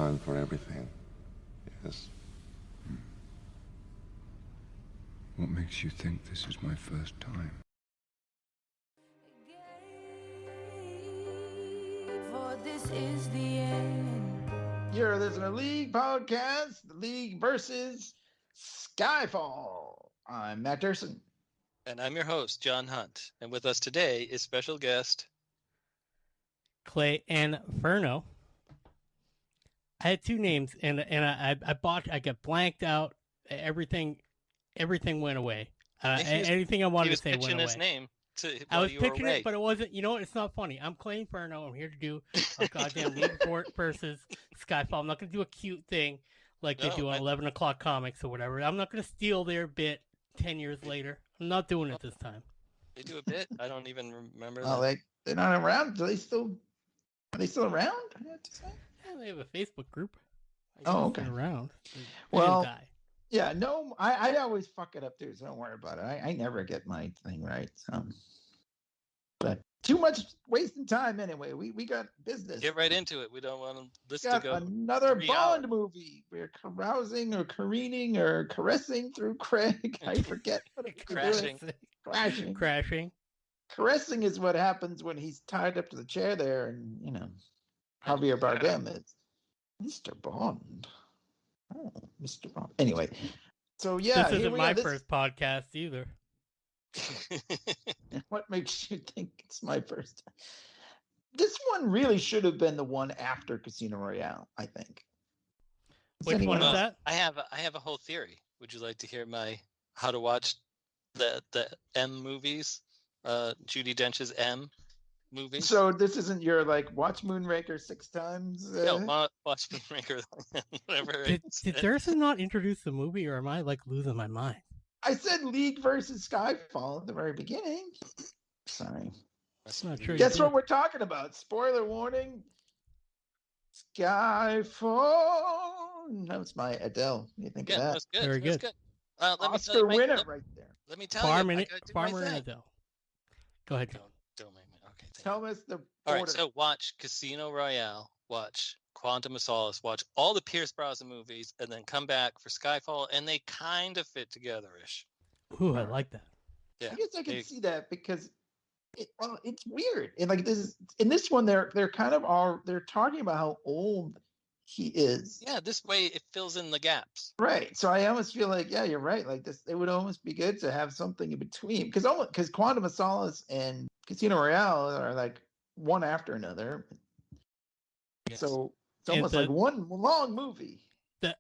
time for everything. Yes. What makes you think this is my first time? For this is the end. You're listening to League Podcast, the League versus Skyfall. I'm Matt Durson. And I'm your host, John Hunt. And with us today is special guest Clay Inferno. I had two names, and I got blanked out. Everything went away. Anything I wanted to say went away. He was pitching his name. I was pitching it, but it wasn't. You know what? It's not funny. I'm Clay Inferno. I'm here to do a goddamn League versus Skyfall. I'm not going to do a cute thing like they do on 11 o'clock comics or whatever. I'm not going to steal their bit 10 years later. I'm not doing it this time. They do a bit? I don't even remember that. They're not around. Are they still around? I have to say. Yeah, they have a Facebook group. Okay. Around. Well, yeah, no, I always fuck it up too, so don't worry about it. I never get my thing right. So, but too much wasting time anyway. We got business. Get right into it. We don't want this to go. Another Bond movie. We're carousing or careening or caressing through Craig. I forget what it's Crashing. Caressing is what happens when he's tied up to the chair there, and Javier Bardem is Mr. Bond. Oh, Mr. Bond. Anyway, so yeah, this isn't my first podcast either. What makes you think it's my first? This one really should have been the one after Casino Royale, I think. Which one is that? I have a whole theory. Would you like to hear my how to watch the M movies? Judi Dench's M movies. So this isn't your watch Moonraker 6 times? No, watch Moonraker. Whatever. Did Durson not introduce the movie, or am I losing my mind? I said League versus Skyfall at the very beginning. Sorry. That's not true. Guess what we're talking about? Spoiler warning. Skyfall. That was my Adele. You think of that? That's good. Very good. Oscar winner right there. Let me tell you. Farmer and Adele. Go ahead. Don't make me. Okay. Tell us the All right, so watch Casino Royale, watch Quantum of Solace, watch all the Pierce Brosnan movies, and then come back for Skyfall, and they kind of fit together-ish. Ooh, I like that. Yeah, I guess I can see that because it's weird. And in this one, they're talking about how old he is. Yeah, this way it fills in the gaps. Right. So I almost feel like, yeah, you're right. It would almost be good to have something in between because Quantum of Solace and Casino Royale are one after another. Yes. So it's almost like one long movie.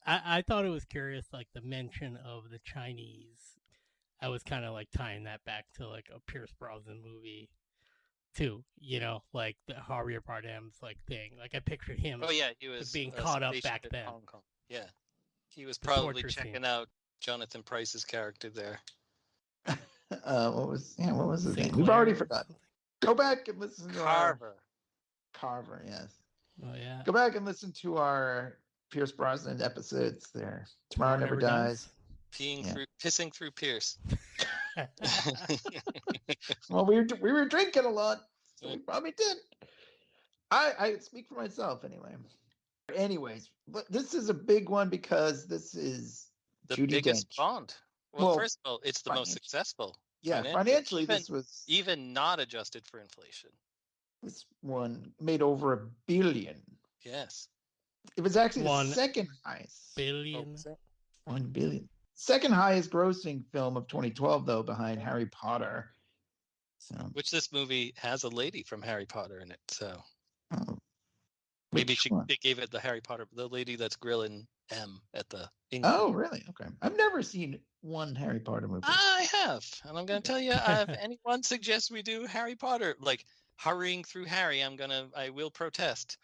I thought it was curious, the mention of the Chinese. I was kind of tying that back to a Pierce Brosnan movie too, the Javier Bardem's thing. I pictured him. Oh yeah, he was being caught up back then. Hong Kong. Yeah, he was probably checking out Jonathan Pryce's character there. What was his name? We've already forgotten. Go back and listen to Carver. Yes. Oh yeah. Go back and listen to our Pierce Brosnan episodes there. Tomorrow Never Dies. Pissing through Pierce. Well, we were drinking a lot, so we probably did. I speak for myself anyway. Anyways, this is a big one because this is the Judi biggest Dench. Bond. Well, first of all, it's the most successful. Yeah, financially, this was even not adjusted for inflation. This one made over $1 billion. Yes, it was actually the second highest. Billion. $1 billion. Second highest grossing film of 2012, though, behind Harry Potter. So, which this movie has a lady from Harry Potter in it. So maybe they gave it the lady that's grilling M at the England. Oh, really? Okay. I've never seen one Harry Potter movie. I have, and I'm going to tell you, if anyone suggests we do Harry Potter, hurrying through Harry, I will protest.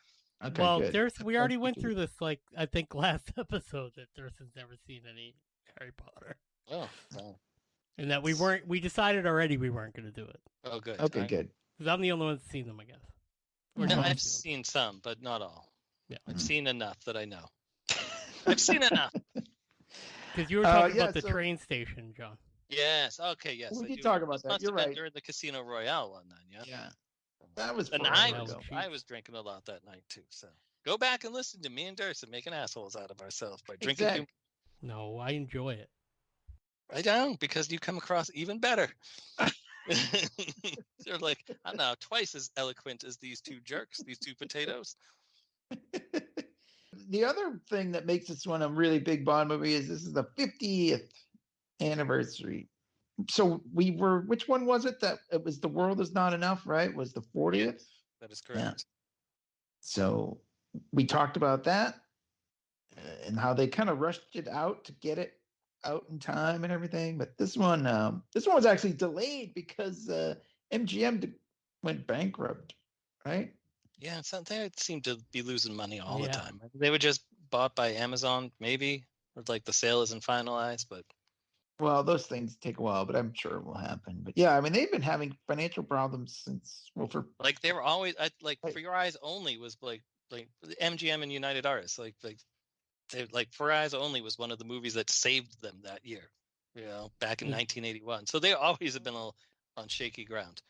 Okay, well, good. We already went through this, I think last episode that Thurston's never seen any Harry Potter. Oh, no. And that we decided already we weren't going to do it. Oh, good. Okay, good. Because I'm the only one that's seen them, I guess. No, I've seen some, but not all. Yeah. I've seen enough that I know. I've seen enough. Because you were talking about the train station, John. Yes. Okay. Yes. We did talk about that. You're right. During the Casino Royale one, then. Yeah. Yeah. That was. And I was drinking a lot that night too. So. Go back and listen to me and Durson making assholes out of ourselves by drinking Exactly. No, I enjoy it. I don't, because you come across even better. They're like, I'm now twice as eloquent as these two jerks, these two potatoes. The other thing that makes this one a really big Bond movie is this is the 50th anniversary. So which one was it that it was The World Is Not Enough, right? Was the 40th? That is correct. Yeah. So we talked about that and how they kind of rushed it out to get it out in time and everything. But this one was actually delayed because MGM went bankrupt, right? Yeah, they seem to be losing money all the time. They were just bought by Amazon, maybe, or like the sale isn't finalized, but. Well, those things take a while, but I'm sure it will happen. But yeah, I mean, they've been having financial problems since like they were always For Your Eyes Only was like MGM and United Artists, like For Your Eyes Only was one of the movies that saved them that year, back in 1981. So they always have been on shaky ground.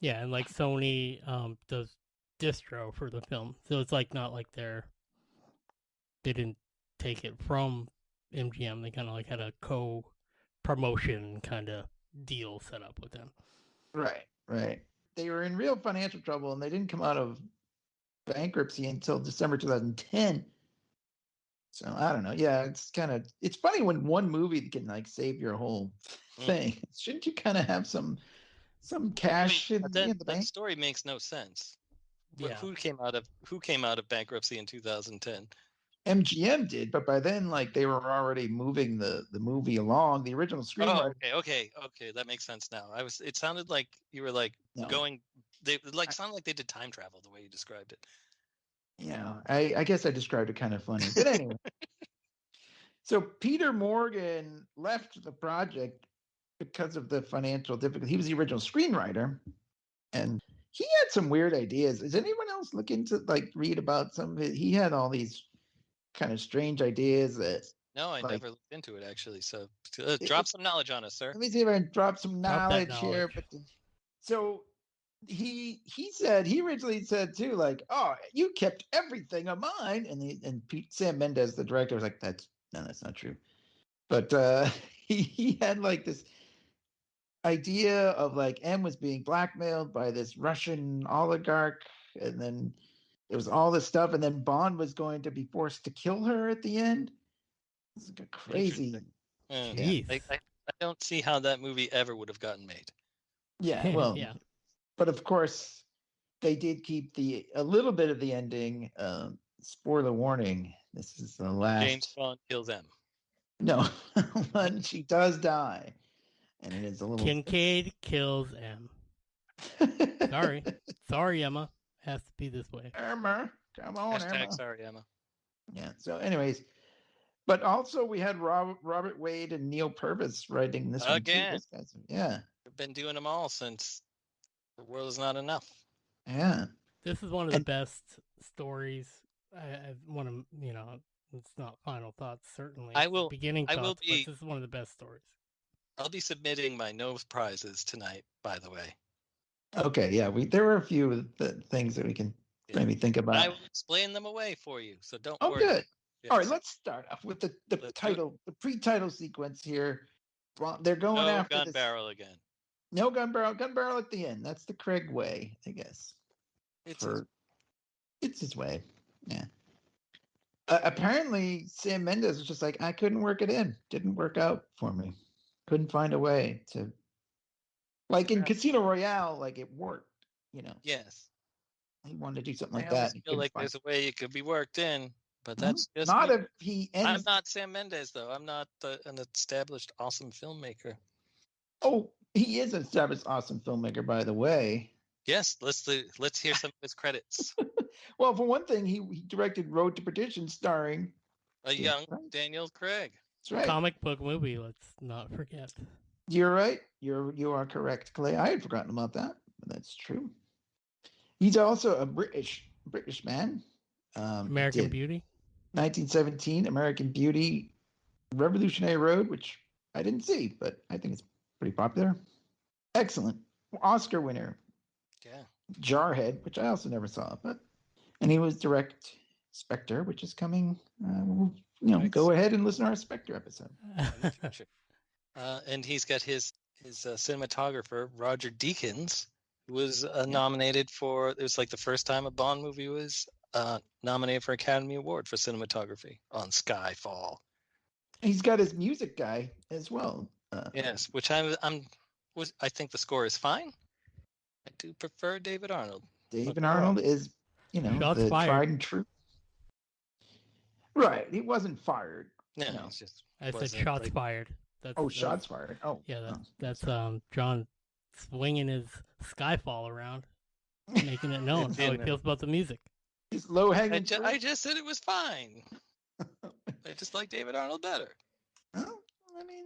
Yeah, and like Sony does distro for the film, so it's like not like they didn't take it from MGM. They kind of like had a co-promotion kind of deal set up with them. Right. They were in real financial trouble, and they didn't come out of bankruptcy until December 2010. So I don't know. Yeah, it's funny when one movie can like save your whole thing. Shouldn't you kind of have some cash in the bank? That story makes no sense. Yeah. Who came out of bankruptcy in 2010? MGM did, but by then, like, they were already moving the movie along. The original screenwriter. Oh, okay, that makes sense now. It sounded like you were like going. They sounded like they did time travel the way you described it. Yeah, I guess I described it kind of funny, but anyway. So Peter Morgan left the project because of the financial difficulty. He was the original screenwriter, and he had some weird ideas. Does anyone else look into read about some of it? He had all these kind of strange ideas that. No, I never looked into it actually. So drop some knowledge on us, sir. Let me see if I can drop some knowledge here. But so he originally said too, like, oh, you kept everything of mine, and Sam Mendes, the director, was like, that's not true. But he had like this idea of like M was being blackmailed by this Russian oligarch, and then there was all this stuff, and then Bond was going to be forced to kill her at the end. It's like a crazy. I don't see how that movie ever would have gotten made. Yeah, well, yeah. But of course, they did keep a little bit of the ending. Spoiler warning: this is the last. James Bond kills M. No, but she does die, and it is a little. Kincaid kills M. Sorry, Emma. Has to be this way. Emma, come on, Emma. Sorry, Emma. Yeah. So, anyways, but also we had Robert Wade and Neil Purvis writing this again. One too. Yeah, we've been doing them all since The World Is Not Enough. Yeah. This is one of the best stories. I want to, it's not final thoughts certainly. I will. Beginning thoughts, but this is one of the best stories. I'll be submitting my no prizes tonight. By the way. Okay, yeah, there were a few things that we can maybe think about. I will explain them away for you, so don't worry. Oh, good. Yes. All right, let's start off with the title, the pre-title sequence here. Well, they're going after gun barrel again. No gun barrel at the end. That's the Craig way, I guess. It's his way. Yeah. Apparently, Sam Mendes was just like, I couldn't work it in. Didn't work out for me. Couldn't find a way to. Like in Casino Royale, like it worked, Yes. He wanted to do something like that. I feel like there's a way it could be worked in, but that's just not if he ends. I'm not Sam Mendes, though. I'm not an established awesome filmmaker. Oh, he is an established awesome filmmaker, by the way. Yes, let's hear some of his credits. Well, for one thing, he directed Road to Perdition, starring a young Daniel Craig. That's right. Comic book movie. Let's not forget. You're right. You are correct, Clay. I had forgotten about that, but that's true. He's also a British man. American Beauty. 1917, American Beauty, Revolutionary Road, which I didn't see, but I think it's pretty popular. Excellent. Oscar winner. Yeah. Jarhead, which I also never saw, and he was Spectre, which is coming. Go ahead and listen to our Spectre episode. And he's got his cinematographer, Roger Deakins, who was nominated for, it was like the first time a Bond movie was nominated for Academy Award for cinematography on Skyfall. He's got his music guy as well. Yes, which I think the score is fine. I do prefer David Arnold. David Arnold is, Shots the fired. tried and true. Right, he wasn't fired. No, No. it's just I said shots fired. Shots fired. Oh, yeah, that's John swinging his Skyfall around, making it known how he feels about the music. He's low hanging. I just said it was fine. I just like David Arnold better. Well, I mean,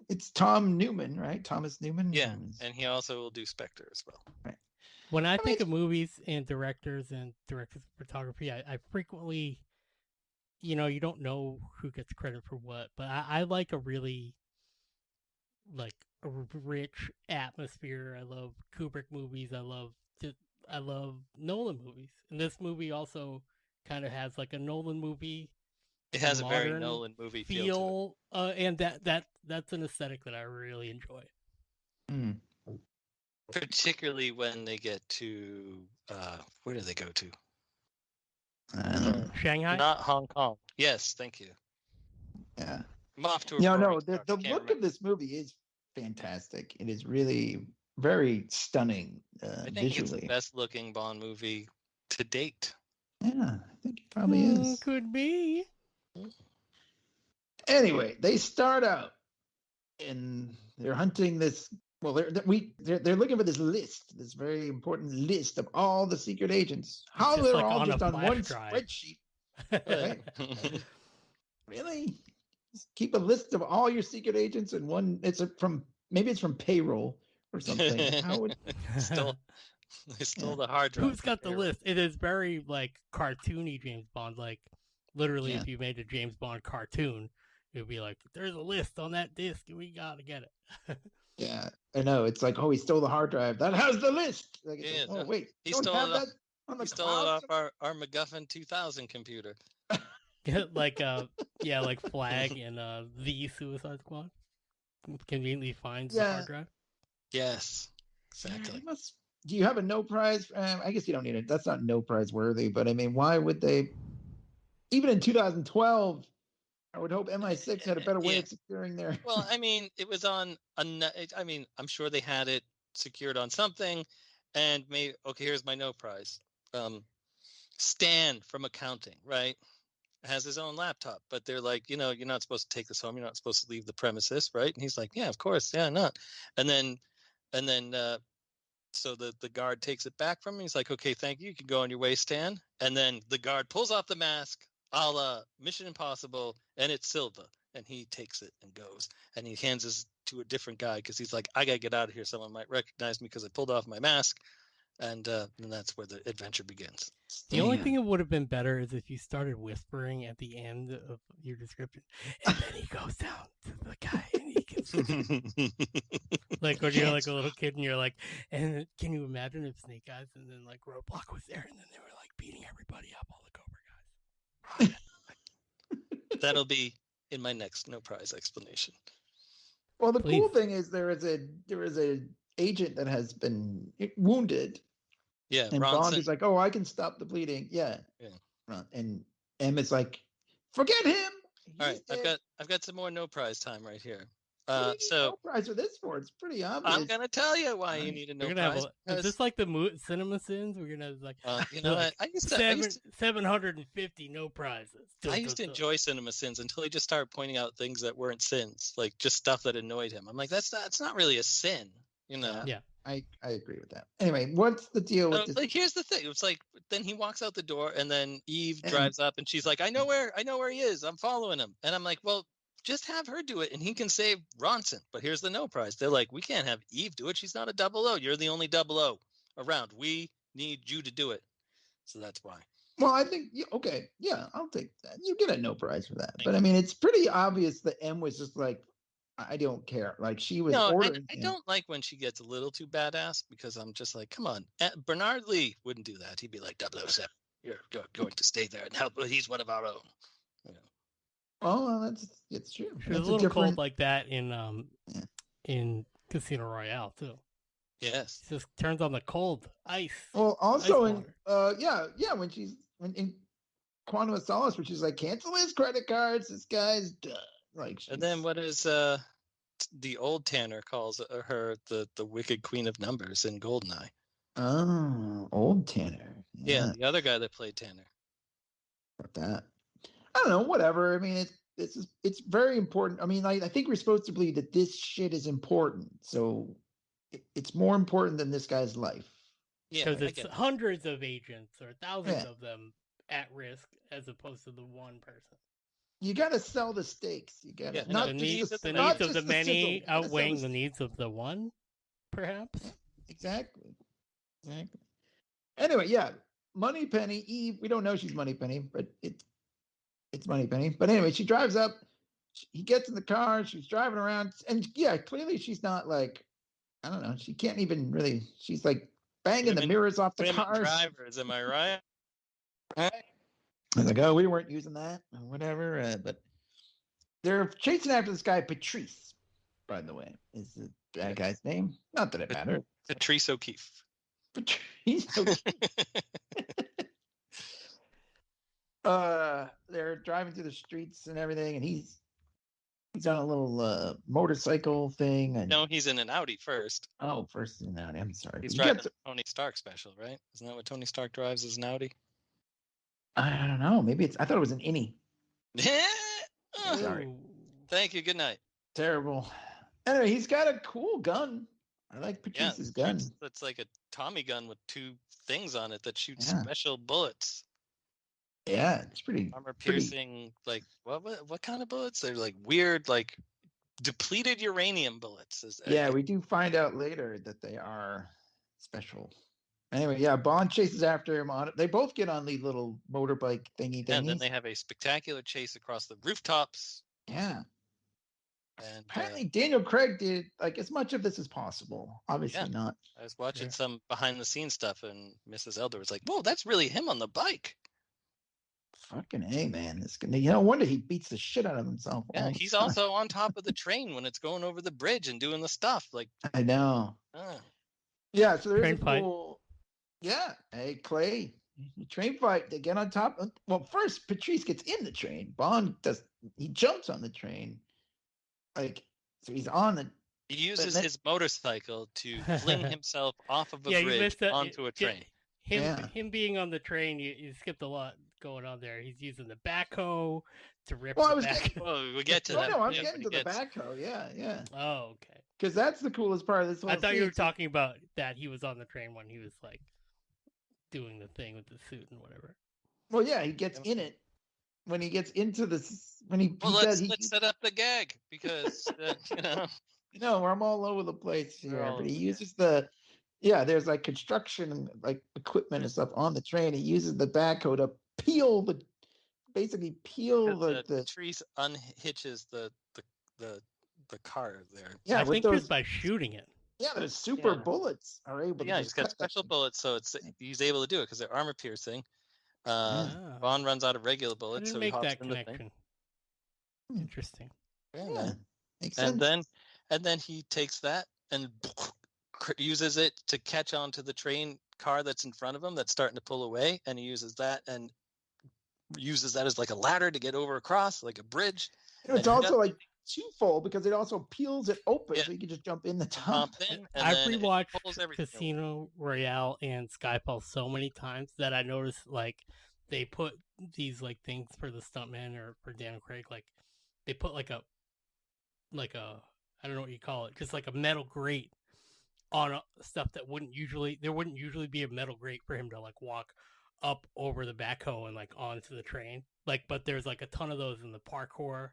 it's Tom Newman, right? Thomas Newman. Yeah, and he also will do Spectre as well. Right. When I think of movies and directors of photography, I frequently, you don't know who gets credit for what, but I like a really, like, a rich atmosphere. I love Kubrick movies. I love Nolan movies, and this movie also kind of has like a Nolan movie. It has a very Nolan movie feel to it. And that's an aesthetic that I really enjoy. Mm. Particularly when they get to where do they go to? Shanghai? Not Hong Kong. Yes, thank you. Yeah. I'm off to a the look of this movie is fantastic. It is really very stunning I think visually. it's the best looking Bond movie to date. Yeah, I think it probably is. Could be. Anyway, they start out and they're hunting this. Well, they're looking for this list, this very important list of all the secret agents. How just they're like all on just a on one flash drive. spreadsheet. Right? Really? Just keep a list of all your secret agents in one. Maybe it's from payroll or something. How would They stole the hard drive. Who's got the list? It is very like cartoony James Bond. Like literally, if you made a James Bond cartoon, it would be like, "There's a list on that disc, and we gotta get it." Yeah, I know. It's like, he stole the hard drive. That has the list. Like, wait, he don't stole have it that on the He stole it off cloud? our MacGuffin 2000 computer. like like Flag and the Suicide Squad conveniently finds the hard drive. Yes, exactly. Do you have a no prize? I guess you don't need it. That's not no prize worthy. But I mean, why would they? Even in 2012, I would hope MI6 had a better way of securing their. Well, I mean, it was on. I mean, I'm sure they had it secured on something, and maybe here's my no prize. Stan from accounting, right? Has his own laptop, but they're like, you're not supposed to take this home. You're not supposed to leave the premises, right? And he's like, yeah, of course, yeah, not. And then, so the guard takes it back from him. He's like, okay, thank you. You can go on your way, Stan. And then the guard pulls off the mask, a la Mission Impossible, and it's Silva. And he takes it and goes. And he hands this to a different guy because he's like, I got to get out of here. Someone might recognize me because I pulled off my mask. And that's where the adventure begins. The only thing that would have been better is if you started whispering at the end of your description, and then he goes down to the guy and he gives like when you're like a little kid and you're like, and can you imagine if Snake Eyes and then like Roadblock was there and then they were like beating everybody up, all the Cobra guys. That'll be in my next no prize explanation. Well, the cool thing is there is a agent that has been wounded. Yeah, and Bronson. Bond is like, I can stop the bleeding. Yeah. And M is like, forget him. All right, I've got some more no prize time right here. So no prize for this for? It's pretty obvious. I'm gonna tell you why you need a no prize. Is this like the Cinema Sins? We're gonna like, what? I used to 750 no prizes. I used to enjoy Cinema Sins until he just started pointing out things that weren't sins, like just stuff that annoyed him. I'm like, it's not really a sin, Yeah. I agree with that. Anyway, what's the deal with this? Like, here's the thing. It's like, then he walks out the door and then Eve drives up and she's like, I know where he is. I'm following him. And I'm like, well, just have her do it and he can save Ronson. But here's the no prize. They're like, we can't have Eve do it. She's not a 00. You're the only 00 around. We need you to do it. So that's why. Well, I think, okay, yeah, I'll take that. You get a no prize for that. But I mean, it's pretty obvious that M was just like, I don't care. Like, she was ordering. I don't like when she gets a little too badass because I'm just like, come on. Bernard Lee wouldn't do that. He'd be like 007. you're going to stay there and help. He's one of our own. You know. Oh, it's true. She was That's a little different... cold like that in Casino Royale too. Yes. She just turns on the cold ice. Well, also ice in when in Quantum of Solace, where she's like, cancel his credit cards. This guy's done. Like, And then what is the old Tanner calls her the Wicked Queen of Numbers in Goldeneye. Oh, old Tanner. Yeah, the other guy that played Tanner. About that. I don't know. Whatever. I mean, it's very important. I mean, I think we're supposed to believe that this shit is important. So it's more important than this guy's life. Yeah, because it's hundreds of agents or thousands of them at risk, as opposed to the one person. You got to sell the stakes. You got to the needs of the many outweighing the needs of the one, perhaps. Exactly. Anyway, yeah, Moneypenny Eve. We don't know she's Moneypenny, but it's Moneypenny. But anyway, she drives up. He gets in the car. She's driving around, and yeah, clearly she's not like, I don't know. She can't even really. She's like banging the mirrors off the cars. Drivers, am I right? I was like, oh, we weren't using that or whatever. But they're chasing after this guy, Patrice, by the way, is the bad guy's name. Not that it matters. Patrice O'Keefe. Patrice O'Keefe. They're driving through the streets and everything, and he's on a little motorcycle thing. And... No, he's in an Audi first. Oh, first in an Audi. I'm sorry. He's driving a Tony Stark special, right? Isn't that what Tony Stark drives as an Audi? I don't know. Maybe I thought it was an innie. Sorry. Thank you. Good night. Terrible. Anyway, he's got a cool gun. I like Patrice's gun. It's like a Tommy gun with two things on it that shoots special bullets. Yeah, it's pretty armor piercing. Like what kind of bullets? They're like weird, like depleted uranium bullets. We do find out later that they are special. Anyway, yeah, Bond chases after him on it. They both get on the little motorbike thingy. And then they have a spectacular chase across the rooftops. Yeah. And apparently Daniel Craig did like as much of this as possible. Obviously not. I was watching some behind the scenes stuff, and Mrs. Elder was like, "Whoa, that's really him on the bike." Fucking A, man. This guy, no wonder he beats the shit out of himself. Yeah, he's also on top of the train when it's going over the bridge and doing the stuff. Like I know. Yeah, so there's train a cool. Yeah, hey Clay, train fight. They get on top. Well, first Patrice gets in the train. Bond he jumps on the train. Like so, he's on the. He uses his motorcycle to fling himself off of a bridge onto a train. Him being on the train, you skipped a lot going on there. He's using the backhoe to rip the backhoe. We'll get to that. No, I'm getting to the backhoe. Yeah. Oh, okay. Because that's the coolest part of this whole I thought you were talking about that he was on the train when he was like doing the thing with the suit and whatever. Well, yeah, he gets in it when he gets into this. Let's set up the gag because No, I'm all over the place here. But he uses there's like construction and like equipment and stuff on the train. He uses the backhoe to peel the Patrice unhitches the car there. Yeah, I think just by shooting it. Yeah, those super bullets are able to. Yeah, he's got special bullets, so he's able to do it because they're armor piercing. Bond runs out of regular bullets, so he hops in the thing. Interesting. Yeah. Makes and sense. then he takes that and uses it to catch onto the train car that's in front of him that's starting to pull away, and he uses that as like a ladder to get over across, like a bridge. It's also like twofold because it also peels it open, so you can just jump in the top. I've rewatched Casino Royale and Skyfall so many times that I noticed like they put these like things for the stuntman or for Daniel Craig, like they put like a I don't know what you call it, just like a metal grate on stuff that wouldn't usually be a metal grate for him to like walk up over the backhoe and like onto the train. Like, but there's like a ton of those in the parkour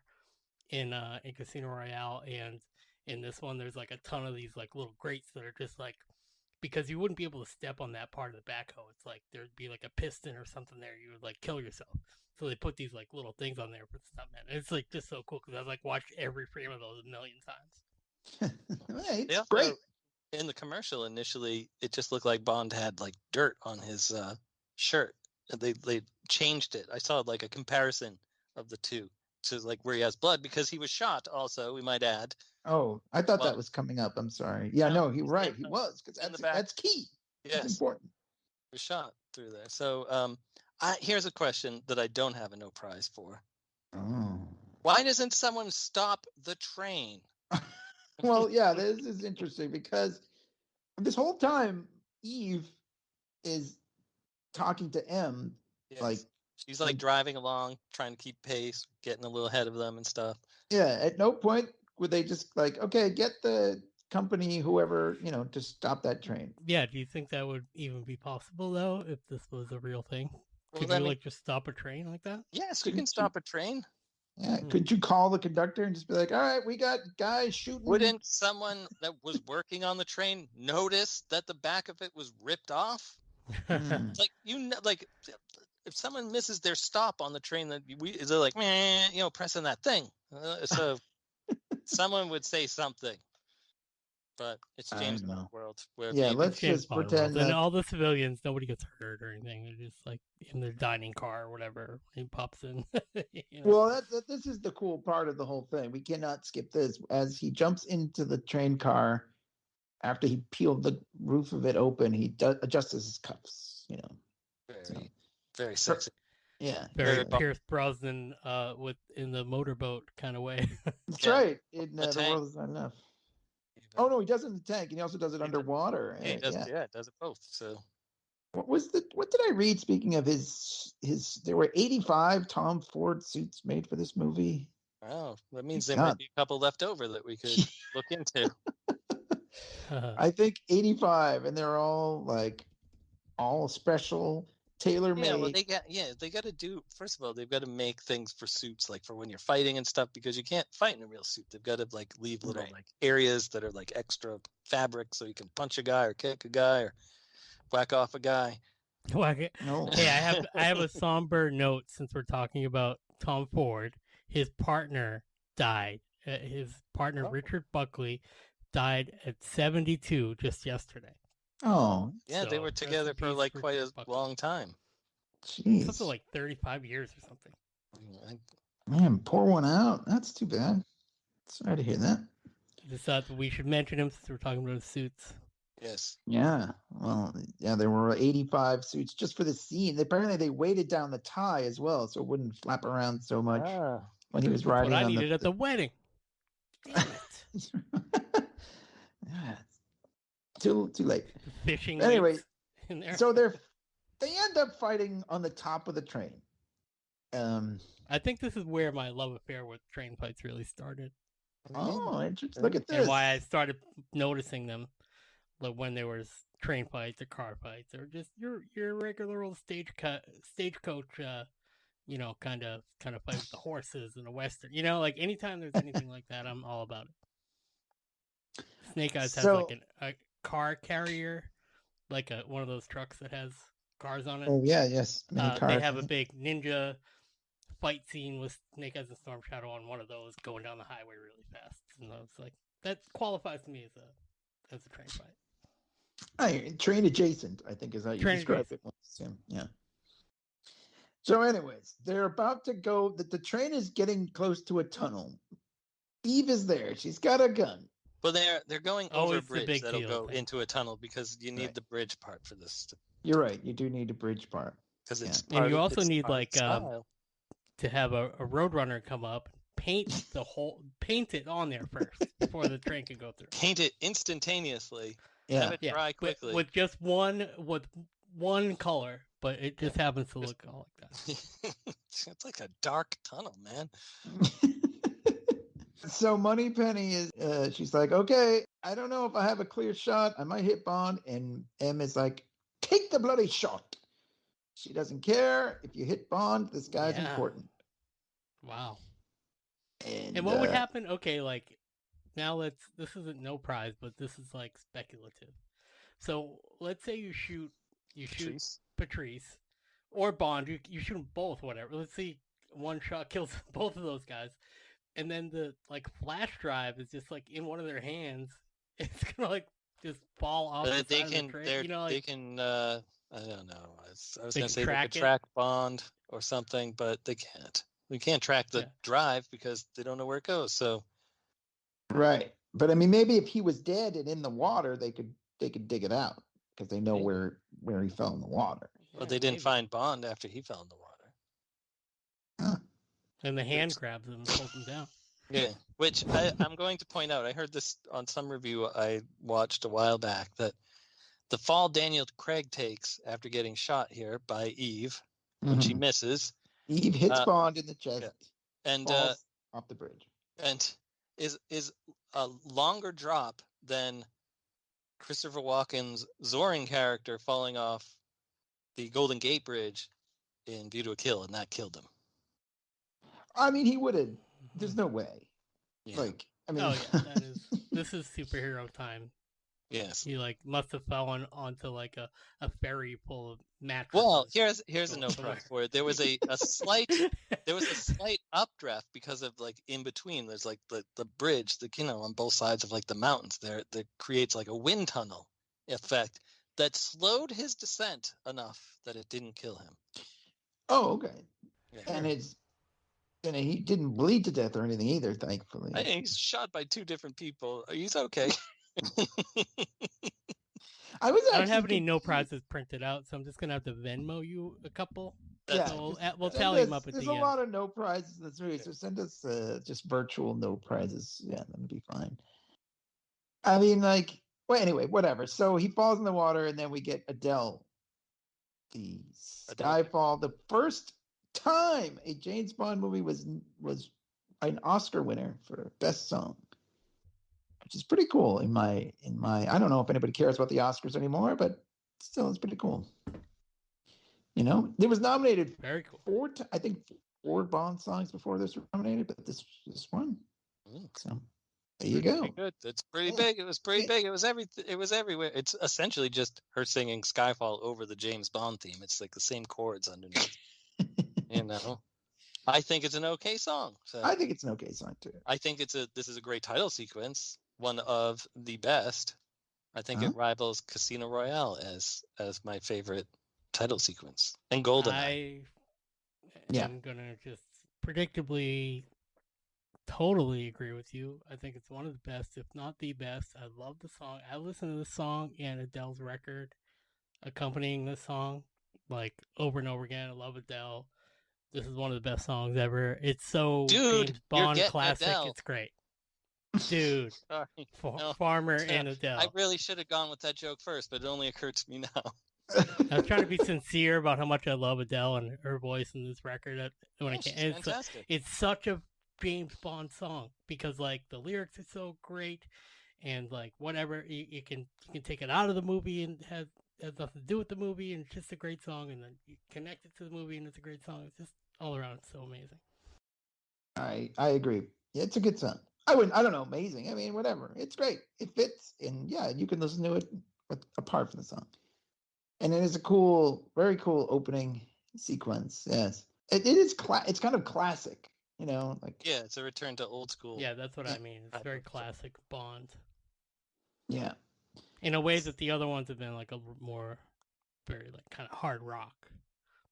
in Casino Royale, and in this one there's like a ton of these like little grates that are just like, because you wouldn't be able to step on that part of the backhoe. It's like there'd be like a piston or something there. You would like kill yourself. So they put these like little things on there for the stuntman. And it's like just so cool because I've like watched every frame of those a million times. Hey, it's great. In the commercial initially, it just looked like Bond had like dirt on his shirt, they changed it. I saw like a comparison of the two to like where he has blood because he was shot. Also, we might add. Oh, I thought that was coming up. I'm sorry. Yeah, no, he was because that's key. Yes, it's important. He was shot through there. So, here's a question that I don't have a no prize for. Oh. Why doesn't someone stop the train? Well, yeah, this is interesting because this whole time Eve is talking to M. Yes. Like she's like driving along, trying to keep pace, getting a little ahead of them and stuff. Yeah, at no point would they just like, okay, get the company, whoever, to stop that train. Yeah, do you think that would even be possible though, if this was a real thing? Could you like just stop a train like that? Yes, you can stop a train. Yeah, could you call the conductor and just be like, all right, we got guys shooting? Wouldn't someone that was working on the train notice that the back of it was ripped off? Like if someone misses their stop on the train, that they're like, pressing that thing. So someone would say something. But it's James Bond world. Where let's just pretend that... And all the civilians, nobody gets hurt or anything. They're just like in their dining car or whatever. He pops in. Well, this is the cool part of the whole thing. We cannot skip this. As he jumps into the train car, after he peeled the roof of it open, he adjusts his cuffs. Very sexy. Yeah, very Pierce Brosnan in the motorboat kind of way. That's right. In The World Is Not Enough. Oh no, he does it in the tank, and he also does it underwater. Yeah, he does. Yeah, it does it both. So, what did I read? Speaking of his, there were 85 Tom Ford suits made for this movie. Wow, that means there might be a couple left over that we could look into. I think 85, and they're all all special, tailor-made. Yeah, well, they got to do. First of all, they've got to make things for suits, like for when you're fighting and stuff, because you can't fight in a real suit. They've got to leave little areas that are extra fabric, so you can punch a guy or kick a guy or whack off a guy. No. Hey, I have a somber note since we're talking about Tom Ford. His partner died. His partner Richard Buckley died at 72 just yesterday. Oh, yeah, they were together for quite a long time. Jeez, something like 35 years or something. Man, pour one out. That's too bad. Sorry to hear that. Just thought we should mention him since we're talking about his suits. Yes. Yeah. Well, yeah, there were 85 suits just for the scene. Apparently, they weighted down the tie as well, so it wouldn't flap around so much when he was riding. What I needed at the wedding. Damn it. Yeah. Too late. Fishing. Anyway, in there. So they end up fighting on the top of the train. I think this is where my love affair with train fights really started. Oh, interesting. Look at this. And why I started noticing them, like when there was train fights or car fights or just your regular old stagecoach, kind of fight with the horses in a western. Anytime there's anything like that, I'm all about it. Snake Eyes has a car carrier, one of those trucks that has cars on it. Oh yeah, yes. They have a big ninja fight scene with Snake Eyes and Storm Shadow on one of those going down the highway really fast. And I was that qualifies to me as a train fight. Train adjacent, I think is how you describe it. Yeah. So, anyways, they're about to go. The train is getting close to a tunnel. Eve is there. She's got a gun. Well, they're going over a bridge that'll go into a tunnel because you need the bridge part for this. You're right. You do need a bridge part because it's. And you also need to have a roadrunner come up, paint it on there first before the train can go through. Paint it instantaneously. Yeah. Have it dry quickly with just one color, but it just happens to look all like that. It's like a dark tunnel, man. So Moneypenny is, she's like, okay, I don't know if I have a clear shot. I might hit Bond. And M is like, take the bloody shot. She doesn't care. If you hit Bond, this guy's important. Wow. And what would happen? Okay, now this isn't no prize, but this is speculative. So let's say you shoot Patrice or Bond. You shoot them both, whatever. Let's see, one shot kills both of those guys. And then the flash drive is just in one of their hands. It's gonna just fall off. They can I don't know. I was They going to can say they track could it. track Bond or something, but they can't. We can't track the drive because they don't know where it goes. So, Right. But I mean, maybe if he was dead and in the water, they could dig it out because they know where he fell in the water. well, they didn't find Bond after he fell in the water. Huh. And the hand grabs him and pulls him down. Yeah, which I'm going to point out. I heard this on some review I watched a while back that the fall Daniel Craig takes after getting shot here by Eve when she misses. Eve hits Bond in the chest, and falls off the bridge, and is a longer drop than Christopher Walken's Zoring character falling off the Golden Gate Bridge in View to a Kill, and that killed him. I mean, he would have. There's no way. Yeah. Like, I mean, oh yeah, this is superhero time. Yes. He like must have fallen onto like a ferry full of mattresses. Well, here's a no prize for it. There was a slight updraft because of like in between. There's like the bridge, on both sides of like the mountains there that creates like a wind tunnel effect that slowed his descent enough that it didn't kill him. Oh, okay. Yeah. And he didn't bleed to death or anything either, thankfully. He's shot by two different people. He's okay. I don't have any no prizes printed out, so I'm just gonna have to Venmo you a couple. Yeah, we'll tally them up at the end. There's a lot of no prizes in this movie, so send us just virtual no prizes. Yeah, that'd be fine. I mean, like, well, anyway, whatever. So he falls in the water, and then we get Adele, the Skyfall, the first time a James Bond movie was an Oscar winner for best song, which is pretty cool in my I don't know if anybody cares about the Oscars anymore, but still it's pretty cool. It was nominated very cool. I think 4 Bond songs before this were nominated, but this one. So there you go. Good. It's pretty big. It was pretty big. It was everywhere. It's essentially just her singing Skyfall over the James Bond theme. It's like the same chords underneath. I think it's an okay song. So I think it's an okay song too. I think this is a great title sequence, one of the best. I think it rivals Casino Royale as my favorite title sequence, and GoldenEye. I'm gonna just predictably totally agree with you. I think it's one of the best, if not the best. I love the song. I listen to this song and Adele's record accompanying this song like over and over again. I love Adele. This is one of the best songs ever. It's so James Bond classic. Adele. It's great. Dude. Sorry. Farmer and Adele. I really should have gone with that joke first, but it only occurred to me now. I was trying to be sincere about how much I love Adele and her voice in this record. It's such a James Bond song because like the lyrics are so great, and like whatever you can take it out of the movie and has nothing to do with the movie, and it's just a great song, and then you connect it to the movie and it's a great song. It's just all around so amazing. I agree. Yeah, it's a good song. I don't know, amazing. I mean, whatever. It's great. It fits, and yeah, you can listen to it apart from the song. And it is a very cool opening sequence. Yes, it is. It's kind of classic, like it's a return to old school. Yeah, that's what I mean. It's very classic Bond. Yeah, in a way that the other ones have been like a more very like kind of hard rock.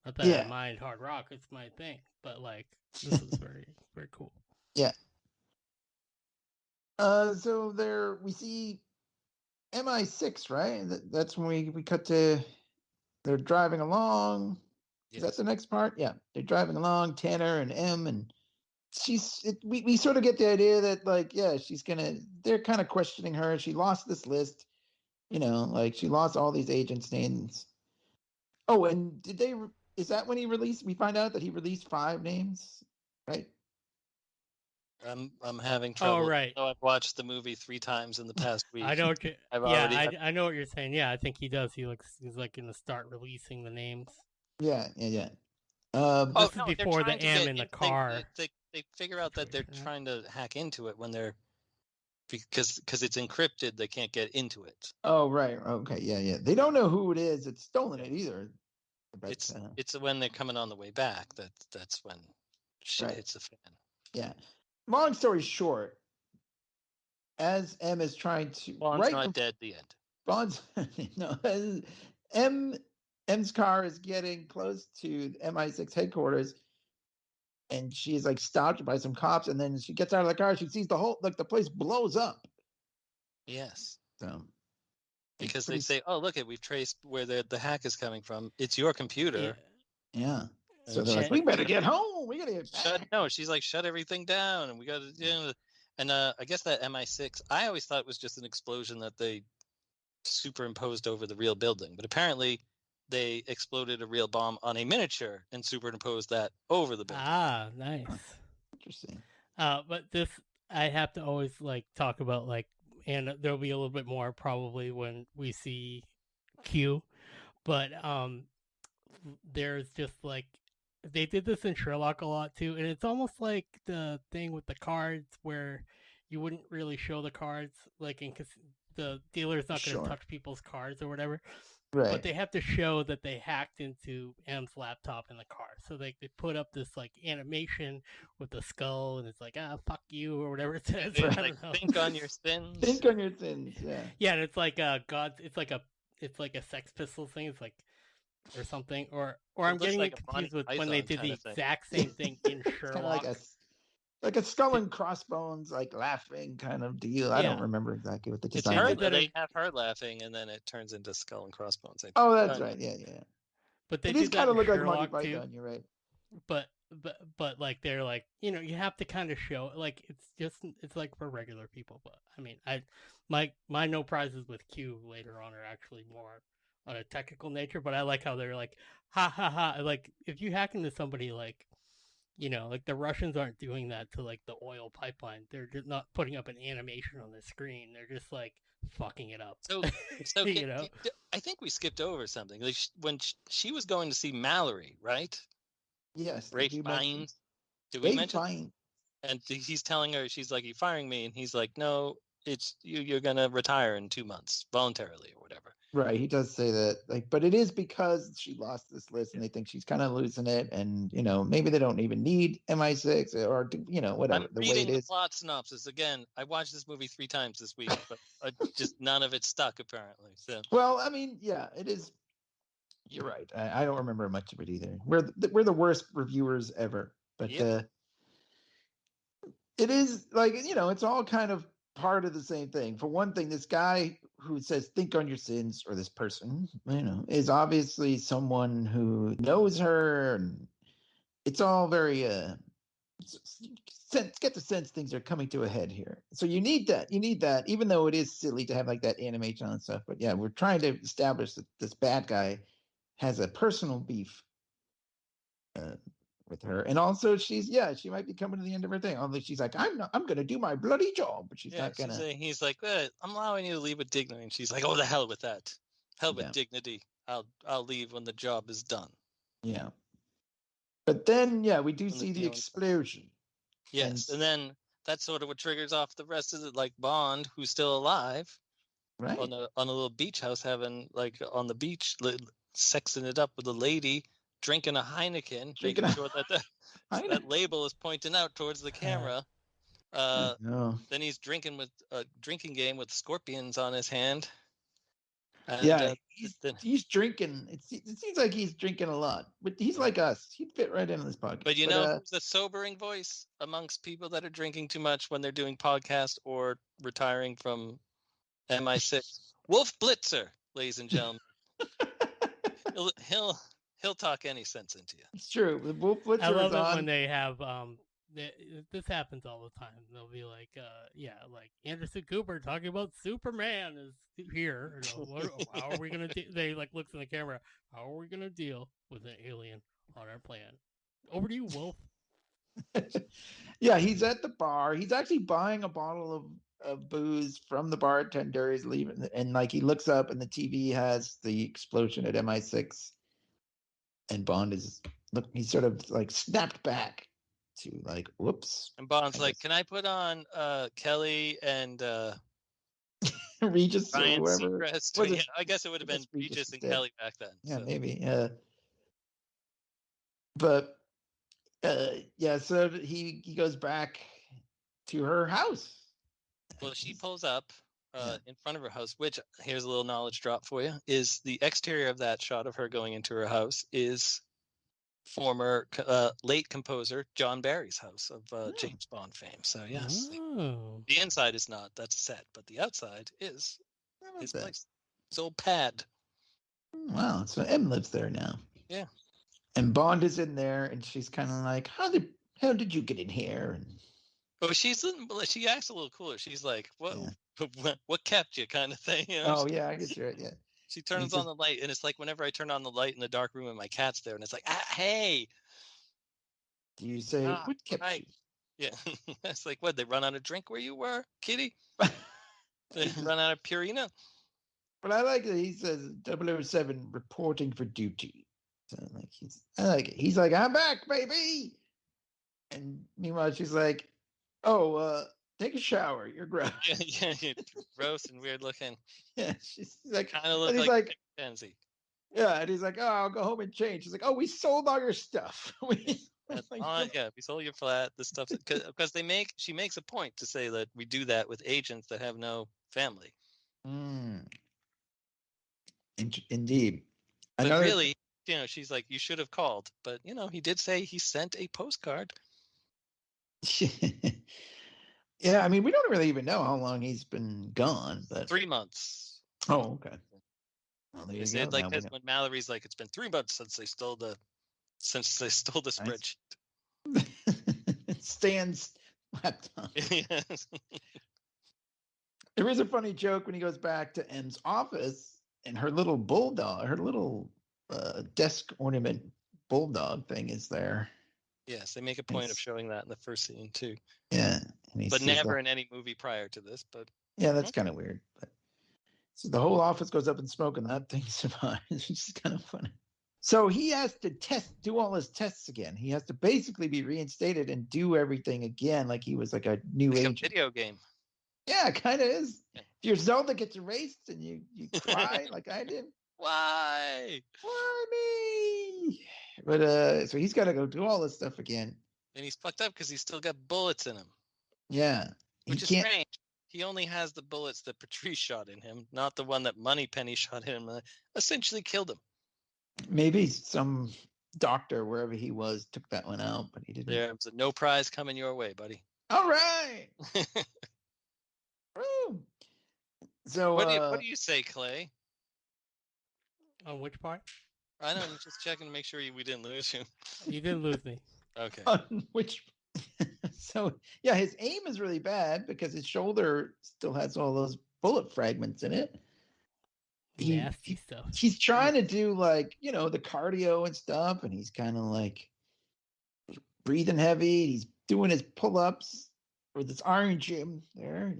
Not that I mind hard rock; it's my thing. But like this is very very cool. Yeah. So there we see MI6, right? That's when we cut to. They're driving along. Yes. Is that the next part? Yeah, they're driving along. Tanner and M, and we sort of get the idea that like they're kind of questioning her. She lost this list, like she lost all these agents' names. Oh, and is that when we find out that he released 5 names, right? I'm having trouble. Oh, right. I've watched the movie 3 times in the past week. I know. I know what you're saying. Yeah, I think he does. He's like going to start releasing the names. Yeah. This is before the M in the car. They figure out that they're trying to hack into it when they're because it's encrypted. They can't get into it. Oh, right. Okay. Yeah. They don't know who it is. It's stolen it either. But, it's when they're coming on the way back that's when shit hits the fan. Yeah. Long story short, as M is trying to Bond's not dead. The end. Bond's M M's car is getting close to MI6 headquarters, and she's like stopped by some cops, and then she gets out of the car. She sees the place blows up. Yes. So because they say, "Oh, look, we've traced where the hack is coming from. It's your computer." Yeah. So And they're like, "We better get home. We gotta get back." No, she's like, "Shut everything down, and we got to." And I guess that MI6. I always thought it was just an explosion that they superimposed over the real building, but apparently they exploded a real bomb on a miniature and superimposed that over the building. Ah, nice. Interesting. But this I have to always like talk about like, and there'll be a little bit more probably when we see Q, but there's just like they did this in Sherlock a lot too, and it's almost like the thing with the cards where you wouldn't really show the cards, like the dealer's not going to touch people's cards or whatever. Right. But they have to show that they hacked into M's laptop in the car. So they put up this like animation with the skull, and it's like, fuck you, or whatever it says. It's like, think on your sins. Think on your sins, yeah. Yeah, and it's like it's like a Sex Pistols thing. It's like, or something, or I'm getting like confused with when they did the exact same thing in Sherlock. Like a skull and crossbones, like laughing kind of deal. I don't remember exactly what the design is. They have her laughing, and then it turns into skull and crossbones. Oh, that's right. Yeah. But they did kind of look like Monty Python. You're right. But like they're like, you have to kind of show like it's like for regular people. But I mean, my no prizes with Q later on are actually more on a technical nature. But I like how they're like, ha ha ha. Like if you hack into somebody like. Like the Russians aren't doing that to like the oil pipeline. They're just not putting up an animation on the screen. They're just like fucking it up. So I think we skipped over something. Like when she was going to see Mallory, right? Yes. Ray Fiennes. Did we mention? Fiennes. And he's telling her, she's like, "You firing me?" And he's like, "No, it's you're gonna retire in 2 months voluntarily or whatever." Right, he does say that, like, but it is because she lost this list, and they think she's kind of losing it, and maybe they don't even need MI6 or whatever. I'm reading the plot synopsis again. I watched this movie 3 times this week, but just none of it stuck apparently. So. Well, I mean, yeah, it is. You're right. I don't remember much of it either. We're the worst reviewers ever, but it is like it's all kind of part of the same thing. For one thing, this guy who says think on your sins, or this person is obviously someone who knows her, and it's all very get the sense things are coming to a head here. So you need that even though it is silly to have like that animation and stuff. But yeah, we're trying to establish that this bad guy has a personal beef with her, and also she might be coming to the end of her thing. Although she's like, I'm gonna do my bloody job, but she's not gonna. He's like, I'm allowing you to leave with dignity, and she's like, oh, the hell with that, with dignity. I'll leave when the job is done. Yeah, but then we do see the explosion. Yes, and then that's sort of what triggers off the rest of it. Like Bond, who's still alive, right, on a little beach house, having like on the beach, sexing it up with a lady. Drinking a Heineken, making sure that that label is pointing out towards the camera. Then he's drinking with a drinking game with scorpions on his hand. And, he's drinking. It seems like he's drinking a lot, but he's like us. He'd fit right into this podcast. But who's the sobering voice amongst people that are drinking too much when they're doing podcasts or retiring from MI6? Wolf Blitzer, ladies and gentlemen. He'll talk any sense into you. It's true. Wolf Blitzer I love it when they have this happens all the time. They'll be like, like Anderson Cooper talking about Superman is here. How are we gonna? They like looks in the camera. How are we gonna deal with an alien on our plan? Over to you, Wolf. Yeah, he's at the bar. He's actually buying a bottle of booze from the bartender. He's leaving, and like he looks up, and the TV has the explosion at MI6. And Bond he's sort of like snapped back to like, whoops. And Bond's like, can I put on Kelly and Regis or whoever? I guess it would have been Regis and Kelly back then. Yeah, maybe. But so he goes back to her house. Well, she pulls up in front of her house, which, here's a little knowledge drop for you, is the exterior of that shot of her going into her house is former late composer John Barry's house of James Bond fame. So, yes. The inside is not. That's a set. But the outside is his place. His old pad. Wow. So M lives there now. Yeah. And Bond is in there, and she's kind of like, how did you get in here? And she acts a little cooler. She's like, what kept you, kind of thing. You know? Oh yeah, I guess you're right. Yeah. She turns on the light, and it's like whenever I turn on the light in the dark room and my cat's there, and it's like, hey. Do you say what kept you? Yeah. It's like, what, they run out of drink where you were, kitty? They run out of Purina? But I like that he says 007 reporting for duty. So I like it. He's like, I'm back, baby. And meanwhile, she's like, oh, take a shower. You're gross. Yeah, you're gross and weird looking. Yeah, she's like, kind of looks like Pansy. Yeah, and he's like, oh, I'll go home and change. She's like, oh, we sold all your stuff. We sold your flat. The stuff because she makes a point to say that we do that with agents that have no family. Indeed. But really, she's like, you should have called. But he did say he sent a postcard. Yeah, I mean, we don't really even know how long he's been gone, but 3 months. Oh, okay. Well, they said like this when Mallory's like, it's been 3 months since they stole the spreadsheet. Stan's laptop. Yes. There is a funny joke when he goes back to M's office and her little bulldog, her little desk ornament bulldog thing is there. Yes, they make a point of showing that in the first scene too. Yeah, but never in any movie prior to this. But yeah, that's kind of weird. But so the whole office goes up in smoke, and that thing survives, which is kind of funny. So he has to do all his tests again. He has to basically be reinstated and do everything again, like he was like a new agent. A video game. Yeah, it kind of is. Yeah. If your Zelda gets erased and you cry like I did. Why me? But so he's got to go do all this stuff again. And he's fucked up because he's still got bullets in him. Yeah. Which is strange. He only has the bullets that Patrice shot in him, not the one that Moneypenny shot in him. Essentially killed him. Maybe some doctor, wherever he was, took that one out, but he didn't. There was no prize coming your way, buddy. All right. So what do you say, Clay? On which part? I know, I'm just checking to make sure we didn't lose you. You didn't lose me. Okay. On which? So yeah, his aim is really bad because his shoulder still has all those bullet fragments in it. Nasty stuff. He's trying to do like the cardio and stuff, and he's kind of like breathing heavy. He's doing his pull-ups with his iron gym there,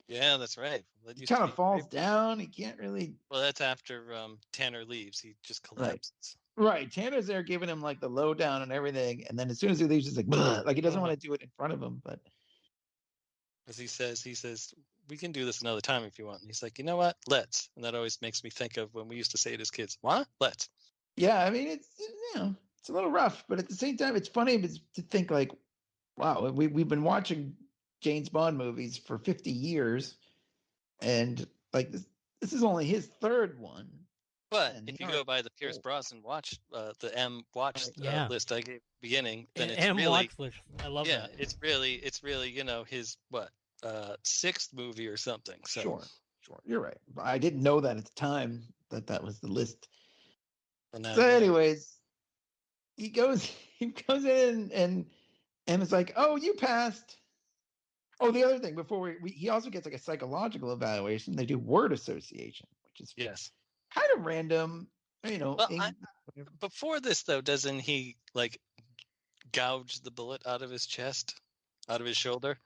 Yeah, that's right. He kind of falls down. He can't really. Well, that's after Tanner leaves. He just collapses. Right. Tanner's there giving him like the lowdown and everything, and then as soon as he leaves, he's like he doesn't want to do it in front of him, but. As he says, we can do this another time if you want. And he's like, you know what? Let's. And that always makes me think of when we used to say it as kids. What? Let's. Yeah, I mean it's it's a little rough, but at the same time, it's funny to think like, wow, we've been watching James Bond movies for 50 years, and like this is only his third one. But if you go by the Pierce Brosnan the M watch list I gave at the beginning, then it's M really watch list. I love that. Yeah, it's really his sixth movie or something. So sure, you're right. I didn't know that at the time that was the list. So, anyways, he goes in and it's like, oh, you passed. Oh, the other thing before he also gets like a psychological evaluation. They do word association, which is kind of random. Well, before this though, doesn't he like gouge the bullet out of his chest, out of his shoulder?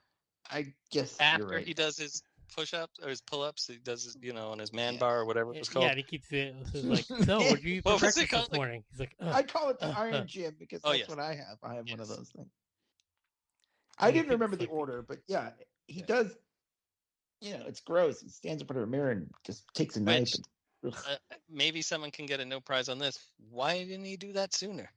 I guess after he does his push-ups or his pull-ups, he does his, on his man bar or whatever it was called. Yeah, and he keeps it like, so what did you eat for breakfast this morning? He's like, I call it the Iron Gym because that's what I have. I have one of those things. I didn't remember the order, but yeah, he does. It's gross. He stands in front of a mirror and just takes a knife. Maybe someone can get a no prize on this. Why didn't he do that sooner?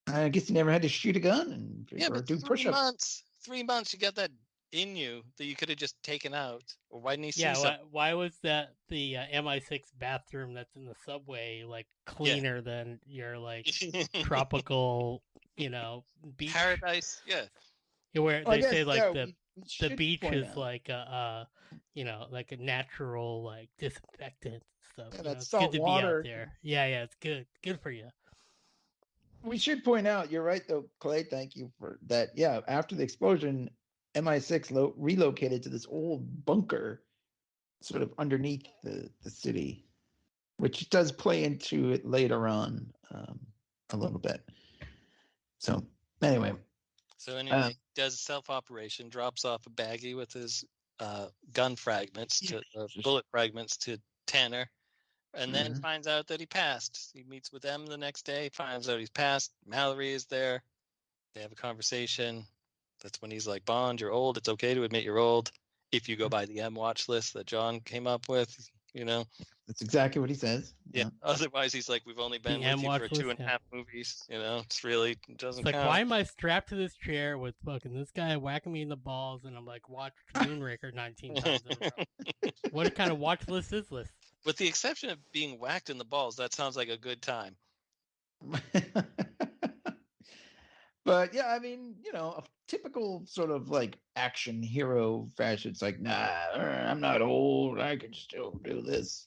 I guess he never had to shoot a gun or do push-ups. 3 months. You got that in you that you could have just taken out? Or why didn't he see Yeah, something? why was that the MI6 bathroom that's in the subway like cleaner than your like tropical, beach? Paradise? Yeah. Where Well, I they guess, say like yeah, the we should beach point is out. like like a natural like disinfectant stuff. Yeah, that it's salt good to water. be out there. Yeah, it's good for you. We should point out, you're right though, Clay. Thank you for that. Yeah, after the explosion, MI6 relocated to this old bunker, sort of underneath the city, which does play into it later on a little bit. So anyway. So anyway, does self-operation, drops off a baggie with his gun fragments, bullet fragments to Tanner, and then finds out that he passed. He meets with M the next day, finds out he's passed. Mallory is there. They have a conversation. That's when he's like, Bond, you're old. It's okay to admit you're old. If you go by the M watch list that John came up with, That's exactly what he says. Yeah. Otherwise, he's like, we've only been with you for 2.5 movies. It's really doesn't count. Like, why am I strapped to this chair with fucking this guy whacking me in the balls, and I'm like, watch Moonraker 19 times in a row? What kind of watch list is this? With the exception of being whacked in the balls, that sounds like a good time. But yeah, I mean, a typical sort of like action hero fashion. It's like, nah, I'm not old. I can still do this.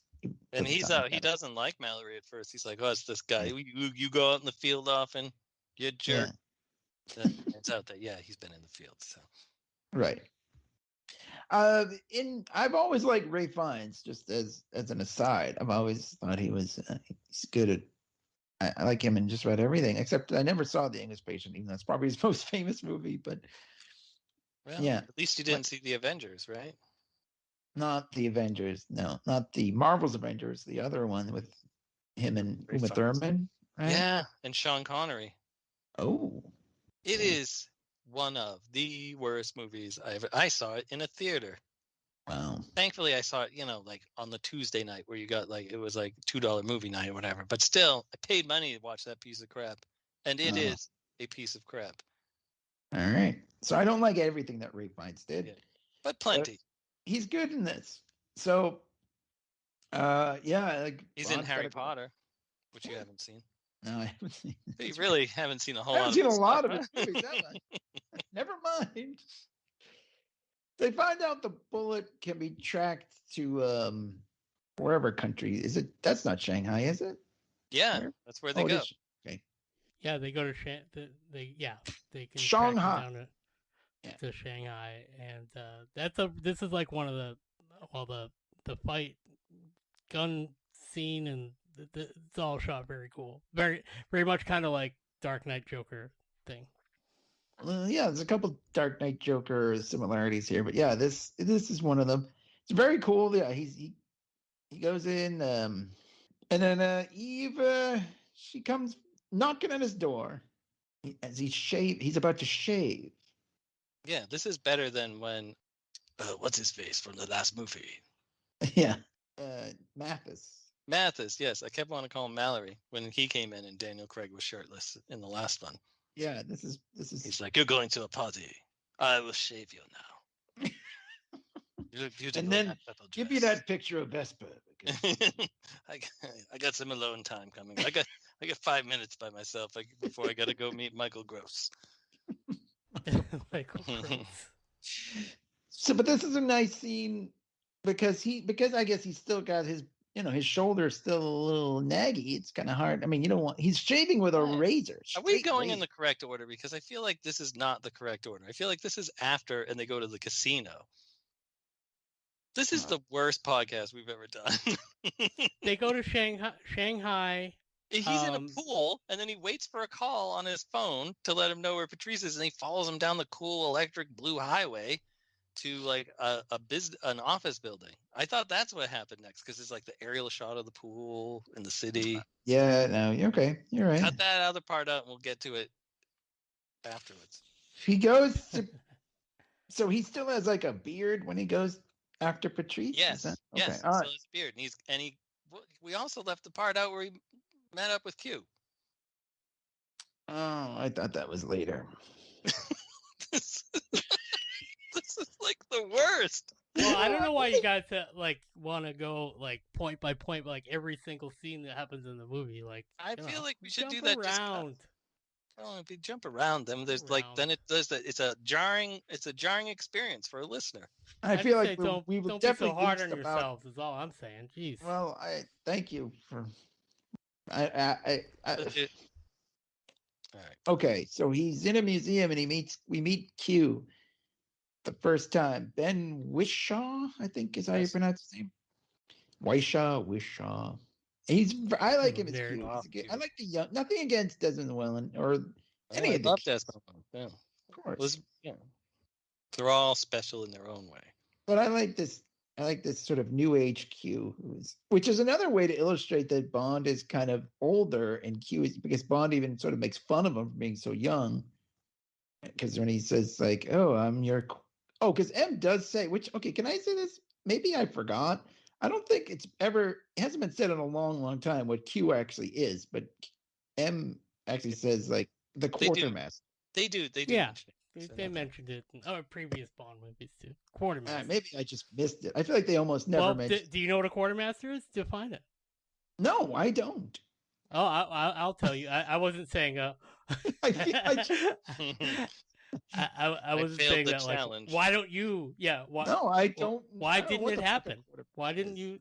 And he doesn't like Mallory at first. He's like, oh, it's this guy. You go out in the field often, you jerk. Yeah. It's out that he's been in the field. So right. I've always liked Ray Fiennes. Just as an aside, I've always thought he's good at. I like him in just about everything, except I never saw The English Patient, even though it's probably his most famous movie. But at least you didn't see The Avengers, right? Not The Avengers, no, not the Marvel's Avengers, the other one with him and Uma Thurman, right? Yeah, and Sean Connery. Oh, it is one of the worst movies I saw it in a theater. Wow. Thankfully, I saw it, like on the Tuesday night where you got it was like $2 movie night or whatever. But still, I paid money to watch that piece of crap, and it is a piece of crap. All right. So I don't like everything that Ray Fiennes did, but plenty. He's good in this. So, like he's in Harry Potter, which you haven't seen. No, I haven't seen. You really haven't seen a whole. I haven't seen a lot of his movies, have I? Never mind. They find out the bullet can be tracked to wherever country. Is it? That's not Shanghai, is it? Yeah, that's where they go. Okay. Yeah, they go to they can Shanghai. Track down to Shanghai, and this is like one of the fight gun scene, and it's all shot very cool, very very much kind of like Dark Knight Joker thing. Yeah, there's a couple Dark Knight Joker similarities here, but yeah, this is one of them. It's very cool. Yeah, he goes in, and then Eve, she comes knocking at his door as he's about to shave. Yeah, this is better than when what's his face from the last movie? Yeah, Mathis. Yes, I kept wanting to call him Mallory when he came in and Daniel Craig was shirtless in the last one. Yeah, this is. He's like, you're going to a party. I will shave you now. You look beautiful. And then give you that picture of Vespa. I got some alone time coming. I got 5 minutes by myself before I got to go meet Michael Gross. Michael Gross. So, but this is a nice scene because I guess he's still got his. His shoulder's still a little naggy. It's kind of hard. I mean, he's shaving with a razor. Are we going in the correct order? Because I feel like this is not the correct order. I feel like this is after and they go to the casino. This is the worst podcast we've ever done. They go to Shanghai. He's in a pool, and then he waits for a call on his phone to let him know where Patrice is, and he follows him down the cool electric blue highway to like an office building. I thought that's what happened next because it's like the aerial shot of the pool in the city. Yeah, no, you're okay. You're right. Cut that other part out, and we'll get to it afterwards. He goes to, so he still has like a beard when he goes after Patrice. Yes, okay. Yes. All right. His beard, and we also left the part out where he met up with Q. Oh, I thought that was later. This This is like the worst. Well, I don't know why you guys want to go like point by point, like every single scene that happens in the movie. Like I feel like we should do jump that. around. If you jump around them, there's then it does that. It's a jarring experience for a listener. I feel like don't we will be definitely so hard on about... yourselves. Is all I'm saying. Jeez. Well, I thank you for. All right. Okay, so he's in a museum and we meet Q the first time. Ben Whishaw, I think is how you pronounce his name. Wishaw. I like him as Q. I like the young. Nothing against Desmond Llewellyn or any of the. I love Desmond. Yeah, of course. They're all special in their own way. But I like this sort of new age Q, which is another way to illustrate that Bond is kind of older and Q is, because Bond even sort of makes fun of him for being so young. Because when he says like, "Oh, I'm your," because M does say, can I say this? Maybe I forgot. I don't think it hasn't been said in a long, long time what Q actually is, but M actually says like the quartermaster. They do. Yeah. They mentioned it in previous Bond movies too. Quartermaster. Maybe I just missed it. I feel like they almost never mentioned. Do you know what a quartermaster is? Define it. No, I don't. Oh, I'll tell you. I wasn't saying. I wasn't saying that. Challenge. Like, why don't you? Yeah. Why, no, I don't. Why didn't it happen? Why didn't you?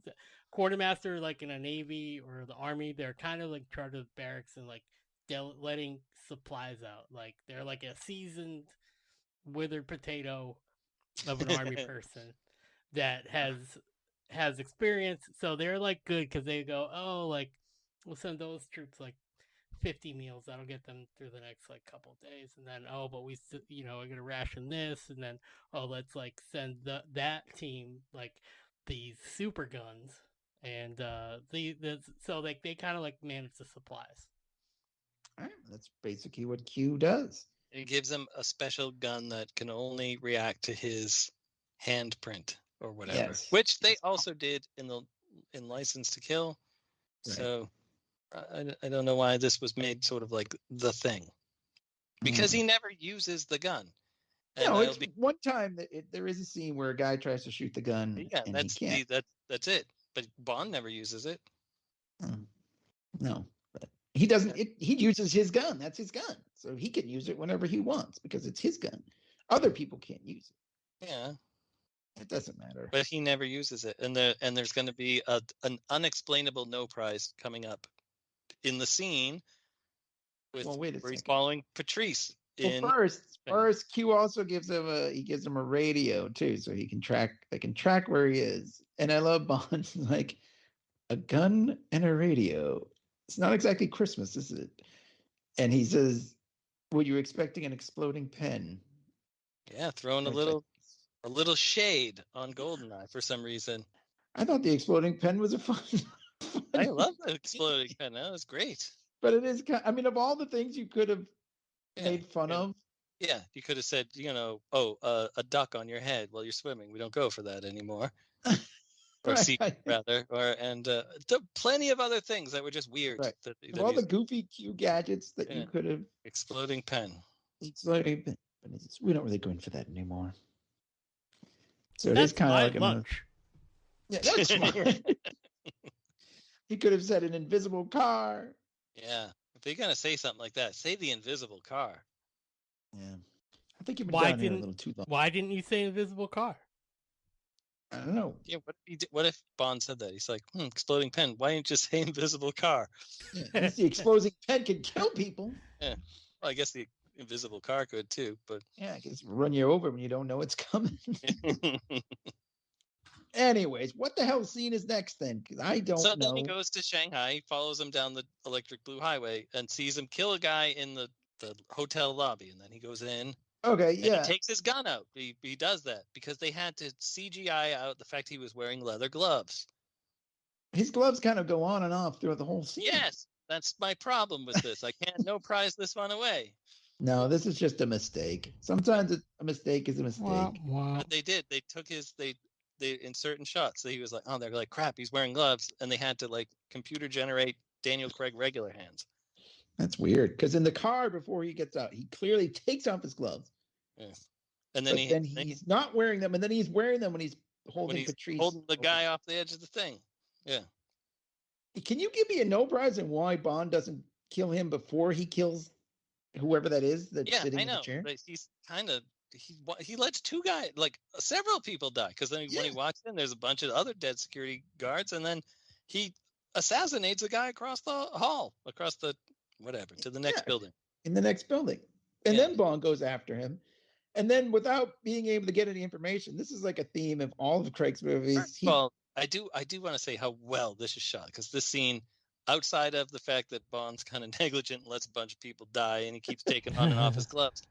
Quartermaster, like in a Navy or the Army, they're kind of like charged with barracks and like letting supplies out. Like they're like a seasoned, withered potato of an Army person that has experience. So they're like good because they go, oh, like we'll send those troops like 50 meals that'll get them through the next like couple days, and then but we are gonna ration this, and then let's like send that team like these super guns, and so like they kind of like manage the supplies. That's basically what Q does. It gives him a special gun that can only react to his handprint or whatever, which they also did in License to Kill. Right. So I don't know why this was made sort of like the thing, because he never uses the gun. No, one time there is a scene where a guy tries to shoot the gun. Yeah, and that's he can't. That's it. But Bond never uses it. No, but he doesn't. He uses his gun. That's his gun, so he can use it whenever he wants because it's his gun. Other people can't use it. Yeah. It doesn't matter. But he never uses it, and there's going to be an unexplainable no prize coming up in the scene where he's following Patrice. First, Q also gives him a radio too, so they can track where he is. And I love Bond, like a gun and a radio. It's not exactly Christmas, is it? And he says, "Were you expecting an exploding pen?" Yeah, throwing a little shade on GoldenEye for some reason. I thought the exploding pen was a fun. I love the exploding pen. That was great. But it is of all the things you could have made fun of. Yeah, you could have said, a duck on your head while you're swimming. We don't go for that anymore. Or secret, rather. Plenty of other things that were just weird. Right. All the goofy Q gadgets that you could have. Exploding pen. Exploding pen. But we don't really go in for that anymore. So that's kind of like lunch. Yeah, that's smart. He could have said an invisible car. Yeah. If you're going to say something like that, say the invisible car. Yeah. I think you've been down here a little too long. Why didn't you say invisible car? I don't know. Yeah, what if Bond said that? He's like, exploding pen. Why didn't you just say invisible car? Yeah, the exploding pen can kill people. Yeah. Well, I guess the invisible car could too, but yeah, I guess run you over when you don't know it's coming. Anyways, what the hell scene is next then? Because I don't know. So then he goes to Shanghai, he follows him down the electric blue highway, and sees him kill a guy in the hotel lobby, and then he goes in. Okay, yeah. He takes his gun out. He does that because they had to CGI out the fact he was wearing leather gloves. His gloves kind of go on and off throughout the whole scene. Yes, that's my problem with this. I can't no prize this one away. No, this is just a mistake. Sometimes a mistake is a mistake. Wow. But they did. They took they in certain shots. So he was like, oh, they're like, crap, he's wearing gloves. And they had to like computer generate Daniel Craig regular hands. That's weird. Because in the car before he gets out, he clearly takes off his gloves. Yes. And then he's not wearing them, and then he's wearing them when he's holding Patrice. Holding the guy off the edge of the thing. Yeah. Can you give me a no prize on why Bond doesn't kill him before he kills whoever that is that's sitting in the chair? But he's kind of he lets two guys, like several people die, because then when he walks in, there's a bunch of other dead security guards, and then he assassinates a guy across the hall, across the whatever, to the next building. In the next building. And then Bond goes after him. And then without being able to get any information, this is like a theme of all of Craig's movies. Well, I do want to say how well this is shot, because this scene, outside of the fact that Bond's kind of negligent and lets a bunch of people die and he keeps taking on and off his gloves,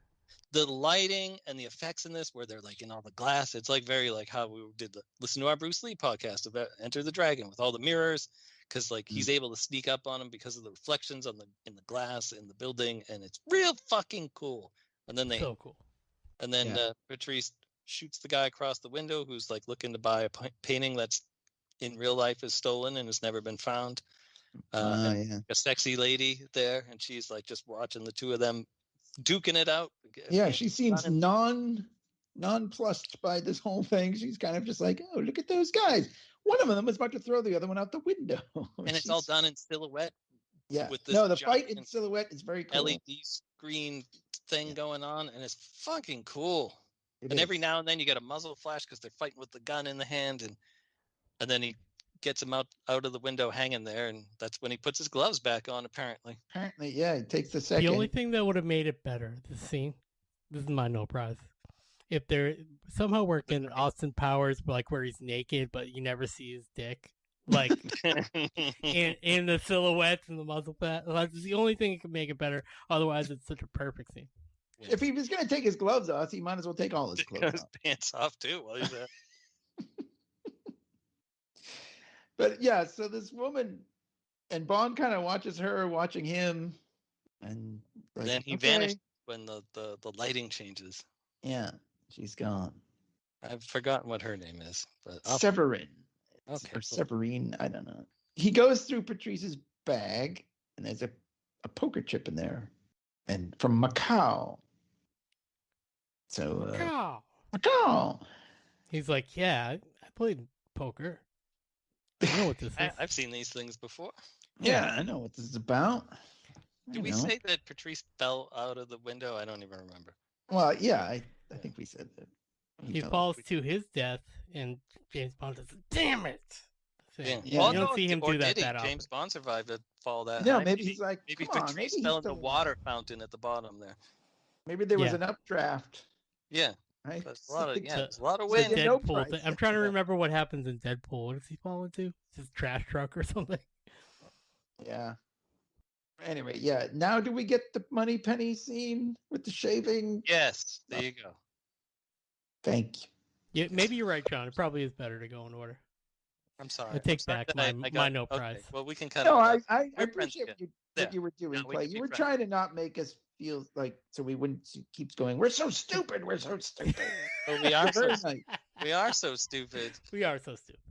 the lighting and the effects in this, where they're like in all the glass, it's like very like how we did listen to our Bruce Lee podcast about Enter the Dragon with all the mirrors, because like he's able to sneak up on him because of the reflections in the glass in the building, and it's real fucking cool. And then so cool. And then Patrice shoots the guy across the window who's like looking to buy a painting that's in real life is stolen and has never been found. A sexy lady there, and she's like just watching the two of them duking it out. Yeah, she seems nonplussed by this whole thing. She's kind of just like, oh, look at those guys. One of them is about to throw the other one out the window. And it's all done in silhouette. Yeah. With this the fight in silhouette is very cool. LED screen thing going on, and it's fucking cool. Every now and then you get a muzzle flash because they're fighting with the gun in the hand, and then he gets him out of the window hanging there, and that's when he puts his gloves back on, apparently. Yeah, he takes the second. The only thing that would have made it better, this scene, this is my no prize, if they're somehow working Austin Powers, like where he's naked, but you never see his dick, like in the silhouettes and the muzzle flash. That's the only thing that could make it better. Otherwise, it's such a perfect scene. If he was going to take his gloves off, he might as well take all his clothes off. Pants off too while he's there. But yeah, so this woman, and Bond kind of watches her watching him, and like, then he vanished when the lighting changes. Yeah, she's gone. I've forgotten what her name is, but Severin. Okay, or Severine, I don't know. He goes through Patrice's bag, and there's a poker chip in there, and from Macau. So Macau. He's like, yeah, I played poker. I know what this is. I've seen these things before. Yeah, I know what this is about. Did we say that Patrice fell out of the window? I don't even remember. Well, yeah, I think we said that. He falls to his death, and James Bond says, "Damn it!" So, you don't see him do that often. James Bond survived a fall that. No, maybe he's like, maybe Patrice fell in the water fountain at the bottom there. Maybe there was an updraft. Yeah. Right? There's a lot of wind. Deadpool I'm trying to remember what happens in Deadpool. What does he fall into? His trash truck or something? Yeah. Anyway, yeah. Now do we get the Money Penny scene with the shaving? Yes. There you go. Thank you. Yeah, maybe you're right, John. It probably is better to go in order. I'm sorry. I take back my no prize. Well, we can cut it. No, I appreciate what you were doing, Clay. You were trying to not make us feel like, so we wouldn't keep going, we're so stupid. We're so stupid. But we are so we are so stupid. We are so stupid.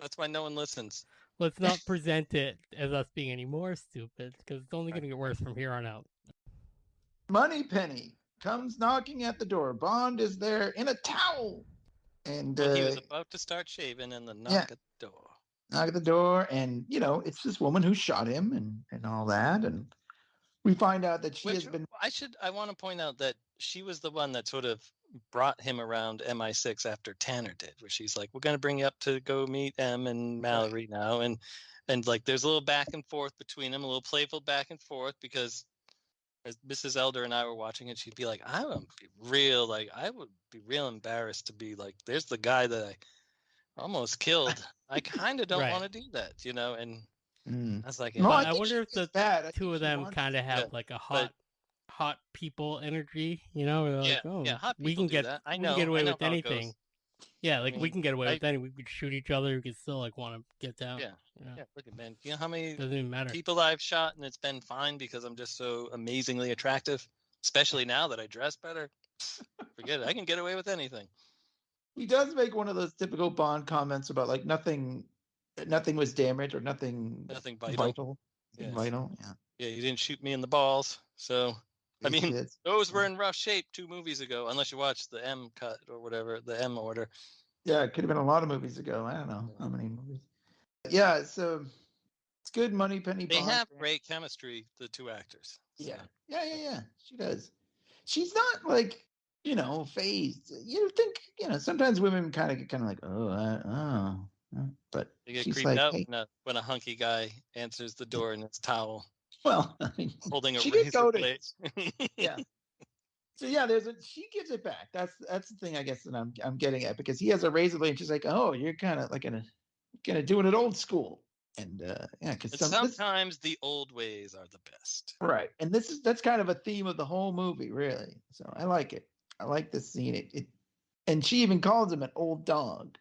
That's why no one listens. Let's not present it as us being any more stupid, because it's only going to get worse from here on out. Money Penny comes knocking at the door. Bond is there in a towel. And he was about to start shaving, and the knock at the door. Knock at the door, and it's this woman who shot him and all that, and we find out that she has been. I want to point out that she was the one that sort of brought him around MI6 after Tanner did, where she's like, "We're going to bring you up to go meet M and Mallory now," and like there's a little back and forth between them, a little playful back and forth, because as Mrs. Elder and I were watching it, she'd be like, I would be real embarrassed to be like, there's the guy that I almost killed. I kind of don't want to do that, and I was like, I wonder if the two of them kind of have like a hot people energy, like, hot we can get that. we can get away with anything. Yeah, like we can get away with anything. We could shoot each other. We could still like want to get down. Yeah. Look at man. You know how many doesn't even matter. People I've shot and it's been fine because I'm just so amazingly attractive. Especially now that I dress better. Forget it. I can get away with anything. He does make one of those typical Bond comments about like nothing was damaged or nothing vital. Yes. Vital. Yeah. Yeah, you didn't shoot me in the balls, so I mean, kids. those were in rough shape 2 movies ago, unless you watched the M cut or whatever, the M order. Yeah, it could have been a lot of movies ago. I don't know how many movies. Yeah, so it's good money, Penny They Bond. have great chemistry, the 2 actors. So. Yeah. She does. She's not like, phased. You think, sometimes women kind of get like, but They get she's creeped like, out hey, when a hunky guy answers the door in his towel, well, I mean, holding a she did razor go to, blade. yeah. So yeah, she gives it back. That's the thing I guess that I'm getting at, because he has a razor blade and she's like, oh, you're kind of like gonna do it at old school. And because sometimes the old ways are the best. Right. And that's kind of a theme of the whole movie, really. So I like it. I like this scene. And she even calls him an old dog.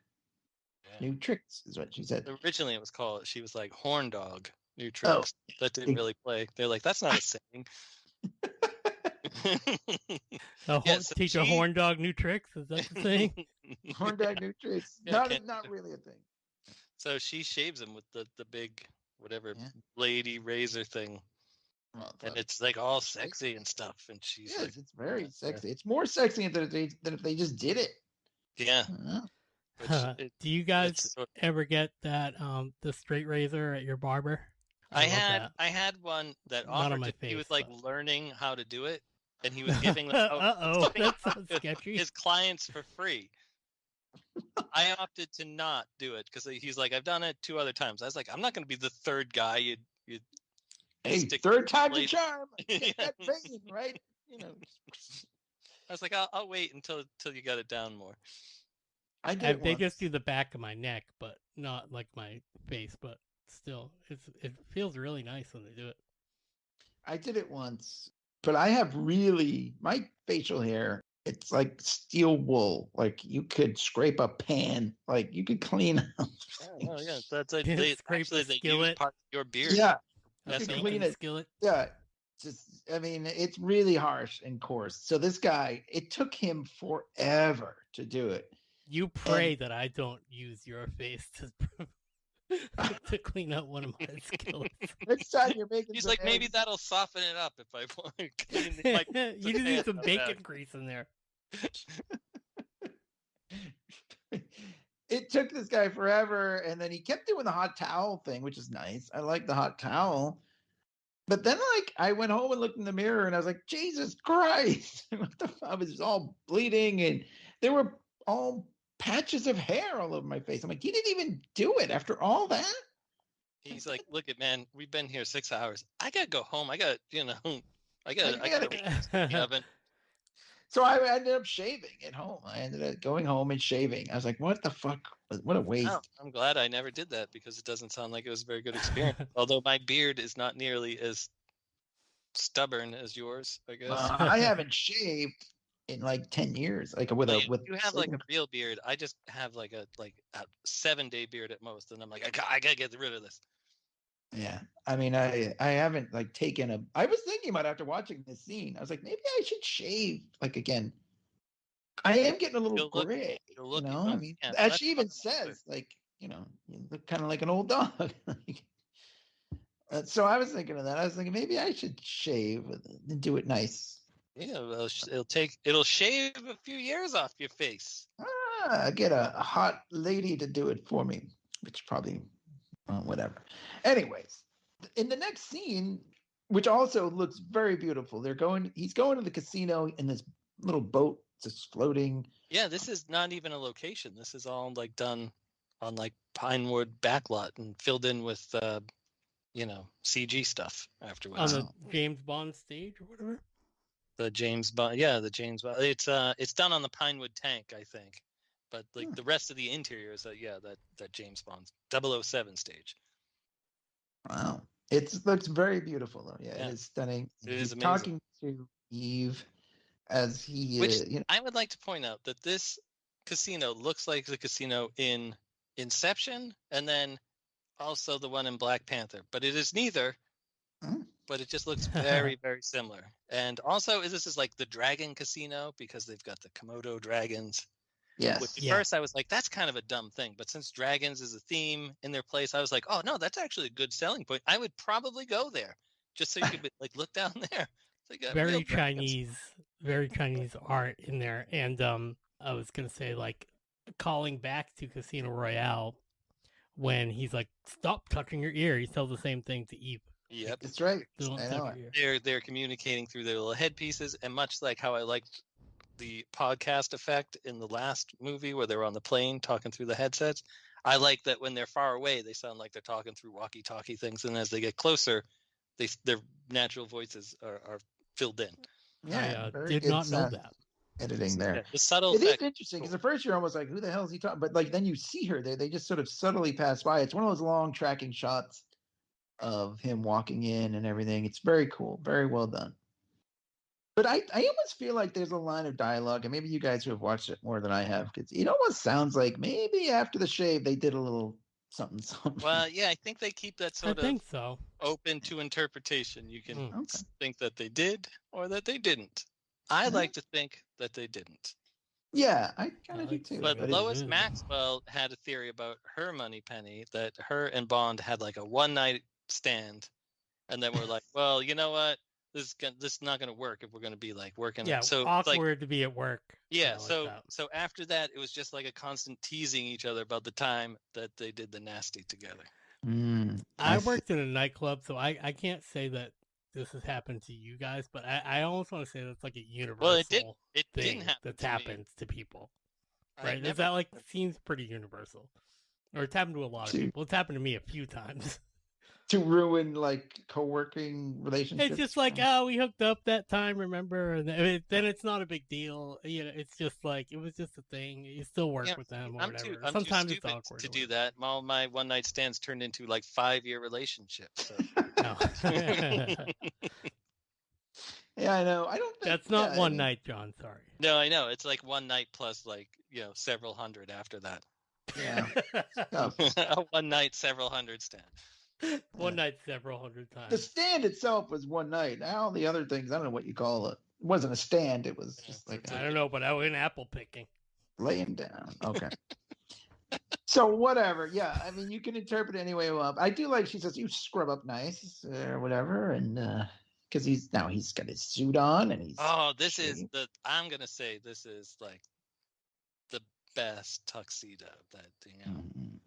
Yeah. New tricks is what she said. Originally it was called, she was like, horn dog, new tricks. Oh. That didn't really play. They're like, that's not a saying. Teach a horn dog new tricks? Is that the thing? Horn dog new tricks. Not really a thing. So she shaves him with the big lady razor thing. Well, and it's like all sexy and stuff. And she's like, it's very sexy. It's more sexy than if they just did it. Yeah. Do you guys ever get that the straight razor at your barber? I had one that offered he was like learning how to do it, and he was giving that sounds sketchy. His clients for free. I opted to not do it because he's like, I've done it 2 other times. I was like, I'm not going to be the third guy you hey, third time the charm. That vein, right? I was like, I'll wait until you got it down more. They just do the back of my neck, but not like my face. But still, it feels really nice when they do it. I did it once, but I have my facial hair. It's like steel wool. Like you could scrape a pan. Like you could clean up. Oh yeah, that's they use part of your beard. Yeah, that's clean it. Skillet. Yeah, it's really harsh and coarse. So this guy, it took him forever to do it. You pray that I don't use your face to clean out one of my skillets. Next time you're making, he's like, maybe that'll soften it up if I want to clean you just need some bacon grease in there. It took this guy forever, and then he kept doing the hot towel thing, which is nice. I like the hot towel. But then, I went home and looked in the mirror, and I was like, Jesus Christ. What the fuck? I was all bleeding, and there were all patches of hair all over my face. I'm like, you didn't even do it after all that? He's like, look it, man, we've been here 6 hours. I got to go home. I got the oven. So I ended up shaving at home. I ended up going home and shaving. I was like, what the fuck? What a waste. Oh, I'm glad I never did that because it doesn't sound like it was a very good experience. Although my beard is not nearly as stubborn as yours, I guess. I haven't shaved in 10 years. You have a real beard. I just have a 7-day beard at most. And I'm like, I got to get rid of this. Yeah, I mean, I haven't taken I was thinking about after watching this scene. I was like, maybe I should shave again. I am getting a little gray. I mean, as she even says, you look kind of like an old dog. So I was thinking of that. I was thinking maybe I should shave and do it nice. Yeah, well, it'll shave a few years off your face. Get a hot lady to do it for me, which probably. Whatever. Anyways, in the next scene, which also looks very beautiful, he's going to the casino in this little boat just floating. Yeah, this is not even a location. This is all done on Pinewood backlot and filled in with CG stuff afterwards. On the James Bond stage or whatever. The James Bond. It's done on the Pinewood tank, I think. But the rest of the interior is that James Bond's 007 stage. Wow, it looks very beautiful though. Yeah, it is stunning. He's talking to Eve as he. I would like to point out that this casino looks like the casino in Inception, and then also the one in Black Panther. But it is neither. But it just looks very, very similar. And also, this is the Dragon Casino because they've got the Komodo dragons. Yes. Which at first I was like, that's kind of a dumb thing. But since dragons is a theme in their place, I was like, oh, no, that's actually a good selling point. I would probably go there just so you could look down there. They got very real dragons. very Chinese art in there. And I was gonna say, like, calling back to Casino Royale when he's like, "Stop touching your ear." He tells the same thing to Eve. Yep. That's right. Don't I touch know your it. ear. They're communicating through their little headpieces, and much like how I liked the podcast effect in the last movie where they were on the plane talking through the headsets, I like that when they're far away, they sound like they're talking through walkie-talkie things, and as they get closer, their natural voices are filled in. Yeah, I very did good not know sound that. editing there. Yeah, the subtle It is effect. interesting because at first you're almost like, who the hell is he talking? But like then you see her there. They just sort of subtly pass by. It's one of those long tracking shots of him walking in and everything. It's very cool, very well done. But I almost feel like there's a line of dialogue, and maybe you guys who have watched it more than I have, because it almost sounds like maybe after the shave they did a little something something. Well, yeah, I think they keep that I sort of think so. open to interpretation. You can Okay. think that they did or that they didn't. I like to think that they didn't. Yeah, I kind I of do like to too. But think Lois Mm. Maxwell had a theory about her money penny that her and Bond had like a one night stand, and then we're like, well, you know what? This is not going to work if we're going to be like working. Yeah, So awkward like, to be at work. yeah. Like So that. so after that, it was just like a constant teasing each other about the time that they did the nasty together. I worked in a nightclub, so I can't say that this has happened to you guys, but I almost want to say that's like a universal Well, it didn't thing happen that's to me. happened to people. I've Right? Is never- that like seems pretty universal? Or it's happened to a lot of To- people. It's happened to me a few times. To ruin like co-working relationships. It's just like, oh, we hooked up that time, remember? And then it's not a big deal. You know, it's just like it was just a thing. You still work Yeah, with them or I'm whatever. too Sometimes it's stupid awkward to or do that. All my one night stands turned into like 5-year relationships. So. whatever. No. Yeah, I know. I don't think That's not yeah, I one mean, night, John. Sorry. No, I know. It's like one night plus like, several hundred after that. Yeah. Tough. A one night, several hundred stand. One night, several hundred times. The stand itself was one night. All the other things, I don't know what you call it. It wasn't a stand. It was just like I don't know, but I went apple picking. laying down. Okay. So whatever. Yeah, I mean, you can interpret it any way you want. I do like she says you scrub up nice or whatever, and because he's got his suit on and he's. Oh, this is shaved. I'm gonna say this is like the best tuxedo that Mhm.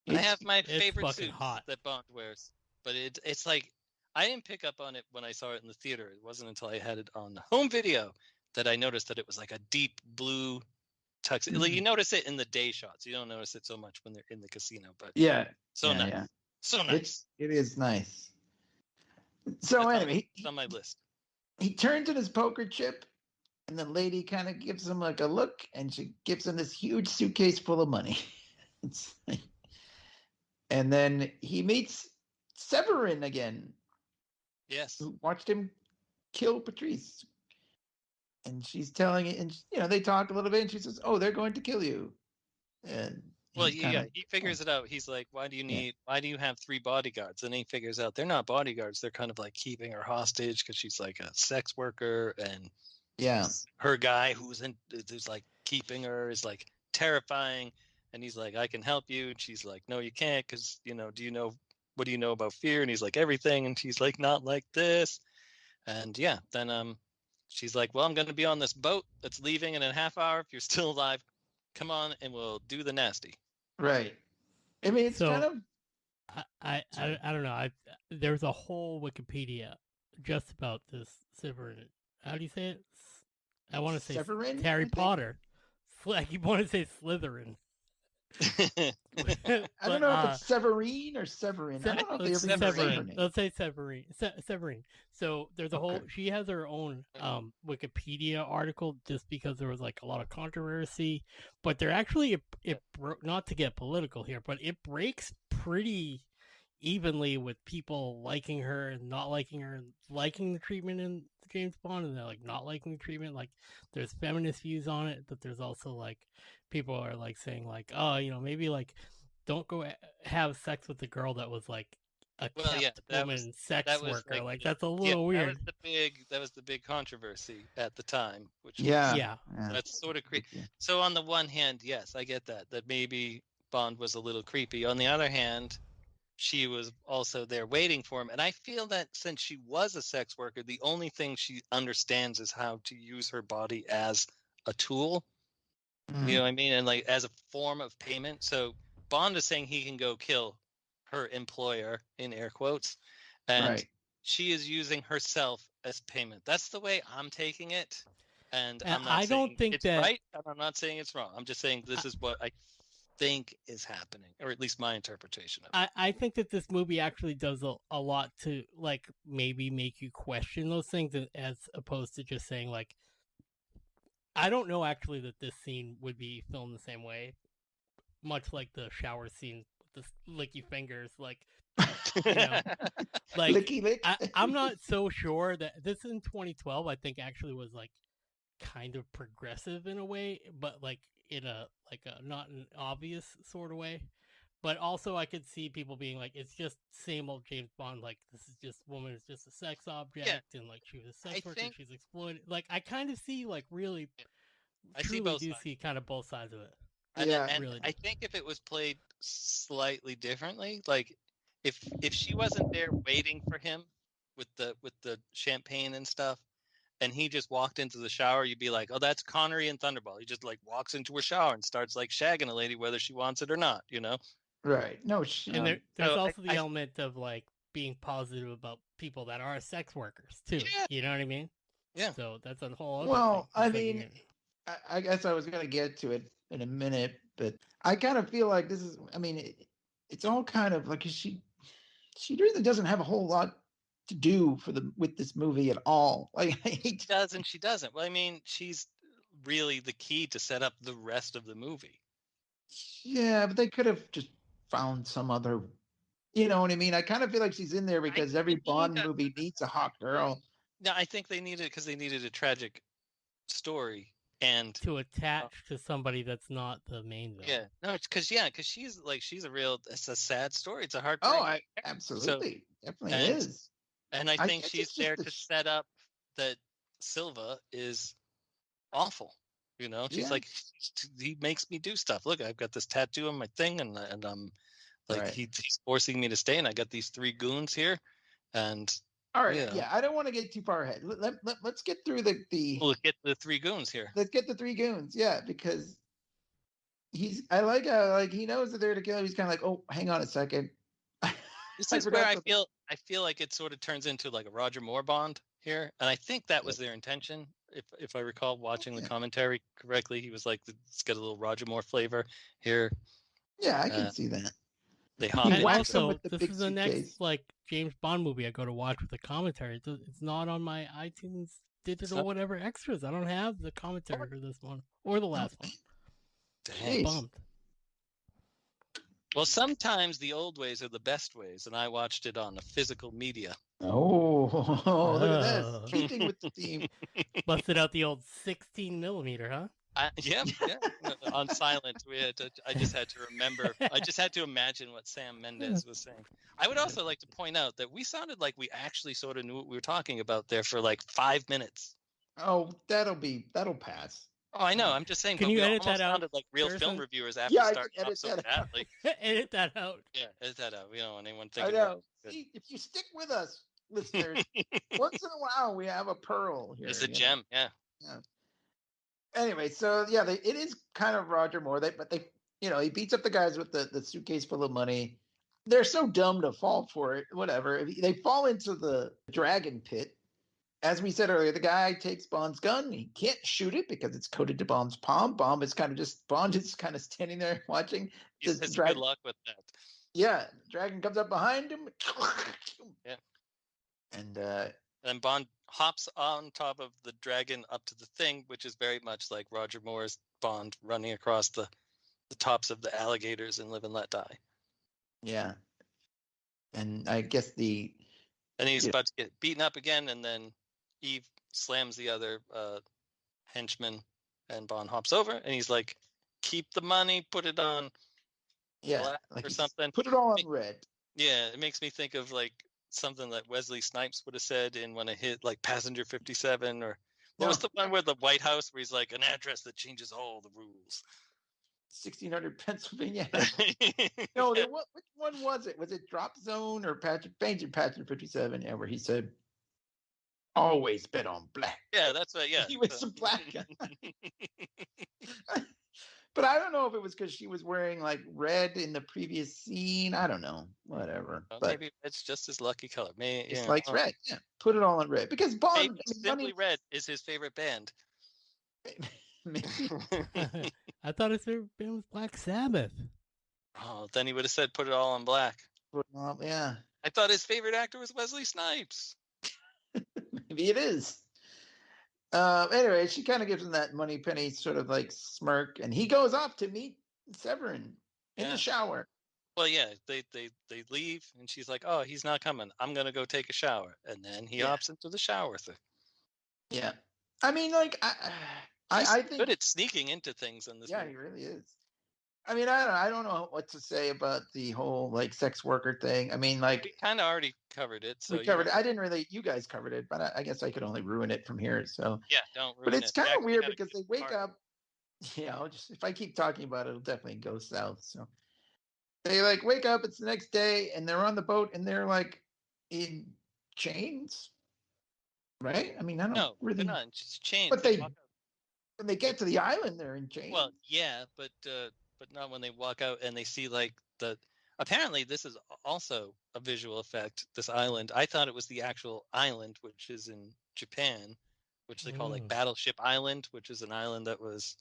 I have my it's favorite fucking suits hot. that Bond wears, but it's like I didn't pick up on it when I saw it in the theater. It wasn't until I had it on home video that I noticed that it was like a deep blue tuxedo. Like, you notice it in the day shots. You don't notice it so much when they're in the casino, but Yeah. so yeah, nice, yeah. so nice. It is nice. So anyway, It's on my list. he turns in his poker chip, and the lady kind of gives him like a look, and she gives him this huge suitcase full of money. And then he meets Severin again, Yes. who watched him kill Patrice. And she's telling it, and they talk a little bit, and she says, "Oh, they're going to kill you." And Well, he's kinda- he figures it out. He's like, why do you have 3 bodyguards? And he figures out they're not bodyguards. They're kind of like keeping her hostage because she's like a sex worker, and yeah, her guy who's like keeping her is like terrifying. And he's like, I can help you. And she's like, no, you can't. Cause what do you know about fear? And he's like, everything. And she's like, not like this. And yeah, then, she's like, well, I'm going to be on this boat that's leaving in a half hour. If you're still alive, come on and we'll do the nasty. right. I mean, it's So- kind of I don't know. There's a whole Wikipedia just about this Severin. How do you say it? I want to say Severin, I Harry think? Potter. I want to say Slytherin. I don't know if it's Severine or Severin. I don't know if they ever use Severin. Severin. Let's say Severin. Severin. So there's a whole. Okay. She has her own Wikipedia article just because there was like a lot of controversy, but they're actually not to get political here, but it breaks pretty evenly with people liking her and not liking her, and liking the treatment in James Bond, and they're like not liking the treatment. Like there's feminist views on it, but there's also like people are like saying like, oh, maybe like don't go have sex with the girl that was like a kept woman sex worker. Like that's a little weird. That was the big controversy at the time. Which Yeah. that's sort of creepy. So on the one hand, yes, I get that maybe Bond was a little creepy. On the other hand, she was also there waiting for him. And I feel that since she was a sex worker, the only thing she understands is how to use her body as a tool. You know what I mean? And like as a form of payment. So Bond is saying he can go kill her employer, in air quotes, and she is using herself as payment. That's the way I'm taking it. And I'm not saying it's right, and I'm not saying it's wrong. I'm just saying this is what I think is happening, or at least my interpretation of it. I think that this movie actually does a lot to like maybe make you question those things, as opposed to just saying like, I don't know actually that this scene would be filmed the same way, much like the shower scene with the licky fingers, like, you know, like licky lick. I'm not so sure that this in 2012 I think actually was like kind of progressive in a way, but like in a not an obvious sort of way. But also I could see people being like, it's just same old James Bond, like this is just woman is just a sex object, and like she was a sex worker, she's exploited. Like I kind of see like really I truly see kind of both sides of it. And really I think if it was played slightly differently, like if she wasn't there waiting for him with the champagne and stuff, and he just walked into the shower, you'd be like, oh, that's Connery and Thunderball. He just like walks into a shower and starts like shagging a lady whether she wants it or not, you know? Right. No, and there's also the element of like being positive about people that are sex workers too. Yeah. You know what I mean? Yeah. So that's a whole other well, thing. I mean, I guess I was going to get to it in a minute, but I kind of feel like this is, I mean, it's all kind of like she really doesn't have a whole lot to do with this movie at all. Like she doesn't. Well, I mean, she's really the key to set up the rest of the movie. Yeah, but they could have just found some other, you know what I mean? I kind of feel like she's in there because every Bond movie needs a hot girl. No, I think they needed because they needed a tragic story and to attach to somebody that's not the main villain. Yeah, no, it's because she's it's a sad story. It's a hard. Oh, absolutely, definitely is. And I think she's there to set up that Silva is awful. You know, she's like, he makes me do stuff. Look, I've got this tattoo on my thing, and I'm like, he's forcing me to stay, and I got these 3 goons here, and all right, I don't want to get too far ahead. Let's get through the. Let's get the 3 goons here. Let's get the 3 goons, because I like how like he knows that they're to kill. He's kind of like, oh, hang on a second. This is where I feel like it sort of turns into like a Roger Moore Bond here, and I think that was their intention. If I recall watching the commentary correctly, he was like, it's got a little Roger Moore flavor here. Yeah, I can see that. They hop in. Also, this is the next like James Bond movie I go to watch with the commentary. It's not on my iTunes digital whatever extras. I don't have the commentary for this one or the last one. Dang. Bummed. Well, sometimes the old ways are the best ways, and I watched it on a physical media. Oh, look at this. Keeping with the theme. Busted out the old 16 millimeter, huh? Yeah. On silent. I just had to remember. I just had to imagine what Sam Mendes was saying. I would also like to point out that we sounded like we actually sort of knew what we were talking about there for like 5 minutes. Oh, that'll pass. Oh, I know. I'm just saying. Can you edit that out? Sounded like real film reviewers after starting off so badly. Edit that out. Yeah, edit that out. We don't want anyone thinking. I know. See, if you stick with us, listeners, once in a while we have a pearl here. It's a gem. Yeah. Anyway, so it is kind of Roger Moore. But he beats up the guys with the suitcase full of money. They're so dumb to fall for it. Whatever. They fall into the dragon pit. As we said earlier, the guy takes Bond's gun. He can't shoot it because it's coated to Bond's palm. Bond is kind of standing there watching. Good luck with that. Yeah, dragon comes up behind him. Yeah. And Bond hops on top of the dragon up to the thing, which is very much like Roger Moore's Bond running across the tops of the alligators in Live and Let Die. Yeah. And I guess and he's about to get beaten up again, and then Eve slams the other henchman, and Bond hops over, and he's like, keep the money, put it on black or something. Put it all on red. Yeah, it makes me think of like something that Wesley Snipes would have said in When I Hit, like Passenger 57, or what was the one where the White House where he's like, an address that changes all the rules. 1600 Pennsylvania. No, which one was it? Was it Drop Zone or Patrick 57? Yeah, where he said, "Always bet on black." Yeah, that's what. Yeah, he was some black guy. But I don't know if it was because she was wearing like red in the previous scene. I don't know. Whatever. Well, but maybe it's just his lucky color. Maybe he likes red. Yeah, put it all in red because Bond. Maybe Simply Red is his favorite band. Maybe. I thought his favorite band was Black Sabbath. Oh, then he would have said, "Put it all in black." Yeah. I thought his favorite actor was Wesley Snipes. Maybe it is. Anyway, she kind of gives him that Moneypenny sort of like smirk, and he goes off to meet Severin in the shower. Well, yeah, they leave, and she's like, "Oh, he's not coming. I'm gonna go take a shower," and then he hops into the shower thing. Yeah, I mean, like I think good at sneaking into things in this. Yeah, movie. he really is. I mean, I don't know what to say about the whole like sex worker thing. I mean, like we kind of already covered it. So we covered it. I didn't really. You guys covered it, but I guess I could only ruin it from here. So yeah, don't ruin it. But it's kind of weird because they wake up. You know, just if I keep talking about it, it'll definitely go south. So they like wake up. It's the next day, and they're on the boat, and they're like in chains, right? I mean, I don't really. They're not in chains. But when they get to the island, they're in chains. Well, yeah, but not when they walk out and they see like the. Apparently, this is also a visual effect. This island. I thought it was the actual island, which is in Japan, which they call like Battleship Island, which is an island that was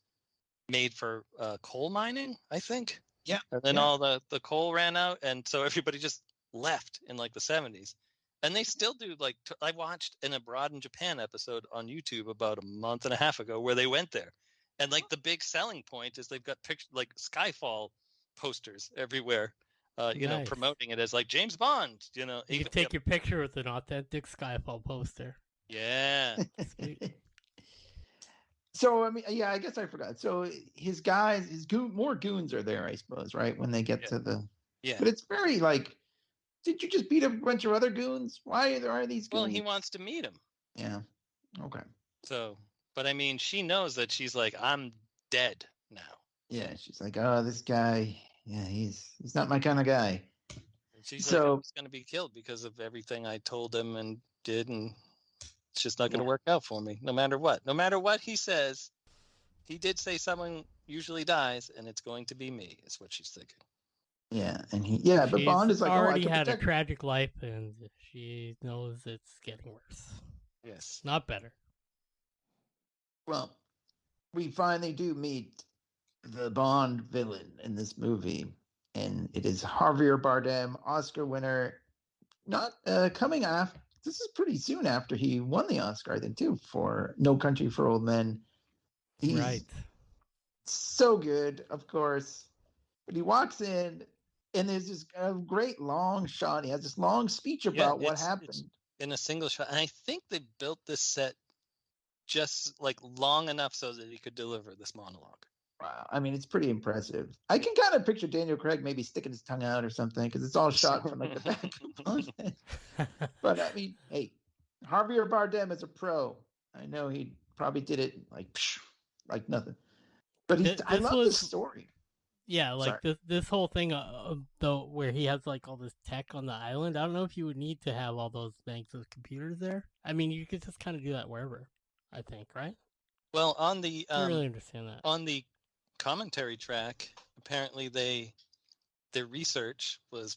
made for coal mining, I think. Yeah. And then all the coal ran out, and so everybody just left in like the 70s. And they still do like I watched an Abroad in Japan episode on YouTube about a month and a half ago where they went there. And like the big selling point is they've got pictures like Skyfall posters everywhere, you know, promoting it as like James Bond, you know. You can take your picture with an authentic Skyfall poster. Yeah. So, I mean, yeah, I guess I forgot. So his guys, more goons are there, I suppose, right? When they get to the... Yeah. But it's very like, did you just beat up a bunch of other goons? Why are these goons? Well, he wants to meet him. Yeah. Okay. So, but I mean, she knows that she's like, I'm dead now. Yeah, she's like, oh, this guy, yeah, he's not my kind of guy. And she's like, he's going to be killed because of everything I told him and did, and it's just not going to work out for me, no matter what. No matter what he says, he did say someone usually dies, and it's going to be me, is what she's thinking. Yeah, and but Bond is like, already had a tragic life, and she knows it's getting worse. Yes. Not better. Well, we finally do meet the Bond villain in this movie, and it is Javier Bardem, Oscar winner, not coming after. This is pretty soon after he won the Oscar, I think, too, for No Country for Old Men. He's right. So good, of course. But he walks in, and there's this great long shot. He has this long speech about what happened. In a single shot. And I think they built this set just like long enough so that he could deliver this monologue. Wow. I mean, it's pretty impressive. I can kind of picture Daniel Craig maybe sticking his tongue out or something because it's all shot from like the back. But I mean, hey, Javier Bardem is a pro. I know he probably did it like nothing. But I love the story. Yeah, like this whole thing, though, where he has like all this tech on the island. I don't know if you would need to have all those banks of computers there. I mean, you could just kind of do that wherever. I think, right? Well, on the I really understand that. On the commentary track, apparently their research was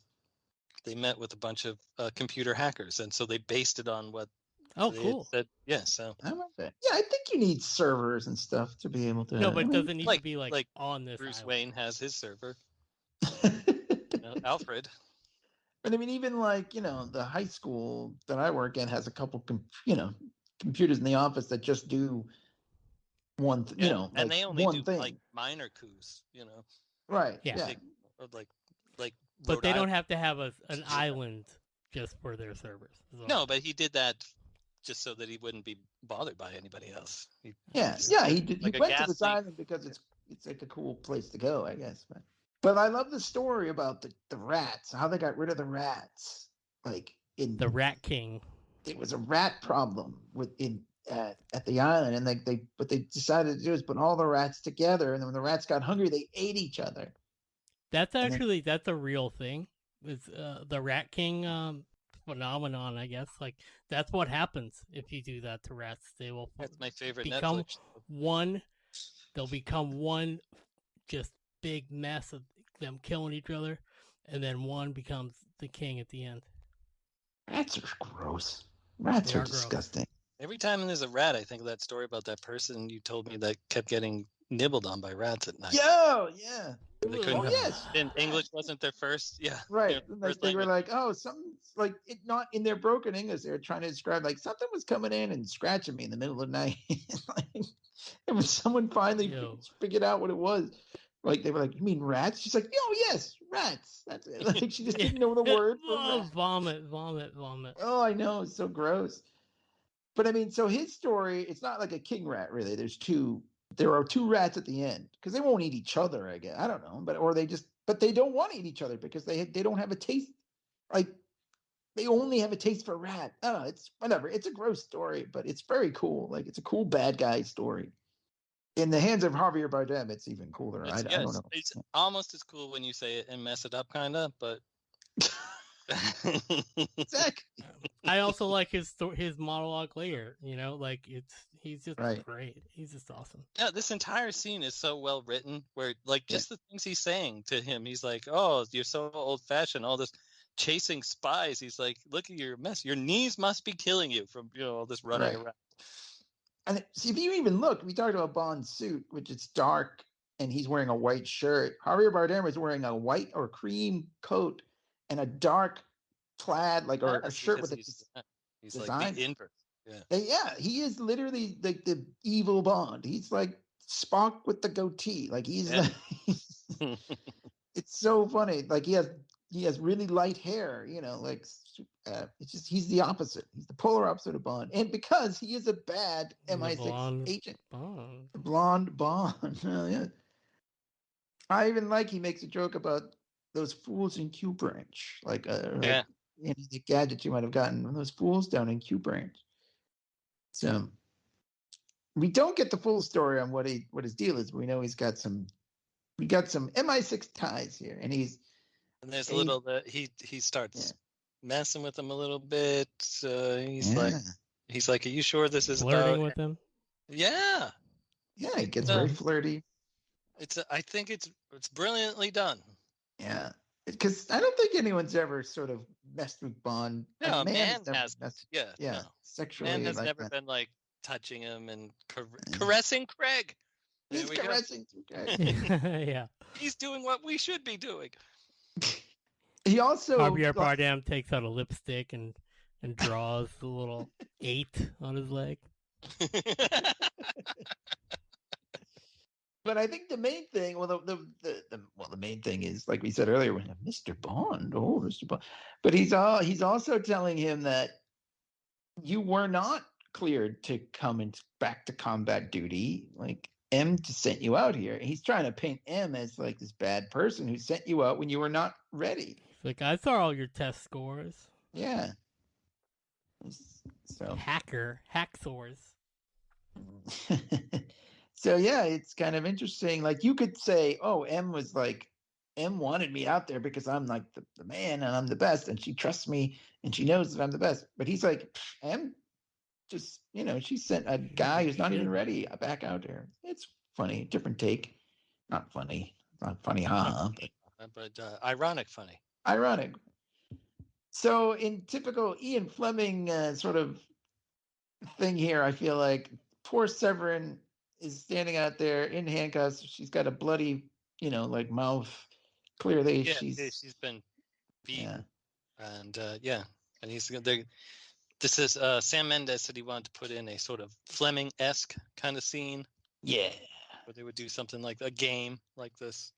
they met with a bunch of computer hackers, and so they based it on what. Oh, cool. Said. Yeah, so I love that. Yeah, I think you need servers and stuff to be able to. No, but it doesn't need to be like on this. Bruce island. Wayne has his server. Alfred. But I mean, even like the high school that I work in has a couple, computers in the office that just do one, and they only do thing. like minor coups, Right. Yeah. Like. But they don't have to have an island just for their servers. No, but he did that just so that he wouldn't be bothered by anybody else. He did. He went to this island because it's like a cool place to go, I guess. But I love the story about the rats, how they got rid of the rats, like in the Rat King. It was a rat problem in at the island, and what they decided to do is put all the rats together, and then when the rats got hungry, they ate each other. That's a real thing. It's the Rat King phenomenon, I guess. Like that's what happens if you do that to rats. They will. That's my favorite become Netflix. one. They'll become one just big mess of them killing each other, and then one becomes the king at the end. Rats are gross. Rats are disgusting. Every time there's a rat, I think of that story about that person you told me that kept getting nibbled on by rats at night. Yo, yeah. They couldn't and English wasn't their first, right. Like they were like, oh, something's like it not in their broken English. They were trying to describe like something was coming in and scratching me in the middle of the night. And when someone finally figured out what it was, like they were like, "You mean rats?" She's like, "Oh yes, rats." That's it. Like she just didn't know the word. Vomit. Oh, I know, it's so gross. But I mean, so his story, it's not like a king rat really. There are two rats at the end because they won't eat each other. I guess I don't know, but they don't want to eat each other because they don't have a taste. Like they only have a taste for rat. I don't know. It's whatever. It's a gross story, but it's very cool. Like it's a cool bad guy story. In the hands of Javier Bardem, it's even cooler. I don't know. It's almost as cool when you say it and mess it up, kind of, but. Exactly. I also like his monologue later. Like he's just great. He's just awesome. Yeah, this entire scene is so well written. Where like just the things he's saying to him, he's like, "Oh, you're so old fashioned. All this chasing spies." He's like, "Look at your mess. Your knees must be killing you from all this running around." And see, if you even look, we talked about Bond's suit, which is dark, and he's wearing a white shirt. Javier Bardem is wearing a white or cream coat and a dark plaid, or a shirt with he's design. Like the inverse. Yeah, he is literally like the evil Bond. He's like Spock with the goatee. Like he's like, it's so funny. Like he has really light hair. It's just he's the opposite. He's the polar opposite of Bond, and because he is a bad MI6 agent, blonde Bond. Yeah. I even he makes a joke about those fools in Q Branch, the gadget you might have gotten from those fools down in Q Branch. So we don't get the full story on what his deal is. But we know we got some MI6 ties here, and there's a little bit he starts messing with him a little bit. He's like, "Are you sure this is flirting with him?" Yeah, he gets very flirty. I think it's brilliantly done. Yeah, because I don't think anyone's ever sort of messed with Bond. No, man has. Sexually. Man has never been like touching him and caressing Craig. He's caressing Craig. Yeah, he's doing what we should be doing. He also Javier Bardem takes out a lipstick and draws the little 8 on his leg. But I think the main thing, the main thing is, like we said earlier, Mr. Bond. Oh, Mr. Bond. But he's also telling him that you were not cleared to come back to combat duty. Like M just sent you out here. He's trying to paint M as like this bad person who sent you out when you were not ready. Like, I saw all your test scores. Yeah. So hacksaws. So yeah, it's kind of interesting. Like you could say, "Oh, M wanted me out there because I'm like the man and I'm the best, and she trusts me and she knows that I'm the best." But he's like, M just she sent a guy who's not even ready back out there. It's funny, different take. Not funny, not funny, but ironic funny. Ironic. So in typical Ian Fleming sort of thing here, I feel like poor Severin is standing out there in handcuffs. She's got a bloody, mouth. Clearly, she's been beaten, and and he's there. This is Sam Mendes said he wanted to put in a sort of Fleming-esque kind of scene. Yeah, where they would do something like a game like this.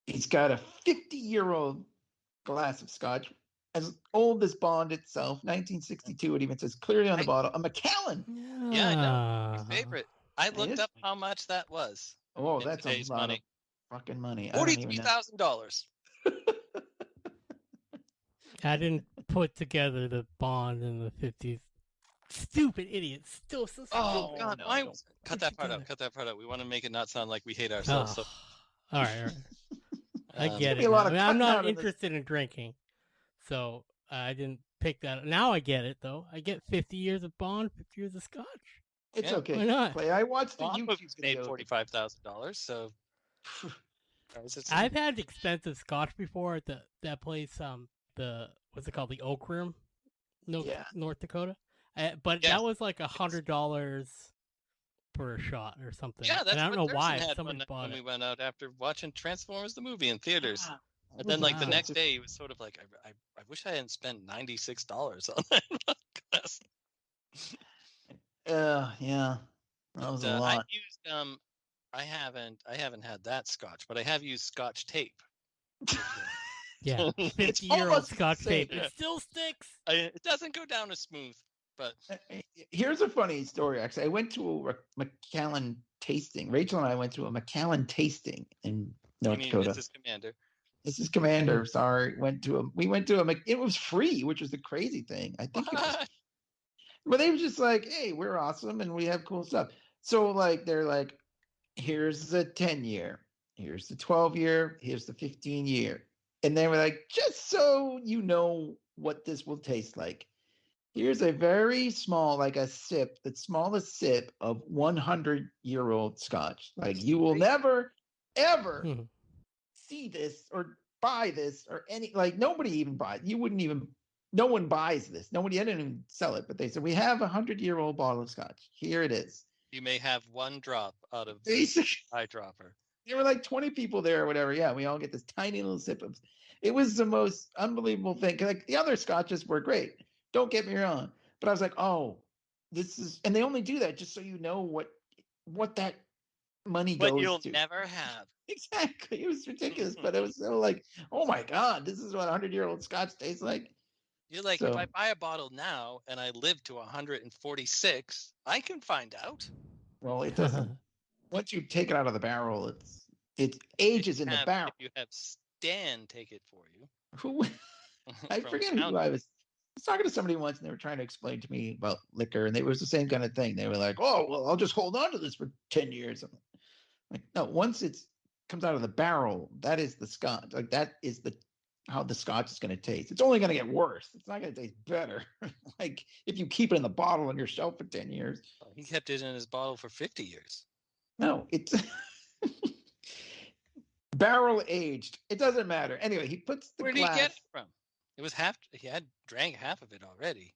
He's got a 50-year-old glass of scotch, as old as Bond itself, 1962. It even says clearly on the bottle, a Macallan. Yeah, I know. My favorite. I looked up how much that was. Oh, that's a lot of fucking money. $43,000. I didn't put together the Bond in the 50s Stupid idiots. Still so stupid. Oh God! no, Why? don't. Cut that part out. Cut that part out. We want to make it not sound like we hate ourselves. So, All right. I get be it. a lot now. of I mean, I'm cutting not out of this. interested in drinking, so I didn't pick that. Now I get it though. I get 50 years of Bond, 50 years of Scotch. It's Yeah. okay. Why not? Clay, I watched the Bond YouTube movies made video. $45,000. So, I've had expensive Scotch before at that place. The what's it called? The Oak Room, North Dakota. But that was like $100 for a shot or something. Yeah, that's and I don't what know why. Thurston had Somebody bought when it. we went out after watching Transformers the movie in theaters. Yeah. And then, like, the Wow. next day, he was sort of like, I wish I hadn't spent $96 on that glass. Yeah. That was a lot. I used I haven't had that Scotch, but I have used Scotch tape. Yeah, It's 50-year-old almost Scotch the same. tape. It still sticks. It doesn't go down as smooth, but Here's a funny story. Actually, I went to a Macallan tasting. Rachel and I went to a Macallan tasting in North Dakota. Mrs. Commander. This is Commander. Sorry, we went to a. It was free, which was the crazy thing. I think it was. But they were just like, "Hey, we're awesome and we have cool stuff." So like, they're like, "Here's the 10-year. Here's the 12-year. Here's the 15-year." And they were like, "Just so you know what this will taste like, here's a very small, like a sip, the smallest sip of 100-year-old Scotch. Like you will never, ever see this or buy this or any, like nobody even buys. You wouldn't even. No one buys this. I didn't even sell it, but they said, we have 100-year-old bottle of Scotch. Here it is. You may have one drop out of the Basically, eyedropper. there were like 20 people there or whatever. Yeah, we all get this tiny little sip of. It was the most unbelievable thing. Like the other Scotches were great. Don't get me wrong, but I was like, oh, this is, and they only do that just so you know what that money goes to. What you'll never have. Exactly. It was ridiculous, but it was so like, oh my God, this is what 100-year-old Scotch tastes like. You're like, So- if I buy a bottle now and I live to 146, I can find out. Well, it doesn't. Once you take it out of the barrel, it ages in the barrel. If you have Stan take it for you. Who? I From forget who Fountain. I was talking to somebody once, and they were trying to explain to me about liquor, and it was the same kind of thing. They were like, "Oh, well, I'll just hold on to this for 10 years." I'm like, no, once it comes out of the barrel, that is the Scotch. Like that is how the Scotch is going to taste. It's only going to get worse. It's not going to taste better. Like if you keep it in the bottle on your shelf for 10 years. He kept it in his bottle for 50 years. No, it's barrel aged. It doesn't matter. Anyway, he puts the Where did glass. he get it from? It was half. He had drank half of it already.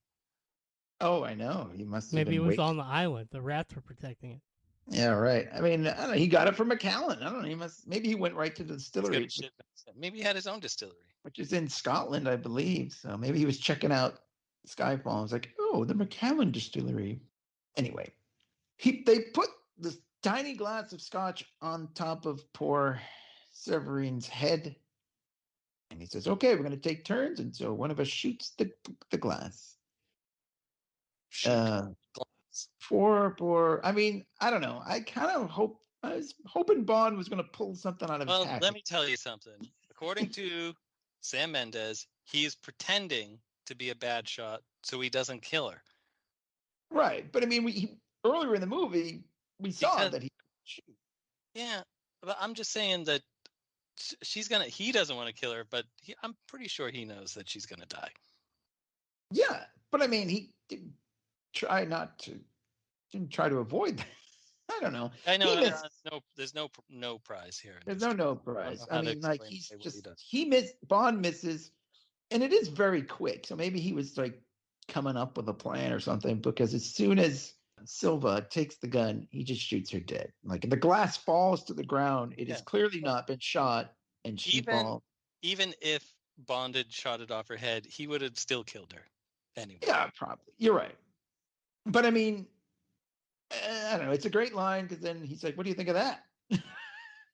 Oh, I know. He must have Maybe it been was waiting. on the island. The rats were protecting it. Yeah, right. I mean, I don't know. He got it from Macallan. I don't know. Maybe he went right to the He's got distillery, a ship. Maybe he had his own distillery. which is in Scotland, I believe. So maybe he was checking out Skyfall. I was like, oh, the Macallan distillery. Anyway, they put this tiny glass of Scotch on top of poor Severine's head. And he says, okay, we're going to take turns. And so one of us shoots the glass. Poor. I mean, I don't know. I was hoping Bond was going to pull something out of his Well, hat. let me tell you something. According to Sam Mendes, he's pretending to be a bad shot so he doesn't kill her. Right. But I mean, earlier in the movie, we saw that he could shoot. Yeah, but I'm just saying that he doesn't want to kill her, but I'm pretty sure he knows that she's gonna die. Yeah. But I mean, he didn't try to avoid that. I don't know. I know He there's no prize here. There's no prize. I mean, like he Bond misses, and it is very quick. So maybe he was like coming up with a plan or something, because as soon as Silva takes the gun, he just shoots her dead. Like the glass falls to the ground. It has clearly not been shot, and she falls. Even if Bond had shot it off her head, he would have still killed her anyway. Yeah, probably. You're right. But I mean, I don't know. It's a great line, because then he's like, "What do you think of that?"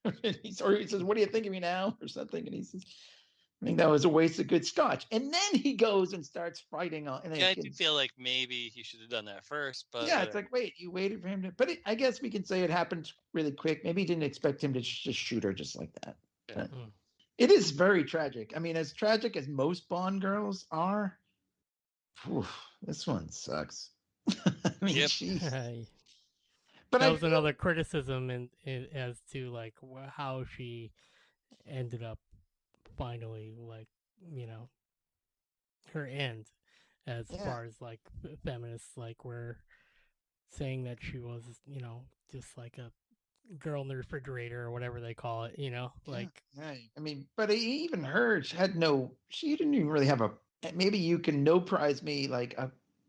Or he says, "What do you think of me now?" or something. And he says, "I think that was a waste of good Scotch." And then he goes and starts fighting on. And I do feel like maybe he should have done that first. But yeah, it's like, wait, you waited for him to. But I guess we can say it happened really quick. Maybe he didn't expect him to just shoot her just like that. Yeah. It is very tragic. I mean, as tragic as most Bond girls are, this one sucks. I mean, Yep. jeez. But that was another criticism as to like how she ended up finally, like, you know, her end, as far as like feminists like were saying that she was, you know, just like a girl in the refrigerator or whatever they call it, you know, like. Yeah. I mean, but even her, she didn't even really have maybe you can no prize me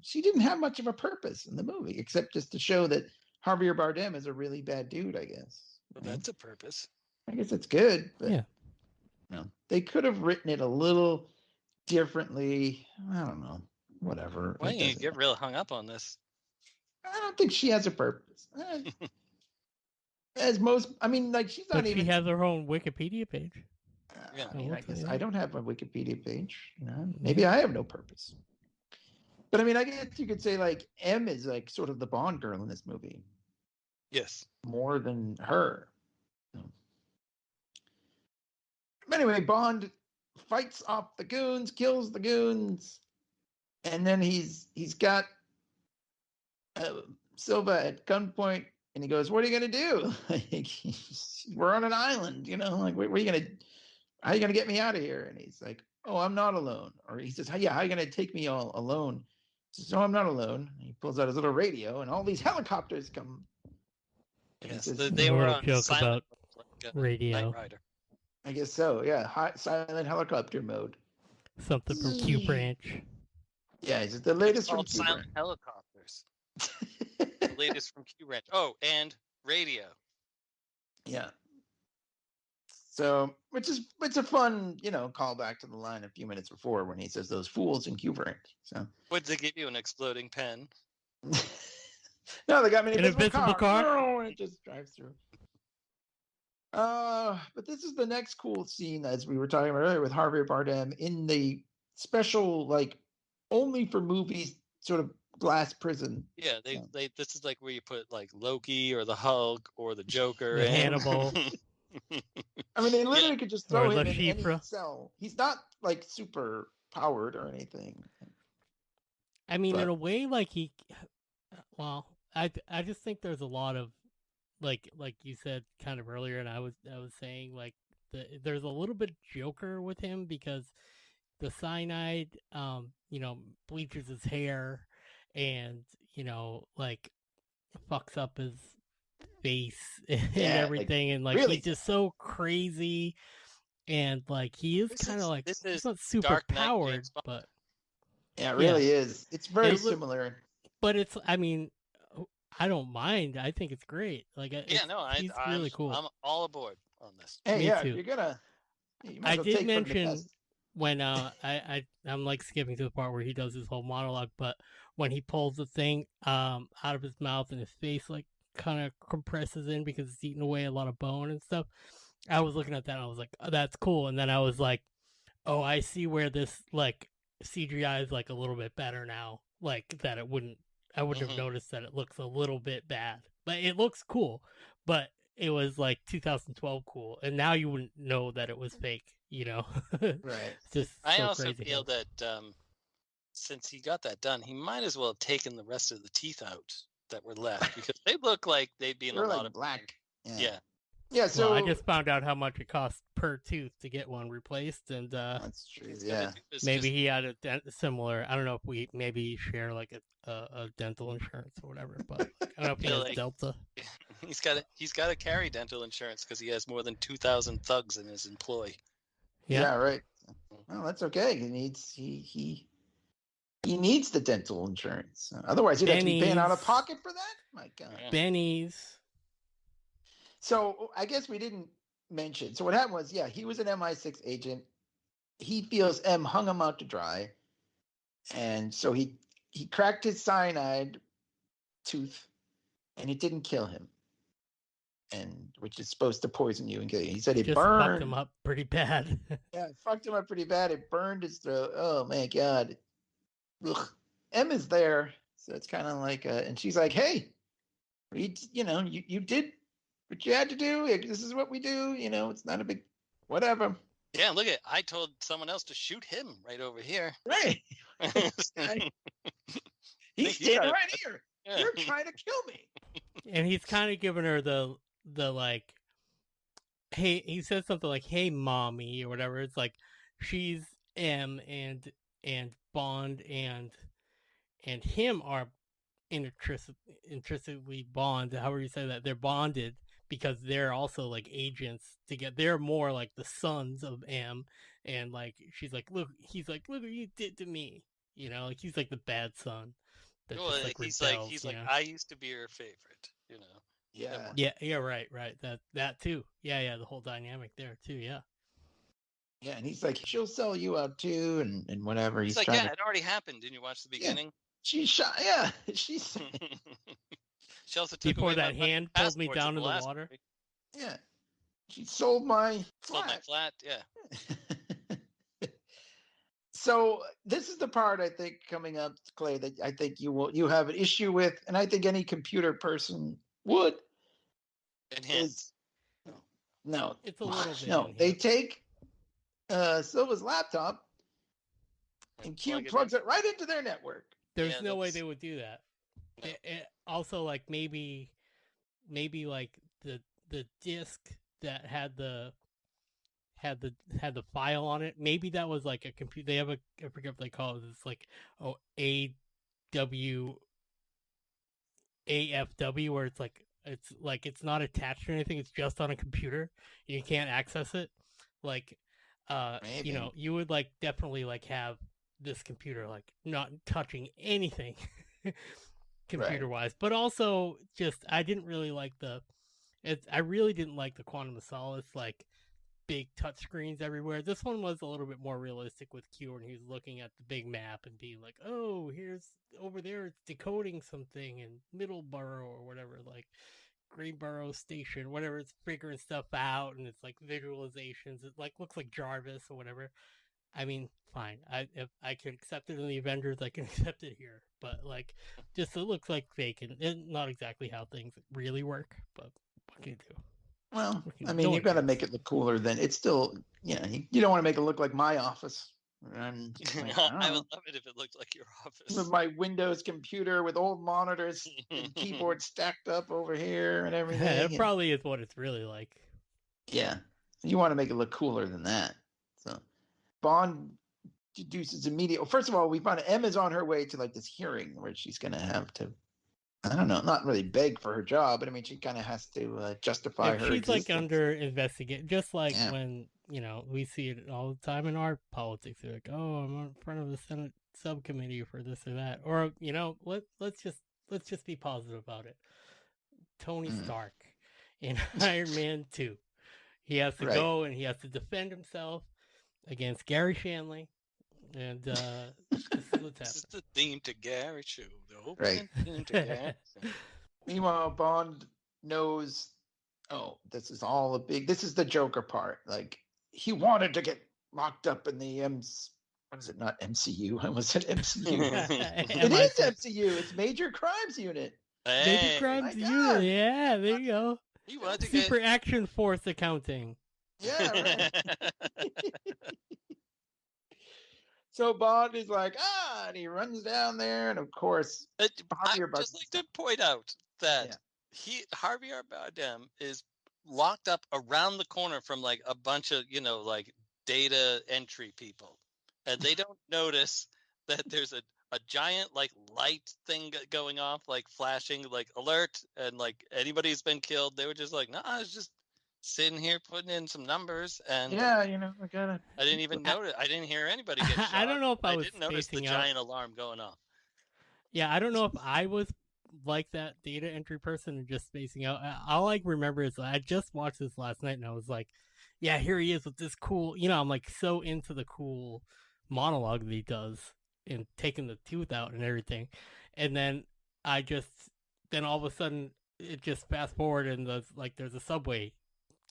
she didn't have much of a purpose in the movie except just to show that Javier Bardem is a really bad dude, I guess. Well, that's a purpose. I guess it's good, but Yeah. They could have written it a little differently. I don't know. Whatever. Why don't you get real hung up on this? I don't think she has a purpose. As most, I mean, like she's not even. She has her own Wikipedia page. Yeah. I mean, I guess I don't have a Wikipedia page. You know, maybe I have no purpose. But I mean, I guess you could say like M is like sort of the Bond girl in this movie. Yes. More than her. But anyway, Bond fights off the goons, kills the goons, and then he's got Silva at gunpoint, and he goes, "What are you gonna do? We're on an island, you know. Like, what are you gonna? How are you gonna get me out of here?" And he's like, "Oh, I'm not alone." Or he says, "Yeah, how are you gonna take me all alone?" He says, "No, I'm not alone." And he pulls out his little radio, and all these helicopters come. Yes, says, they were on joke silent, about radio. Knight Rider. I guess so. Yeah, silent helicopter mode. Something from Q Branch. Yeah, is it the latest from It's Q called silent helicopters. The latest from Q Branch. Oh, and radio. Yeah. So, it's a fun, callback to the line a few minutes before when he says those fools in Q Branch. So. Would they give you an exploding pen? No, they got me an invisible car. No, it just drives through. But this is the next cool scene, as we were talking about earlier, with Javier Bardem in the special, like, only for movies sort of glass prison. Yeah, they this is like where you put like Loki or the Hulk or the Joker The and Hannibal. I mean, they literally could just throw him in any Shifra. cell. He's not like super powered or anything. I mean, in a way, like well, I just think there's a lot of like you said kind of earlier, and I was saying like there's a little bit Joker with him because the cyanide, bleaches his hair, and like fucks up his face and everything, and like really? he's just so crazy, and like he is kind of like he's not super Dark Knight powered, but yeah, it really is. It's very similar. But it's, I mean, I don't mind. I think it's great. Like, he's really cool. I'm all aboard on this. Hey, Me yeah, too. you're gonna. I did mention when I'm like skipping to the part where he does his whole monologue, but when he pulls the thing out of his mouth and his face like kind of compresses in because it's eating away a lot of bone and stuff, I was looking at that and I was like, oh, that's cool. And then I was like, oh, I see where this like CGI is like a little bit better now. Like that I wouldn't have noticed that it looks a little bit bad, but it looks cool. But it was like 2012 cool, and now you wouldn't know that it was fake, Right. Just I also feel that since he got that done, he might as well have taken the rest of the teeth out that were left because they look like they'd be in a lot of black. Yeah. So I just found out how much it costs per tooth to get one replaced, and that's true. Yeah. Maybe he had a similar. I don't know if we maybe share like a dental insurance or whatever, but like, I don't know if he has Delta. He's got to carry dental insurance because he has more than 2,000 thugs in his employ. Yeah, right. Well, that's okay. He needs the dental insurance. Otherwise, he'd have to be paying out of pocket for that. My God. Benny's. So I guess we didn't mention. So what happened was, he was an MI6 agent. He feels M hung him out to dry, and so he cracked his cyanide tooth, and it didn't kill him, and which is supposed to poison you and kill you. He said it burned. Fucked him up pretty bad. Yeah, it fucked him up pretty bad. It burned his throat. Oh my God. Ugh. M is there, so it's kind of like, and she's like, "Hey, you did what you had to do. This is what we do. It's not a big whatever." Yeah, look at. I told someone else to shoot him right over here. Right. He standing right here. Yeah. You're trying to kill me. And he's kind of giving her the like, hey, he says something like, "Hey, mommy," or whatever. It's like she's M and Bond and him are intrinsically bonded. However you say that, they're bonded because they're also like agents together. They're more like the sons of M, and like she's like, look, he's like, look what you did to me. You know, like he's like the bad son. That Well, just, like, he's rebels, like, you know? I used to be your favorite. You know. Yeah. Yeah, right. That too. Yeah, the whole dynamic there too. Yeah. Yeah, and he's like, she'll sell you out too, and whatever. He's like, trying yeah, to. it already happened. Didn't you watch the beginning? She shot. Yeah, she's. She also took Before away that my hand pulled me passports down in to the last water. movie. Yeah, she sold my Sold my flat. flat. Yeah. So this is the part I think coming up, Clay, that I think you have an issue with, and I think any computer person would. Enhance. No, It's a little bit. no. They take Silva's laptop, and Q plugs it right into their network. There's no way they would do that. No. Also, like maybe like the disc that had the file on it. Maybe that was like a computer. They have I forget what they call it. It's like AFW, where it's not attached to anything. It's just on a computer. You can't access it. Like, you know, you would like definitely like have this computer like not touching anything computer wise, but also just I really didn't like the Quantum of Solace like big touch screens everywhere. This one was a little bit more realistic with Q, and he was looking at the big map and being like, oh, here's over there, it's decoding something in Middleborough or whatever, like Greenborough Station, whatever. It's figuring stuff out, and it's like visualizations. It like looks like Jarvis or whatever. I mean, fine. If I can accept it in the Avengers, I can accept it here. But like, just it looks like fake, and not exactly how things really work. But what can you do? Well, I mean, you've got to make it look cooler than it's still. Yeah, you don't want to make it look like my office. And like, I would love it if it looked like your office. With my Windows computer with old monitors and keyboard stacked up over here and everything. It probably is what it's really like. Yeah, you want to make it look cooler than that. So Bond deduces immediately. Well, first of all, we find M is on her way to like this hearing where she's going to have to, I don't know, not really beg for her job, but I mean, she kind of has to justify her. She's like under investigate, just like when, you know, we see it all the time in our politics. They're like, oh, I'm in front of the Senate subcommittee for this or that. Or, you know, let's just be positive about it. Tony Stark in Iron Man 2. He has to go and he has to defend himself against Gary Shanley. And this is what's This is the theme to Gary show. Theme to Gary. Meanwhile, Bond knows, this is the Joker part. Like, he wanted to get locked up in the what is it, not MCU? I almost said MCU. It is MCU. It's Major Crimes Unit. Major Crimes Unit. Yeah, there you go. You want to Super Action Force accounting. Yeah, right. So Bond is like, and he runs down there, and of course, I'd just like to point out that Javier Bardem is locked up around the corner from like a bunch of, you know, like data entry people, and they don't notice that there's a giant like light thing going off, like flashing, like alert, and like anybody's been killed. They were just like, nah, I was just sitting here putting in some numbers, and you know, I didn't even notice. I didn't hear anybody get shot. I don't know if I didn't notice the giant alarm going off. Yeah, I don't know if I was like that data entry person and just spacing out. All I remember is I just watched this last night and I was like, yeah, here he is with this cool, you know, I'm like so into the cool monologue that he does and taking the tooth out and everything. And then then all of a sudden it just fast forward and there's a subway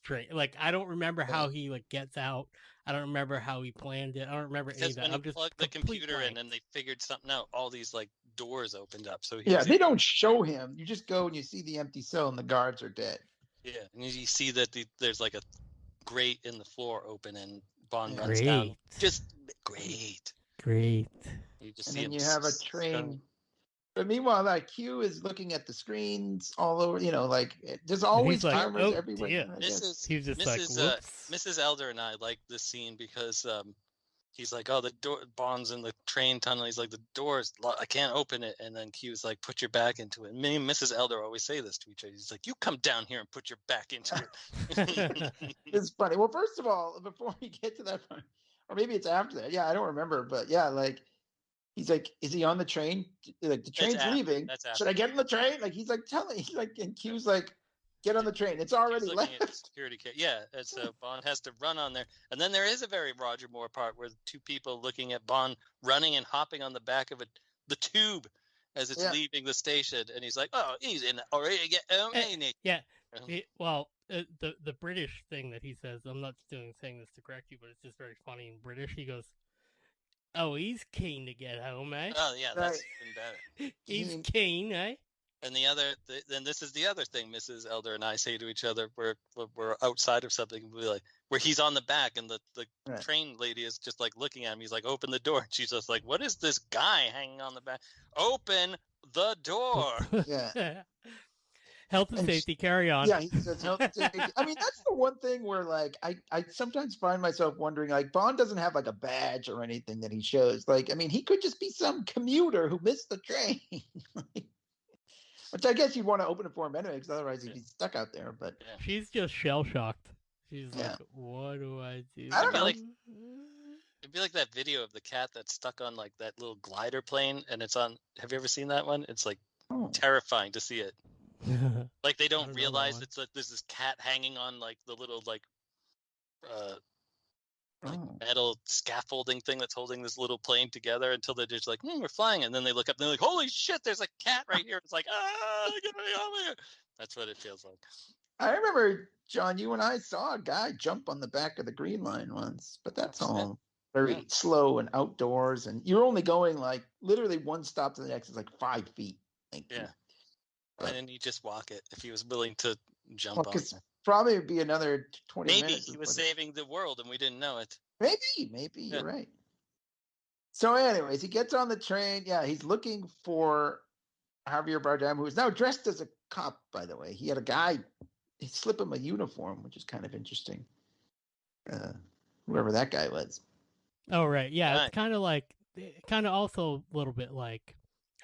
train. Like, I don't remember how he like gets out. I don't remember how he planned it. I don't remember any of that. I'm just plugged the computer in and they figured something out. All these like doors opened up. So they don't show him. You just go and you see the empty cell and the guards are dead. Yeah, and you see that there's like a grate in the floor open and Bond runs down. Just great. You just and then you have a train But meanwhile, like Q is looking at the screens all over. Like there's always like, cameras "Oh, everywhere. dear." I guess. He's just like, whoops. Mrs. Elder and I like this scene because he's like, oh, the door, Bond's in the train tunnel. He's like, the door's locked. I can't open it. And then Q's like, put your back into it. And me and Mrs. Elder always say this to each other. He's like, you come down here and put your back into it. It's funny. Well, first of all, before we get to that point, or maybe it's after that. Yeah, I don't remember. But yeah, like he's like, is he on the train? Like the train's leaving. Should I get on the train? Like he's like and Q's like, get on the train. It's already left. Security yeah, and so Bond has to run on there. And then there is a very Roger Moore part where two people looking at Bond running and hopping on the back of the tube as it's leaving the station. And he's like, oh, he's in already. Yeah. Well, the British thing that he says, I'm not saying this to correct you, but it's just very funny in British. He goes, oh, he's keen to get home, eh? Oh, yeah, that's even better. He's keen, eh? And then this is the other thing Mrs. Elder and I say to each other where we're outside of something, where he's on the back and the train lady is just like looking at him. He's like, open the door. And she's just like, what is this guy hanging on the back? Open the door. Yeah. Health and safety, carry on. Yeah, he says health and safety. I mean, that's the one thing where, like, I sometimes find myself wondering, like, Bond doesn't have, like, a badge or anything that he shows. Like, I mean, he could just be some commuter who missed the train. Which I guess you'd want to open it for him anyway, because otherwise he'd be stuck out there. But she's just shell-shocked. She's like, what do I do? I don't know. It'd be like that video of the cat that's stuck on, like, that little glider plane, and it's on... Have you ever seen that one? It's, like, terrifying to see it. Like they don't realize it's like there's this cat hanging on like the little like metal scaffolding thing that's holding this little plane together until they're just like, we're flying, and then they look up and they're like, holy shit, there's a cat right here. It's like, get me over here. That's what it feels like. I remember, John, you and I saw a guy jump on the back of the Green Line once, but that's all very slow and outdoors, and you're only going like literally one stop to the next is like 5 feet. Why didn't he just walk it if he was willing to jump on it? Probably it'd be another 20 minutes. Maybe he was saving the world and we didn't know it. Maybe you're right. So anyways, he gets on the train. Yeah, he's looking for Javier Bardem, who is now dressed as a cop, by the way. He had a guy, he slipped him a uniform, which is kind of interesting. Whoever that guy was. Oh, right. Yeah, it's kind of also a little bit like,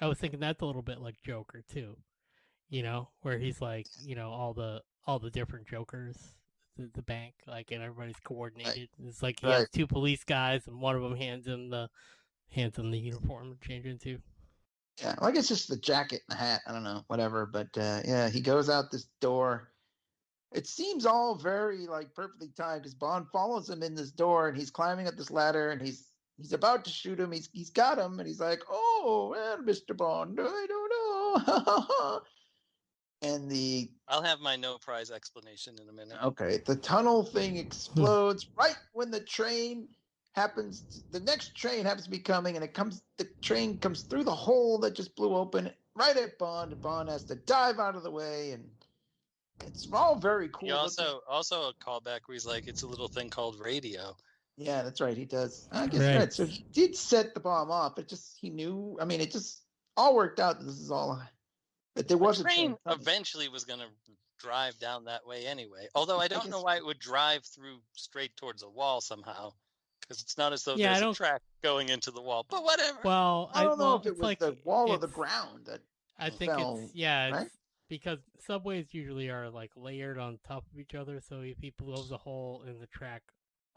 I was thinking that's a little bit like Joker, too. Where he's like, all the different Jokers, the bank, like, and everybody's coordinated. Right. It's like he has 2 police guys, and one of them hands him the uniform to change into. Yeah, like it's just the jacket and the hat. I don't know, whatever. But he goes out this door. It seems all very like perfectly timed because Bond follows him in this door, and he's climbing up this ladder, and he's about to shoot him. He's got him, and he's like, "Oh, well, Mr. Bond, I don't know." And I'll have my no prize explanation in a minute. Okay, the tunnel thing explodes right when the train happens. The next train happens to be coming, and the train comes through the hole that just blew open right at Bond, and Bond has to dive out of the way, and it's all very cool. He also a callback where he's like, it's a little thing called radio. Yeah, that's right. He does. I guess right. So he did set the bomb off. He knew. I mean, it just all worked out. This is all. That there was a train eventually was going to drive down that way anyway. Although I don't know why it would drive through straight towards a wall somehow, because it's not as though there's a track going into the wall. But whatever. Well, I don't know if it was like the wall or the ground that. I think it's because subways usually are like layered on top of each other. So if he blows a hole in the track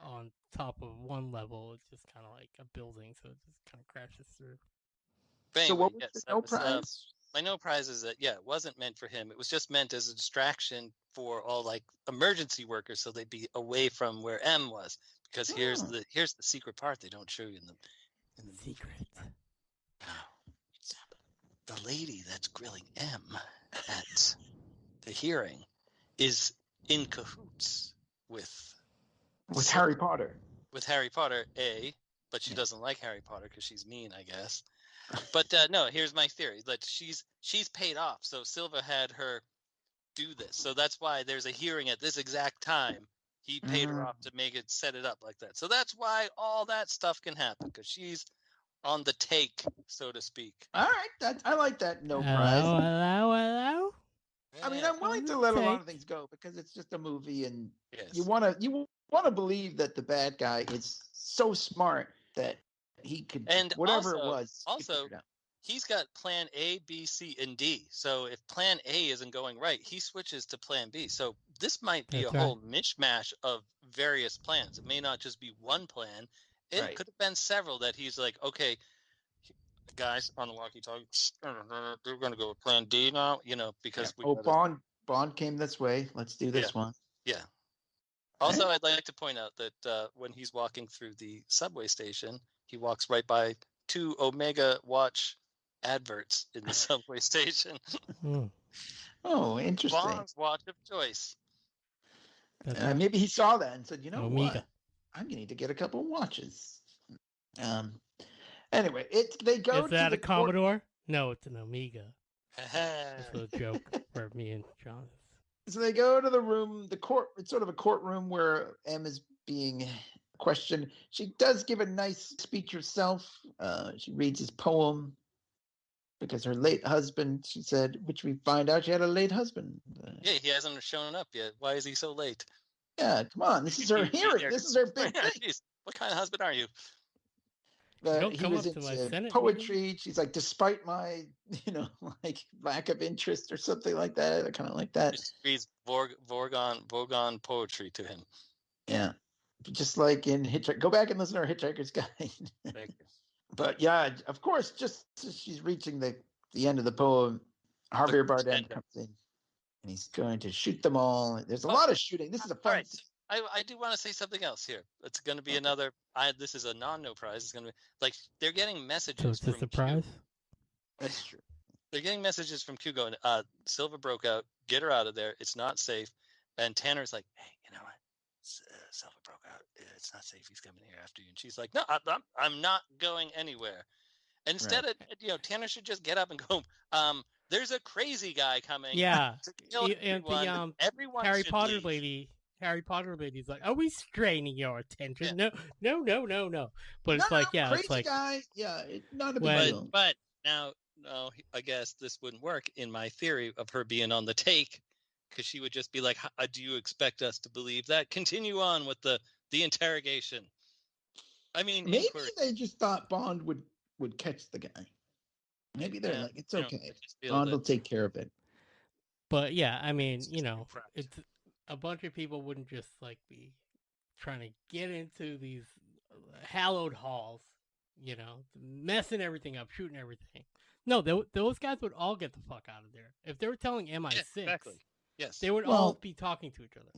on top of one level, it's just kind of like a building, so it just kind of crashes through. But anyway, so what was the no prize? My no prize is that it wasn't meant for him. It was just meant as a distraction for all like emergency workers, so they'd be away from where M was. Because here's the secret part they don't show you in the secret. The lady that's grilling M at the hearing is in cahoots with Harry Potter. With Harry Potter, but she doesn't like Harry Potter because she's mean, I guess. But no, here's my theory: that she's paid off. So Silva had her do this. So that's why there's a hearing at this exact time. He paid her off to set it up like that. So that's why all that stuff can happen, because she's on the take, so to speak. All right, I like that. No Hello, prize. hello. I mean, I'm willing to let a lot of things go because it's just a movie, and you want to believe that the bad guy is so smart that he could, and whatever also, it was. Also, he's got Plan A, B, C, and D. So if Plan A isn't going right, he switches to Plan B. So this might be a whole mishmash of various plans. It may not just be one plan. It could have been several that he's like, okay, guys, on the walkie-talkie, we're going to go with Plan D now, because we Bond came this way. Let's do this one. Yeah. Also, I'd like to point out that when he's walking through the subway station, he walks right by 2 Omega watch adverts in the subway station. Oh, interesting. Bond's watch of choice. Maybe he saw that and said, Omega. What? I'm going to need to get a couple watches. Anyway, they go Is that to a Commodore? No, it's an Omega. That's a joke for me and John. So they go to the room, the court. It's sort of a courtroom where M is being questioned. She does give a nice speech herself. She reads his poem because her late husband, she said, which we find out she had a late husband. Yeah, he hasn't shown up yet. Why is he so late? Yeah, come on. This is her hearing. This is her big thing. Jeez, what kind of husband are you? He was into poetry. She's like, despite my, lack of interest or something like that. I kind of like that. Just reads Vogon poetry to him. Yeah, just like in Hitchhiker. Go back and listen to our Hitchhiker's Guide. Thank you. But yeah, of course, just as she's reaching the end of the poem, Javier Bardem comes in, and he's going to shoot them all. There's a lot of shooting. This is a fun. Right. I do want to say something else here. It's going to be another. This is a no prize. It's going to be like they're getting messages. So it's a surprise. That's true. They're getting messages from Q going, Silva broke out. Get her out of there. It's not safe. And Tanner's like, hey, you know what? Silva broke out. It's not safe. He's coming here after you. And she's like, no, I'm not going anywhere. And instead of, Tanner should just get up and go, there's a crazy guy coming. Yeah. To kill everyone. Everyone Harry should Potter leave. lady's like, are we straining your attention? No. But it's crazy it's like guy. Yeah, not a big deal. But now, I guess this wouldn't work in my theory of her being on the take, because she would just be like, do you expect us to believe that? Continue on with the interrogation. I mean, maybe they just thought Bond would catch the guy. Maybe they're like, it's okay. Bond will take care of it. But yeah, I mean, it's a bunch of people wouldn't just be trying to get into these hallowed halls, messing everything up, shooting everything. No, those guys would all get the fuck out of there. If they were telling MI6, yes, they would all be talking to each other.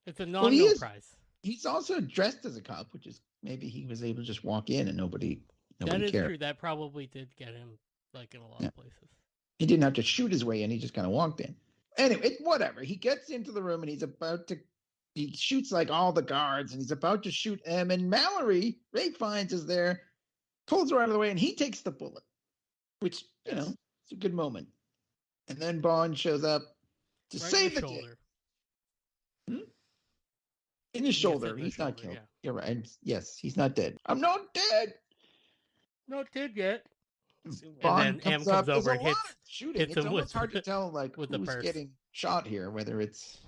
It's a no prize. He's also dressed as a cop, which is maybe he was able to just walk in and nobody that is cared. True. That probably did get him in a lot of places. He didn't have to shoot his way in. He just kind of walked in. Anyway, whatever. He gets into the room and he shoots all the guards and he's about to shoot M. And Mallory, Ray finds, is there, pulls her out of the way, and he takes the bullet, which, it's a good moment. And then Bond shows up to save the day. In his shoulder. He's not killed. Yeah. You're right. Yes, he's not dead. I'm not dead. Not dead yet. Bond and then comes comes over and hits shooting. It's almost hard to tell who's getting shot here, whether it's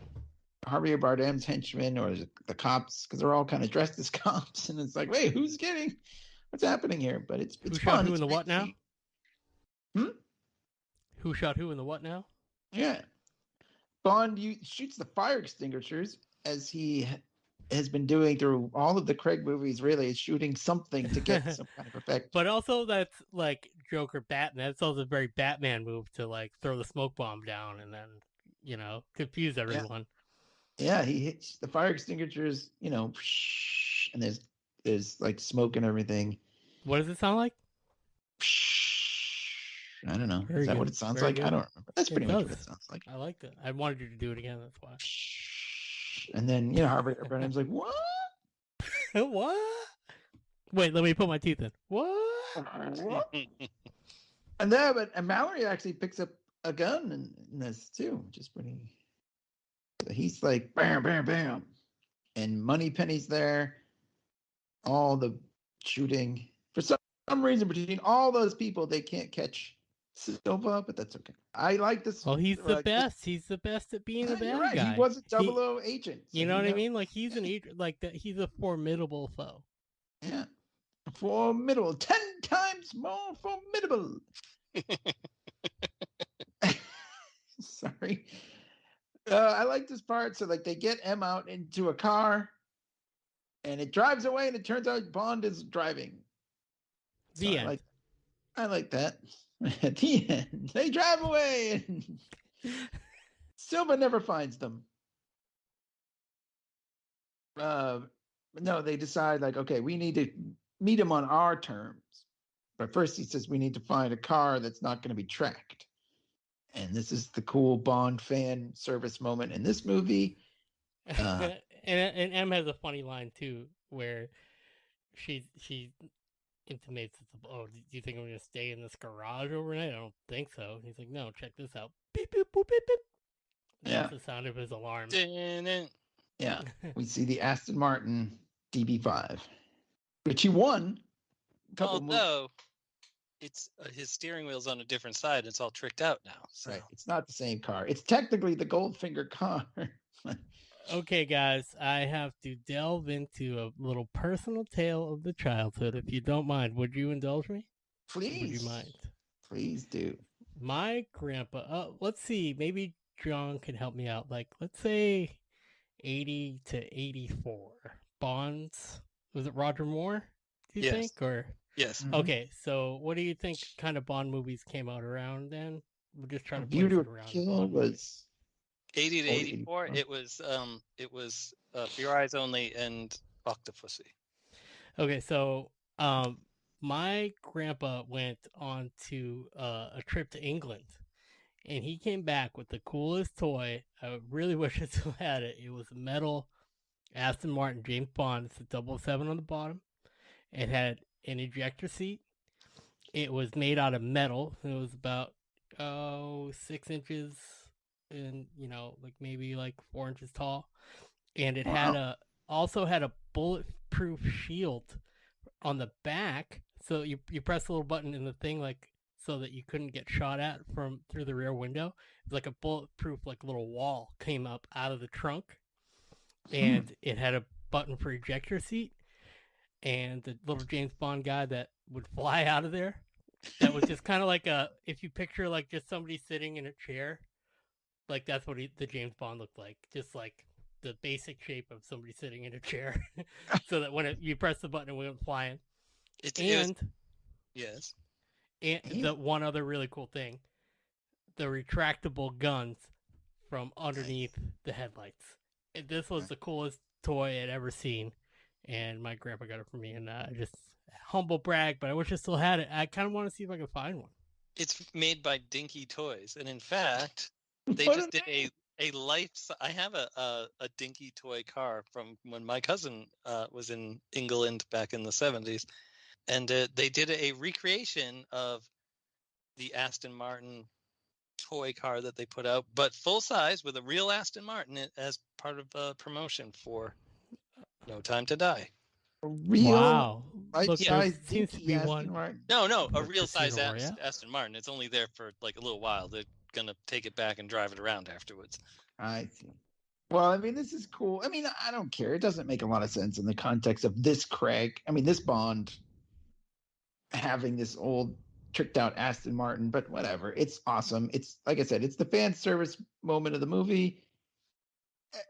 Javier Bardem's henchmen or the cops, because they're all kind of dressed as cops, and it's like, wait, what's happening here? But it's who fun. Shot who in the what now? Who shot who in the what now? Yeah, Bond shoots the fire extinguishers, as he has been doing through all of the Craig movies. Really, is shooting something to get some kind of effect. But also, that's like Joker Batman. That's also a very Batman move to throw the smoke bomb down and then confuse everyone. Yeah, he hits the fire extinguishers, and there's smoke and everything. What does it sound like? I don't know. Is that what it sounds like? I don't remember. That's pretty much what it sounds like. I liked it. I wanted you to do it again. That's why. And then, Javier Bardem's like, what? What? Wait, let me put my teeth in. What? And Mallory actually picks up a gun in this too, which is pretty. He's like, bam, bam, bam. And Moneypenny's there. All the shooting. For some some reason between all those people, they can't catch Silva, but that's okay. I like this. Well, he's the best. He's the best at being a bad you're right. guy. He was a 00 agent. So you know what I mean? Like he's an agent. Like that. He's a formidable foe. Yeah, formidable. 10 times more formidable. Sorry. I like this part. So like they get M out into a car, and it drives away, and it turns out Bond is driving. The end. I like that. At the end, they drive away, and Silva never finds them. No, they decide like, okay, we need to meet him on our terms. But first, he says we need to find a car that's not going to be tracked. And this is the cool Bond fan service moment in this movie. And M has a funny line too, where she intimates, "Oh, do you think I'm going to stay in this garage overnight? I don't think so." And he's like, "No, check this out." Beep boop boop beep beep. That's the sound of his alarm. Yeah, we see the Aston Martin DB5, which he won. Although it's his steering wheel's on a different side, it's all tricked out now. So. Right, it's not the same car. It's technically the Goldfinger car. Okay, guys, I have to delve into a little personal tale of the childhood. If you don't mind, would you indulge me? Please. Would you mind? Please do. My grandpa, let's see, maybe John can help me out. Like, let's say 80 to 84. Bonds, was it Roger Moore, do you think? Or yes. Okay, so what do you think kind of Bond movies came out around then? We'll just try to Beauty place it around. Kill was 80 to 84. It was For Your Eyes Only and Octopussy. Okay, so my grandpa went on to a trip to England, and he came back with the coolest toy. I really wish I still had it. It was a metal Aston Martin James Bond. It's a 007 on the bottom. It had an ejector seat. It was made out of metal. It was about 6 inches and like maybe like 4 inches tall, and it had also had a bulletproof shield on the back. So you press a little button in the thing, like so that you couldn't get shot at from through the rear window. It was like a bulletproof like little wall came up out of the trunk, and it had a button for ejector seat, and the little James Bond guy that would fly out of there. That was just kind of like if you picture like just somebody sitting in a chair. Like, that's what the James Bond looked like. Just like the basic shape of somebody sitting in a chair. So that when you press the button, it went flying. Yes. And the one other really cool thing, the retractable guns from underneath the headlights. This was the coolest toy I'd ever seen. And my grandpa got it for me. And I just, humble brag, but I wish I still had it. I kind of want to see if I can find one. It's made by Dinky Toys. And in fact... They just did a life. I have a dinky toy car from when my cousin was in England back in the 70s, and they did a recreation of the Aston Martin toy car that they put out, but full size with a real Aston Martin as part of a promotion for No Time to Die. A real size seems to be one. Martin. No, a real size Aston Martin. It's only there for like a little while. They're gonna take it back and drive it around afterwards. I see. Well, I mean, this is cool. I mean, I don't care. It doesn't make a lot of sense in the context of this Craig. I mean, this Bond having this old tricked out Aston Martin, but whatever. It's awesome. It's like I said, it's the fan service moment of the movie.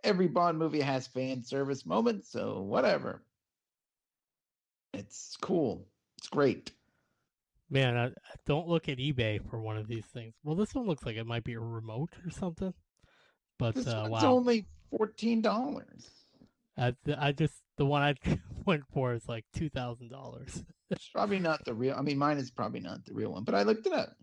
Every Bond movie has fan service moments, so whatever. It's cool. It's great. Man, I don't look at eBay for one of these things. Well, this one looks like it might be a remote or something. But this one's wow, only $14. The one I went for is like $2,000. It's probably not the real. I mean, mine is probably not the real one, but I looked it up.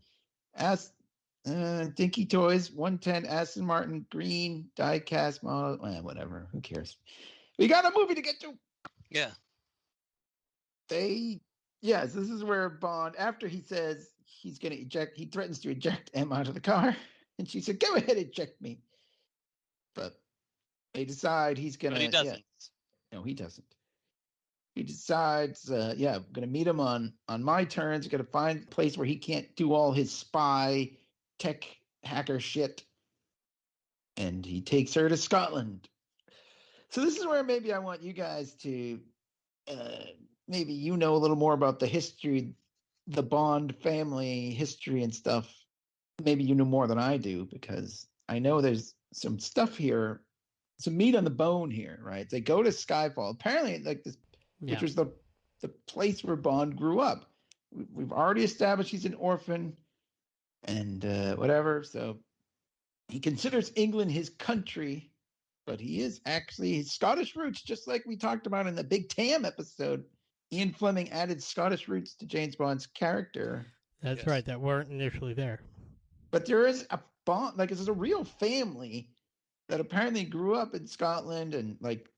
Dinky Toys 110 Aston Martin green die-cast model. Whatever. Who cares? We got a movie to get to. Yeah. Yes, this is where Bond, after he says he's going to eject, he threatens to eject M out of the car. And she said, go ahead, eject me. But they decide he's going to. But he doesn't. No, he doesn't. he decides, I'm going to meet him on my terms. Got to find a place where he can't do all his spy tech hacker shit. And he takes her to Scotland. So this is where maybe I want you guys to, maybe you know a little more about the history, the Bond family history and stuff. Maybe you know more than I do, because I know there's some stuff here, some meat on the bone here, right? They go to Skyfall. Apparently, like this, which was the place where Bond grew up. We've already established he's an orphan and whatever. So he considers England his country, but he is actually his Scottish roots, just like we talked about in the Big Tam episode. Ian Fleming added Scottish roots to James Bond's character. That's right, that weren't initially there. But there is a Bond, like it's a real family that apparently grew up in Scotland, and like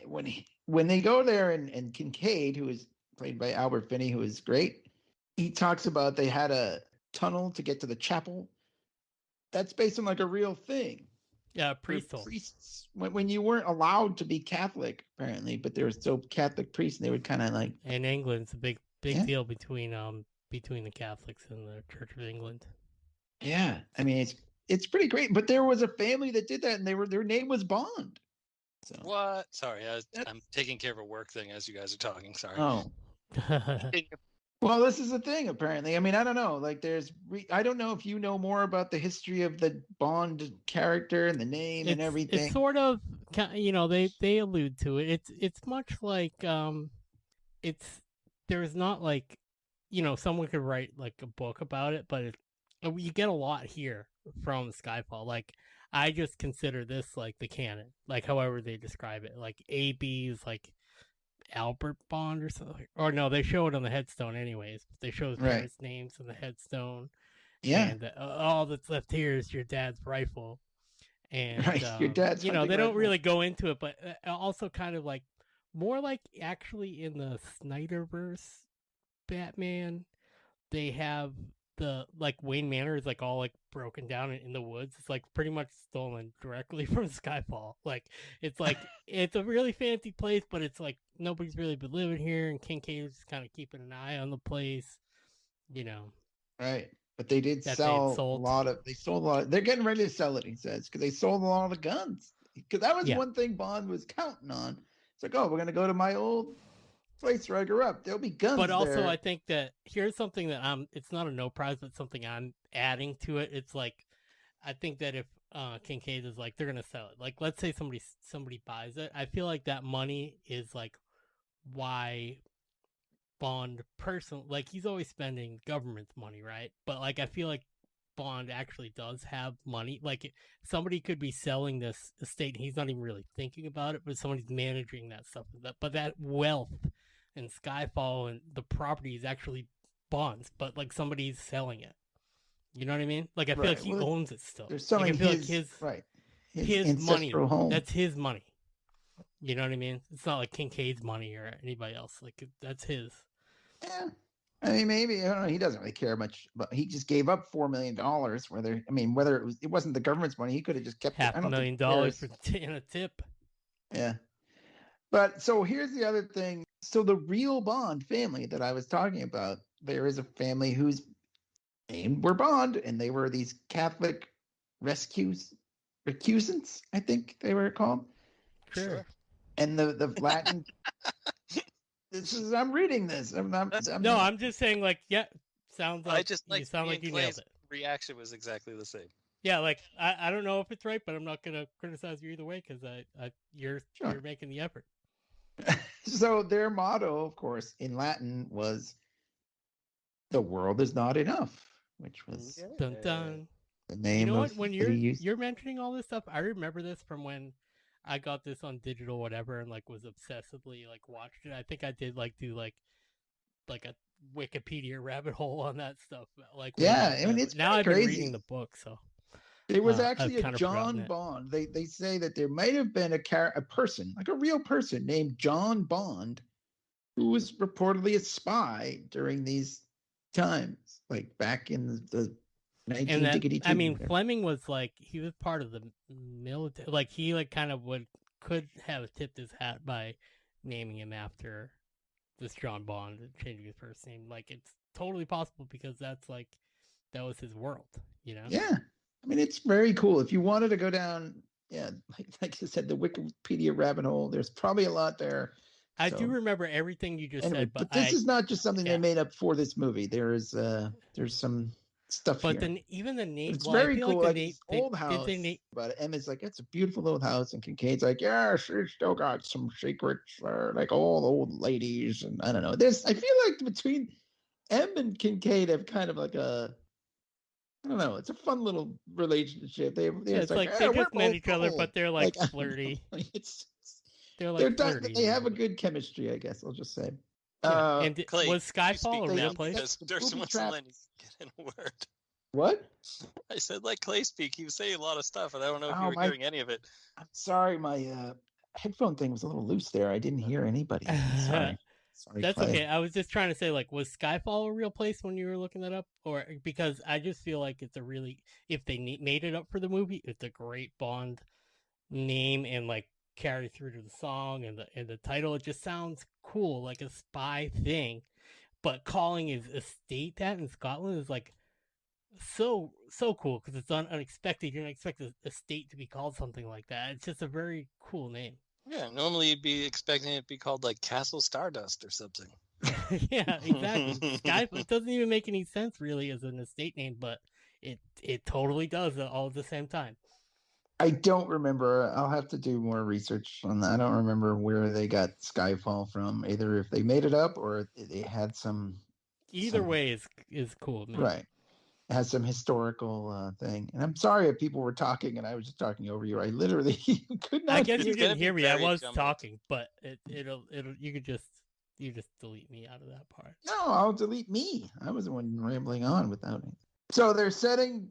when they go there, and Kincaid, who is played by Albert Finney, who is great, he talks about they had a tunnel to get to the chapel. That's based on like a real thing. Yeah, priesthood. Priests, when you weren't allowed to be Catholic, apparently, but there were still Catholic priests, and they would kind of like. In England, it's a big deal between the Catholics and the Church of England. Yeah, I mean it's pretty great. But there was a family that did that, and their name was Bond. So. What? Sorry, I'm taking care of a work thing as you guys are talking. Sorry. Oh. Well, this is the thing, apparently. I mean, I don't know. Like, I don't know if you know more about the history of the Bond character and the name and everything. It's sort of, they allude to it. It's much like, there's not like, someone could write like a book about it, but you get a lot here from Skyfall. Like, I just consider this like the canon, like however they describe it. Like AB is like Albert Bond or something, or no, they show it on the headstone anyways. They show his parents' names on the headstone. Yeah, and all that's left here is your dad's rifle, and your dad's. They don't really go into it, but also kind of like more like actually in the Snyderverse Batman, they have the like Wayne Manor is like all like broken down in the woods. It's like pretty much stolen directly from Skyfall. Like it's like it's a really fancy place, but it's like nobody's really been living here, and Kincaid is just kind of keeping an eye on the place, Right, but they did sell a lot of. They sold a lot. They're getting ready to sell it. He says because they sold a lot of the guns. Because that was one thing Bond was counting on. It's like, oh, we're gonna go to my old place where I grew up. There'll be guns. But also, there. I think that here's something that it's not a no prize, but something I'm adding to it. It's like, I think that if Kincaid is like, they're gonna sell it. Like, let's say somebody buys it. I feel like that money is like why Bond like he's always spending government's money, right? But like, I feel like Bond actually does have money. Like somebody could be selling this estate, and he's not even really thinking about it, but somebody's managing that stuff. But that wealth and Skyfall and the property is actually Bond's, but like somebody's selling it. You know what I mean? Like I feel like he owns it still. They're selling his money. Home. That's his money. You know what I mean? It's not like Kincaid's money or anybody else. Like that's his. Yeah. I mean, maybe I don't know. He doesn't really care much, but he just gave up $4 million. Whether it wasn't the government's money, he could have just kept $500,000 in a tip. Yeah, but so here's the other thing. So the real Bond family that I was talking about, there is a family whose name were Bond, and they were these Catholic recusants, I think they were called. Sure. And the Latin. I'm reading this. I'm just saying, like, sounds like you sound like you nailed it. Reaction was exactly the same. Yeah, like I don't know if it's right, but I'm not gonna criticize you either way because you're making the effort. So their motto, of course, in Latin was "The world is not enough," which was dun dun. The name. You know what? When you're mentioning all this stuff, I remember this from when I got this on digital, whatever, and like was obsessively like watched it. I think I did like do like a Wikipedia rabbit hole on that stuff. Like it's now I've crazy. been reading the book, so there was actually a John Bond. They say that there might have been a person, like a real person named John Bond, who was reportedly a spy during these times, like back in the 1962. Fleming was like, he was part of the military. Like he like kind of could have tipped his hat by naming him after this John Bond and changing his first name. Like, it's totally possible because that was his world, you know? Yeah. I mean, it's very cool. If you wanted to go down, like I said, the Wikipedia rabbit hole, there's probably a lot there. I do remember everything you just said, but this is not just something they made up for this movie. there's some stuff here. But then even the name, it's very cool. Like this old house. But Emma's like, it's a beautiful old house, and Kincaid's like, yeah, she's still got some secrets, like all the old ladies, and I don't know. I feel like between Em and Kincaid have kind of like I don't know. It's a fun little relationship. It's like they just met each other, but they're like flirty. They have a good chemistry, I guess. I'll just say. And Clay, was Skyfall a real place? There's wants to let you get in a word. What? I said, like Clay speak. He was saying a lot of stuff, and I don't know if you were hearing any of it. I'm sorry, my headphone thing was a little loose there. I didn't hear anybody. Sorry. That's Clay. okay. I was just trying to say, like, was Skyfall a real place when you were looking that up? Or because I just feel like it's a really, if they made it up for the movie, it's a great Bond name and like carry through to the song and the title. It just sounds cool, like a spy thing. But calling his estate that in Scotland is like so cool because it's unexpected. You don't expect a estate to be called something like that. It's just a very cool name. Yeah, normally you'd be expecting it to be called like Castle Stardust or something. Yeah, exactly. It doesn't even make any sense really as an estate name, but it totally does all at the same time. I don't remember. I'll have to do more research on that. I don't remember where they got Skyfall from, either if they made it up or they had some. Either way is cool, man. Right. It has some historical thing. And I'm sorry if people were talking and I was just talking over you. I literally could not. I guess you didn't hear me. I was talking, but it'll you could just delete me out of that part. No, I'll delete me. I was the one rambling on without it. So they're setting,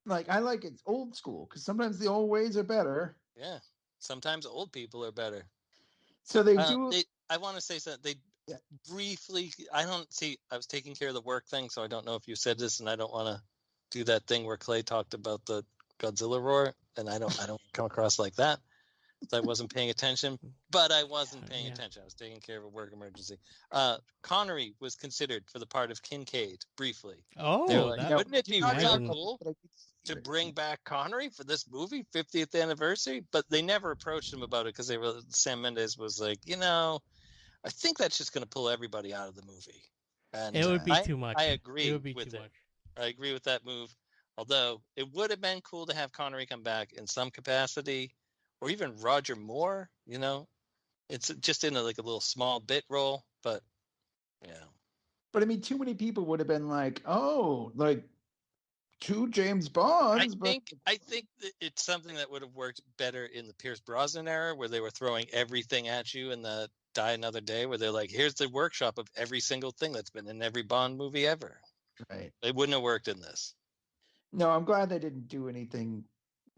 like, I like it's old school because sometimes the old ways are better. Yeah, sometimes old people are better. So they do. I want to say something. Briefly, I was taking care of the work thing, so I don't know if you said this, and I don't want to do that thing where Clay talked about the Godzilla roar, and I don't come across like that. So I wasn't paying attention, but I wasn't paying attention. I was taking care of a work emergency. Connery was considered for the part of Kincaid briefly. Oh, like, wouldn't it be really cool to bring back Connery for this movie, 50th anniversary? But they never approached him about it because Sam Mendes was like, I think that's just going to pull everybody out of the movie. And it would be too much. I agree with it. I agree with that move. Although it would have been cool to have Connery come back in some capacity, or even Roger Moore. It's just in a little small bit role. But But I mean, too many people would have been like, "Oh, like 2 James Bonds." I think that it's something that would have worked better in the Pierce Brosnan era, where they were throwing everything at you in the Die Another Day, where they're like, here's the workshop of every single thing that's been in every Bond movie ever. Right. It wouldn't have worked in this. No, I'm glad they didn't do anything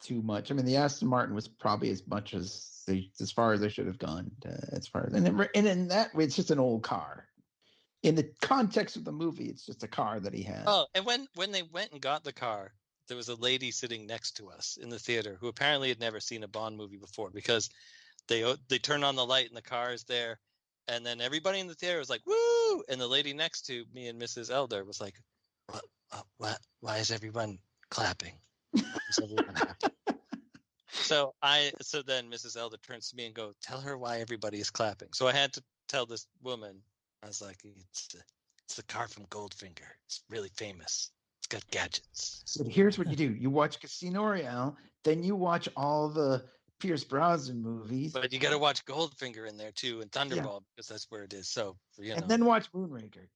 too much. I mean, the Aston Martin was probably as far as they should have gone. And in that way, it's just an old car. In the context of the movie, it's just a car that he had. Oh, and when they went and got the car, there was a lady sitting next to us in the theater who apparently had never seen a Bond movie before, because they turn on the light and the car is there, and then everybody in the theater was like, "Woo!" And the lady next to me and Mrs. Elder was like, "What? Why is everyone clapping? Why is everyone happy?" So then Mrs. Elder turns to me and goes, "Tell her why everybody is clapping." So I had to tell this woman. I was like, "It's the car from Goldfinger. It's really famous. It's got gadgets." So here's what you do: you watch Casino Royale, then you watch all the Pierce Brosnan movies. But you got to watch Goldfinger in there too, and Thunderball, because that's where it is. So and then watch Moonraker.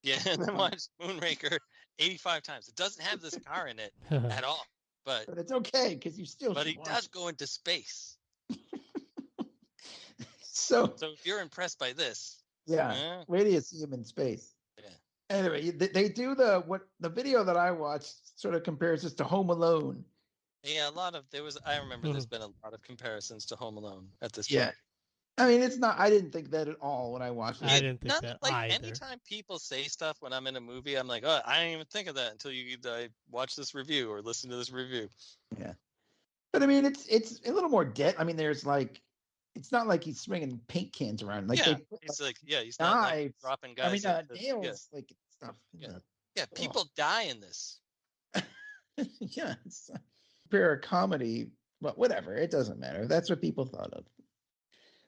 Yeah, and then watch Moonraker 85 times. It doesn't have this car in it at all, but it's okay because you still. But he does go into space. So if you're impressed by this, wait till you see him in space. Yeah. Anyway, they do the video that I watched sort of compares this to Home Alone. Yeah, I remember there's been a lot of comparisons to Home Alone at this point. Yeah. I mean, it's not, I didn't think that at all when I watched it. I didn't think that either. Anytime people say stuff when I'm in a movie, I'm like, oh, I didn't even think of that until you watch this review or listen to this review. Yeah. But I mean, it's a little more I mean, there's like it's not like he's swinging paint cans around. Like yeah, they put, he's like, he's not like knives. dropping I mean, guys. nails, like stuff. Yeah, people die in this. Yeah, it's a comedy, but whatever. It doesn't matter. That's what people thought of.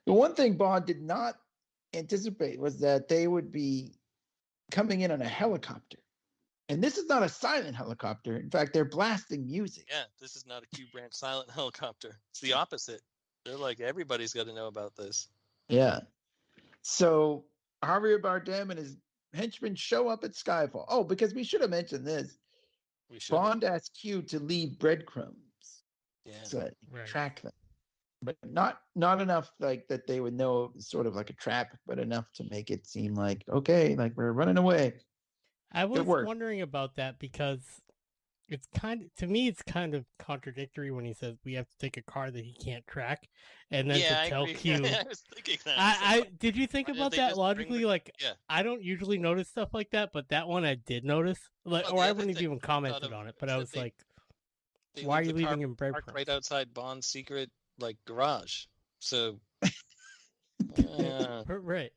The one thing Bond did not anticipate was that they would be coming in on a helicopter. And this is not a silent helicopter. In fact, they're blasting music. Yeah, this is not a Q branch silent helicopter. It's the opposite. They're like, everybody's got to know about this. Yeah. So Javier Bardem and his henchmen show up at Skyfall. Oh, because we should have mentioned this. We should. Bond asks Q to leave breadcrumbs. Yeah. So that he can track them. But not enough like that they would know it was sort of like a trap, but enough to make it seem like, okay, like we're running away. I was wondering about that because it's to me it's kind of contradictory when he says we have to take a car that he can't track, and then to tell Q. I was thinking that. Did you think about that logically? I don't usually notice stuff like that, but that one I did notice. Like, or I wouldn't have even commented on it, but I was like, why are you leaving him breadcrumbs? Right outside Bond's secret garage. So right.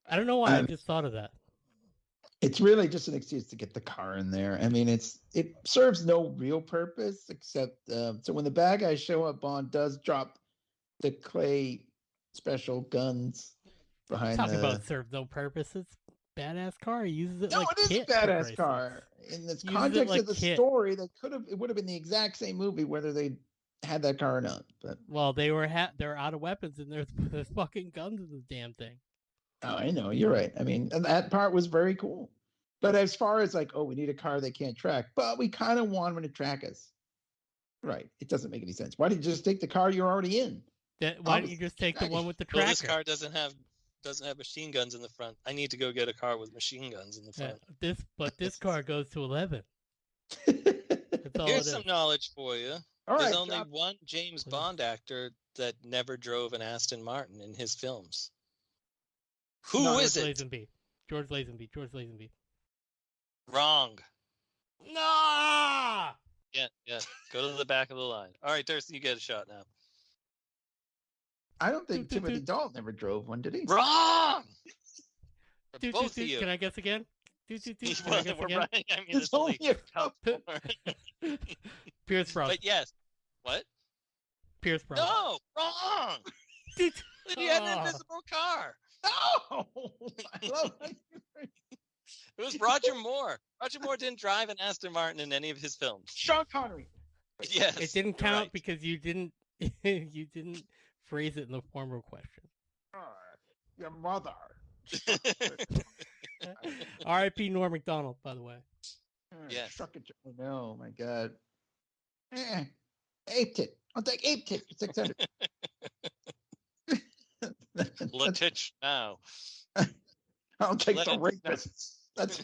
I don't know why I just thought of that. It's really just an excuse to get the car in there. I mean, it serves no real purpose except so when the bad guys show up, Bond does drop the clay special guns behind. Talking about serve no purpose. It's badass car. He uses it. No, like it is a badass car. In the context of the story, it would have been the exact same movie whether they had that car or not. But they were out of weapons and there's fucking guns in the damn thing. Oh, I know. You're right. I mean, and that part was very cool. But as far as like, oh, we need a car they can't track, but we kind of want them to track us. Right. It doesn't make any sense. Why didn't you just take the car you're already in? Why don't you just take the one with the tracker? Well, this car doesn't have machine guns in the front. I need to go get a car with machine guns in the front. Yeah, this car goes to 11. Here's some knowledge for you. There's only one James Bond actor that never drove an Aston Martin in his films. Who is it? George Lazenby. Wrong. No. Yeah. Go to the back of the line. All right, Thurston, you get a shot now. I don't think Timothy Dalton never drove one, did he? Wrong. Both of you. Can I guess again? Can I guess again? Right. I mean, it's only a couple. Pierce Brosnan. But yes. What? Pierce Brosnan. No, wrong. He had an invisible car. No. I love it. It was Roger Moore. Roger Moore didn't drive an Aston Martin in any of his films. Sean Connery. Yes. It didn't count because you didn't phrase it in the form of a question. Your mother. R.I.P. Norm Macdonald, by the way. Yes. No, my God. Ape Tit. I'll take Ape Tit for 600. Letitch now. I'll take the rapists. That's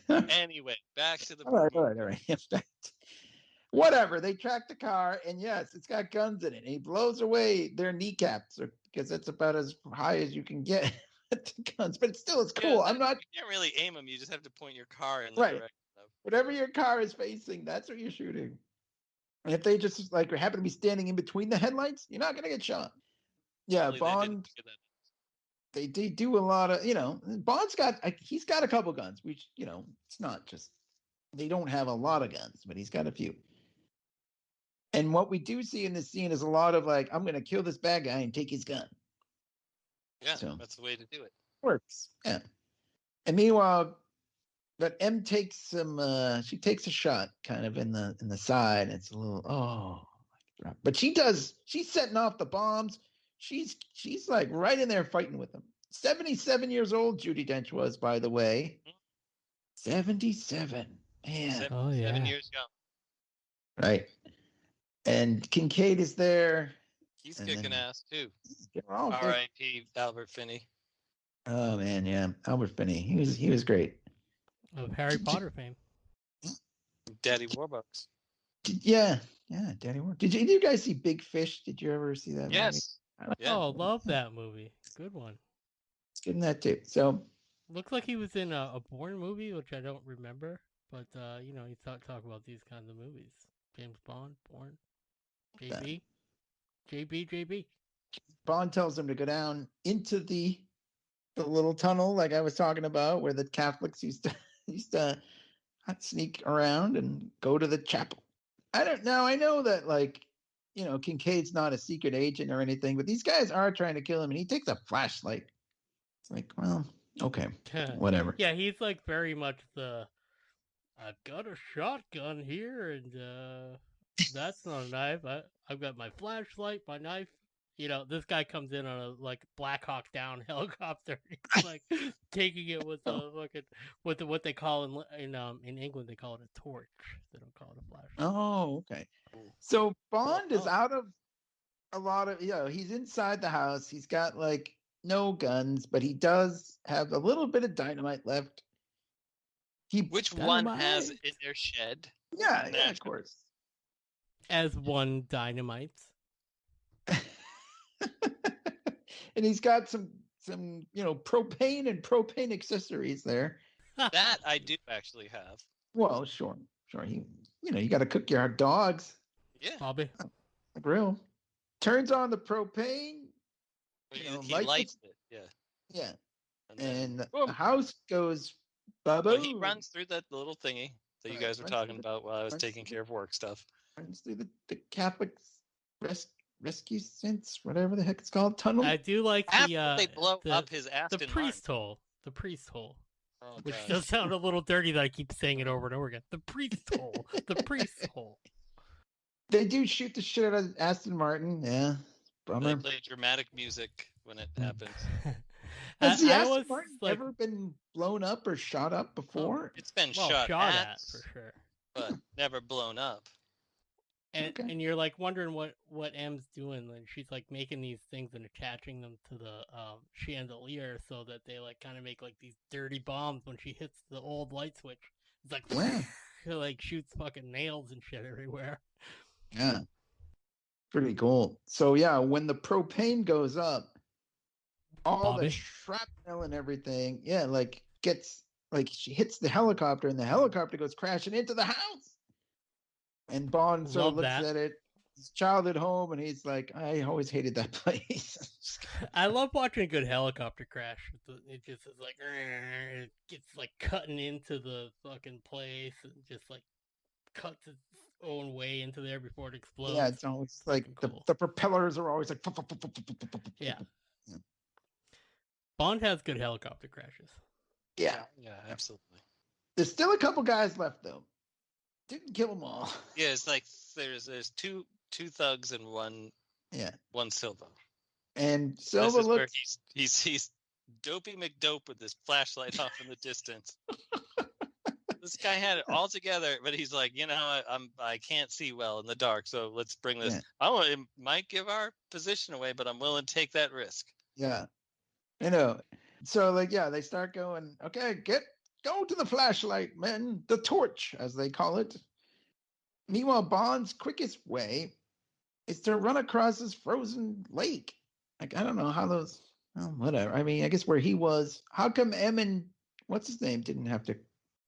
Anyway, back to the all right. Whatever. They track the car, and yes, it's got guns in it. And he blows away their kneecaps, because that's about as high as you can get at the guns. But it's cool. You can't really aim them. You just have to point your car in the direction of whatever your car is facing. That's what you're shooting. And if they just happen to be standing in between the headlights, you're not going to get shot. Yeah, Bond. They do a lot of, Bond's he's got a couple guns, which, it's not just, they don't have a lot of guns, but he's got a few. And what we do see in this scene is a lot of I'm going to kill this bad guy and take his gun. Yeah, that's the way to do it. Works. Yeah. And meanwhile, but M takes she takes a shot kind of in the side. It's a little, but she's setting off the bombs. She's right in there fighting with them. 77 years old, Judi Dench was, by the way. 77. Man. 7 years young. Right. And Kincaid is there. He's kicking ass too. R.I.P. Albert Finney. Oh man, yeah, Albert Finney. He was great. Of Harry Potter fame. Daddy Warbucks. Yeah, Daddy Warbucks. Did you guys see Big Fish? Did you ever see that? Yes. Love that movie. Good one. It's good in that too. So looks like he was in a Bourne movie, which I don't remember. But you talk about these kinds of movies. James Bond, Bourne. JB. Bond tells him to go down into the little tunnel like I was talking about, where the Catholics used to sneak around and go to the chapel. I don't know. I know that, like, you know, Kincaid's not a secret agent or anything, but these guys are trying to kill him, and he takes a flashlight. It's like, well, okay, whatever. Yeah, he's like very much I've got a shotgun here, and that's not a knife. I've got my flashlight, my knife. You know, this guy comes in on a like Black Hawk Down helicopter. He's like taking it with a fucking what they call in England they call it a torch. They don't call it a flashlight. Oh, okay. So Bond is out of a lot of, he's inside the house. He's got like no guns, but he does have a little bit of dynamite left. Which one has in their shed? Yeah, of course. As one dynamites. And he's got some propane and propane accessories there. That I do actually have. Well, sure. You got to cook your dogs. Yeah, Bobby. The grill. Turns on the propane. He lights it. Yeah. Yeah. And the house goes ba-boom. He runs through that little thingy that you guys were talking about while I was taking care of work stuff. Runs through the Catholic rescue sense, whatever the heck it's called, tunnel. I do like they blow up his Aston the priest hole. The priest hole. Oh, which does sound a little dirty that I keep saying it over and over again. The priest hole. The priest hole. They do shoot the shit out of Aston Martin. Yeah. Bummer. They play dramatic music when it happens. Has the Aston Martin ever been blown up or shot up before? It's been shot at for sure. But never blown up. And you're like wondering what M's doing. Like she's like making these things and attaching them to the chandelier so that they like kind of make like these dirty bombs when she hits the old light switch. It's like it like shoots fucking nails and shit everywhere. Yeah. Pretty cool. So yeah, when the propane goes up, all the shrapnel and everything, gets like she hits the helicopter and the helicopter goes crashing into the house. And Bond sort of looks at it, his childhood home, and he's like, I always hated that place. I love watching a good helicopter crash. It just is like, it gets like cutting into the fucking place and just like cuts its own way into there before it explodes. Yeah, it's always like the propellers are always like. Yeah. Bond has good helicopter crashes. Yeah, absolutely. There's still a couple guys left though. Didn't kill them all. Yeah, it's like there's two thugs and one Silva. And Silva looks he's Dopey McDope with this flashlight off in the distance. This guy had it all together, but he's like, I can't see well in the dark, so let's bring this. It might give our position away, but I'm willing to take that risk. Yeah, So they start going. Okay, go to the flashlight, men. The torch, as they call it. Meanwhile, Bond's quickest way is to run across this frozen lake. Like, I don't know how those. Oh, whatever. I mean, I guess where he was. How come M and what's his name didn't have to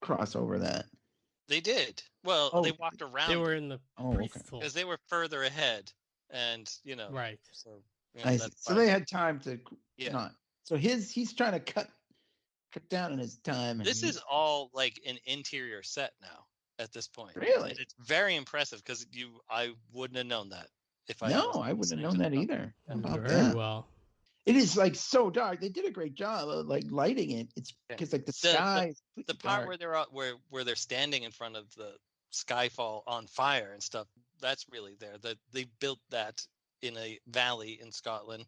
cross over that? They did. Well, they walked around. They were in the because they were further ahead, and right. So so they had time to not. So he's trying to cut down on his time. This is all like an interior set now at this point. Really? And it's very impressive because I wouldn't have known that if I. No, I wouldn't have known that either. Very well. It is like so dark. They did a great job of like lighting it. It's because like the sky. The part where they're where they're standing in front of the Skyfall on fire and stuff. That's really there. That they built that in a valley in Scotland.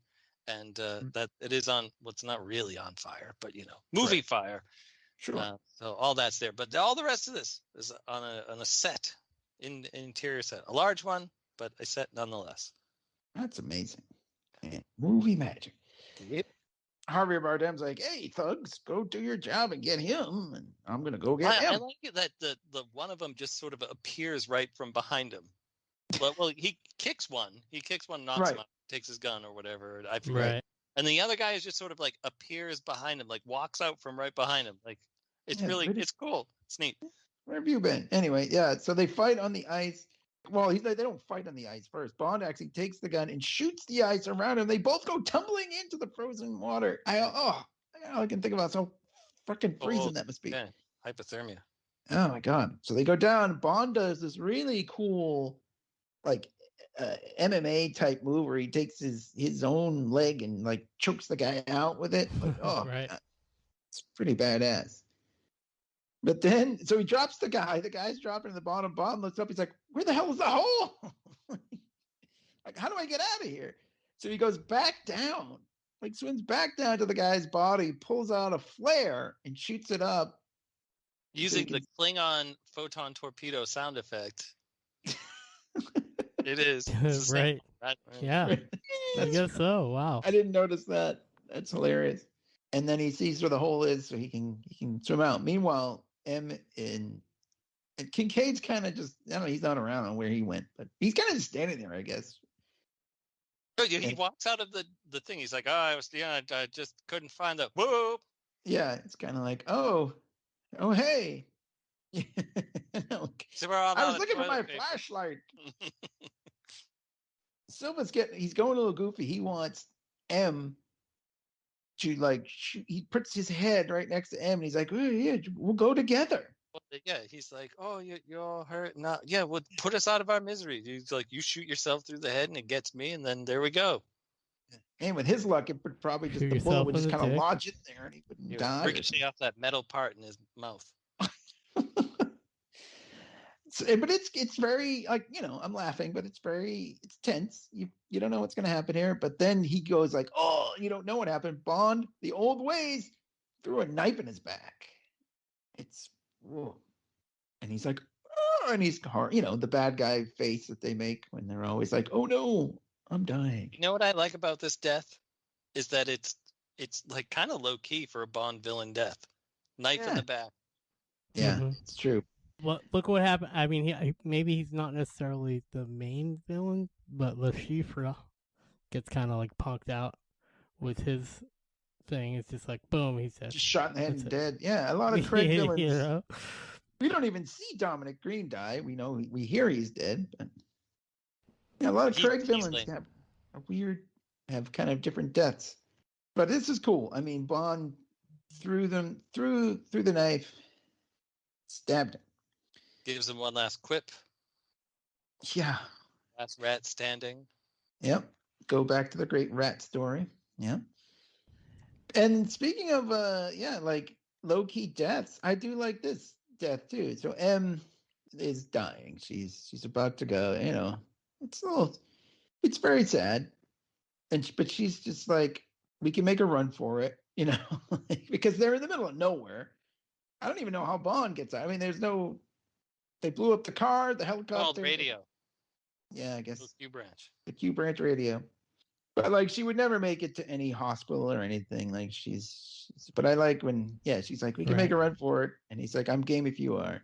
And that it is on what's not really on fire, but movie fire. Sure. So all that's there, but all the rest of this is on a set, interior set, a large one, but a set nonetheless. That's amazing. Man, movie magic. Yep. Javier Bardem's like, "Hey, thugs, go do your job and get him, and I'm gonna go get him." I like it that the one of them just sort of appears right from behind him. But he kicks one. He kicks one, knocks him out. Takes his gun or whatever. I forget. Right. And the other guy is just sort of like appears behind him, like walks out from right behind him. Like it's it's cool. It's neat. Where have you been? Anyway, so they fight on the ice. Well, they don't fight on the ice first. Bond actually takes the gun and shoots the ice around him. They both go tumbling into the frozen water. All I can think about so fucking freezing that must be. Yeah, hypothermia. Oh my god! So they go down. Bond does this really cool, like MMA type move where he takes his own leg and like chokes the guy out with it. Like, right. It's pretty badass. But then, so he drops the guy. The guy's dropping to the bottom. Bond looks up. He's like, "Where the hell is the hole? Like, how do I get out of here?" So he goes back down, like swims back down to the guy's body, pulls out a flare and shoots it up. Using the Klingon photon torpedo sound effect. It is. Right. Yeah. I guess so. Wow. I didn't notice that. That's hilarious. And then he sees where the hole is, so he can swim out. Meanwhile, and Kincaid's kind of just, I don't know, he's not around on where he went, but he's kind of just standing there, I guess. He walks out of the thing. He's like, I just couldn't find the whoop. Yeah, it's kind of like, oh, hey. So I was looking for my flashlight. Silva's he's going a little goofy. He wants M to like he puts his head right next to M and he's like, oh yeah, we'll go together. Yeah, he's like, oh, you're all hurt now. Yeah, well, put us out of our misery. He's like, you shoot yourself through the head and it gets me, and then there we go. And with his luck, it would probably just the bullet would just kind of lodge in there and he wouldn't die. Ricochet off that metal part in his mouth. But it's very like, I'm laughing, but it's tense. You don't know what's gonna happen here. But then he goes like, oh, you don't know what happened. Bond, the old ways, threw a knife in his back. And he's like, oh, and he's hard, the bad guy face that they make when they're always like, oh no, I'm dying. You know what I like about this death is that it's like kind of low key for a Bond villain death. Knife in the back. Yeah, it's true. Well, look what happened. I mean, maybe he's not necessarily the main villain, but Le Chiffre gets kind of like punked out with his thing. It's just like, boom, he's dead. Just shot in the head and dead. Yeah, a lot of Craig villains. We don't even see Dominic Green die. We know, we hear he's dead. But a lot of Craig villains have kind of different deaths. But this is cool. I mean, Bond threw the knife, stabbed him. Gives him one last quip. Yeah. Last rat standing. Yep. Go back to the great rat story. Yeah. And speaking of like low-key deaths, I do like this death too. So M is dying. She's about to go, it's very sad. But she's just like, we can make a run for it, because they're in the middle of nowhere. I don't even know how Bond gets out. I mean, they blew up the car, the helicopter. Called radio. Yeah, I guess. The Q branch. The Q branch radio. But like, she would never make it to any hospital or anything. Like but I like when, she's like, we can make a run for it. And he's like, I'm game if you are.